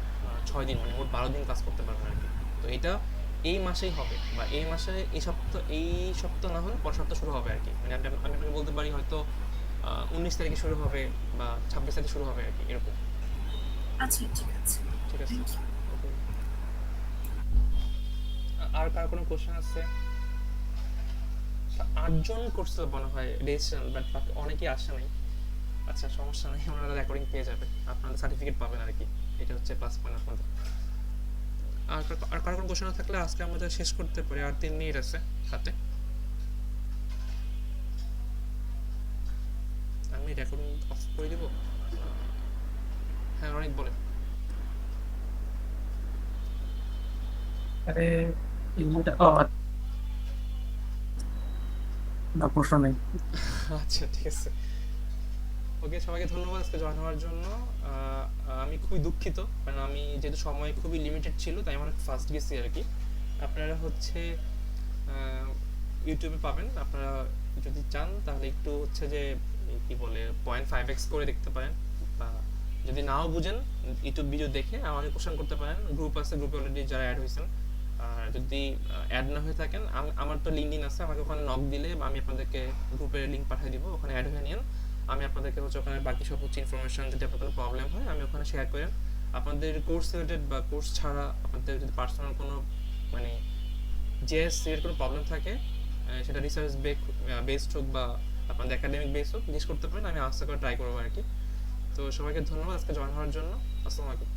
6 দিন, মানে মোট 12 দিন ক্লাস করতে পারবেন আর কি। তো এটা এই মাসেই হবে, বা এই মাসে এই সপ্তাহ না হলে পরের সপ্তাহ শুরু হবে আর কি। মানে আমি আপনাকে বলতে পারি হয়তো 19 তারিখে শুরু হবে বা 26 তারিখে শুরু হবে আর কি, এরকম। আচ্ছা, ঠিক আছে। ঠিক আছে, থ্যাংক ইউ। ওকে। আর কার কোনো কোশ্চেন আছে? 8 জন করছিল মনে হয় রেজিস্ট্রেশন, বাট বাকি অনেকেই আসে নাই। আচ্ছা, সমস্যা নেই, ওনারা রেকর্ডিং পেয়ে যাবে, আপনাদের সার্টিফিকেট পাবেন আর কি। এটা হচ্ছে প্লাস পয়েন্ট আপনাদের। আর কারো কোনো কোশ্চেন থাকলে আজকে আমাদের শেষ করতে পারি, আর 3 মিনিট আছে হাতে। আমি রেকর্ডিং অফ করে দিব। হ্যাঁ, অনেক বলেন। আরে না, প্রশ্ন নেই। আচ্ছা, ঠিক আছে। ওকে, সবাইকে ধন্যবাদ আজকে জয়েন হওয়ার জন্য। আমি খুবই দুঃখিত, কারণ আমি যেহেতু সময় খুবই লিমিটেড ছিল, তাই আমি অনেক ফাস্ট গেছি আর কি। আপনারা হচ্ছে ইউটিউবে পাবেন, আপনারা যদি চান তাহলে একটু হচ্ছে যে কি বলে 0.5x করে দেখতে পারেন, বা যদি নাও বুঝেন ইউটিউব ভিডিও দেখে আমাকে কোশ্চেন করতে পারেন। গ্রুপ আছে, গ্রুপে অলরেডি যারা অ্যাড হয়েছেন। আর যদি অ্যাড না হয়ে থাকেন, আমার তো লিঙ্কডিন আছে, আমাকে ওখানে নক দিলে বা আমি আপনাদেরকে গ্রুপের লিঙ্ক পাঠিয়ে দিব, ওখানে অ্যাড হয়ে নিন। আমি আপনাদেরকে হচ্ছে ওখানে বাকি সব হচ্ছে ইনফরমেশন, যদি আপনার কোনো প্রবলেম হয় আমি ওখানে শেয়ার করেন। আপনাদের কোর্স রিলেটেড বা কোর্স ছাড়া আপনাদের যদি পার্সোনাল কোনো মানে জেএস এর কোনো প্রবলেম থাকে, সেটা রিসার্চ বেসড হোক বা আপনাদের একাডেমিক বেস হোক, জিজ্ঞেস করতে পারেন, আমি আনসার করে ট্রাই করবো আর কি। তো সবাইকে ধন্যবাদ আজকে জয়েন হওয়ার জন্য। আসসালামু আলাইকুম।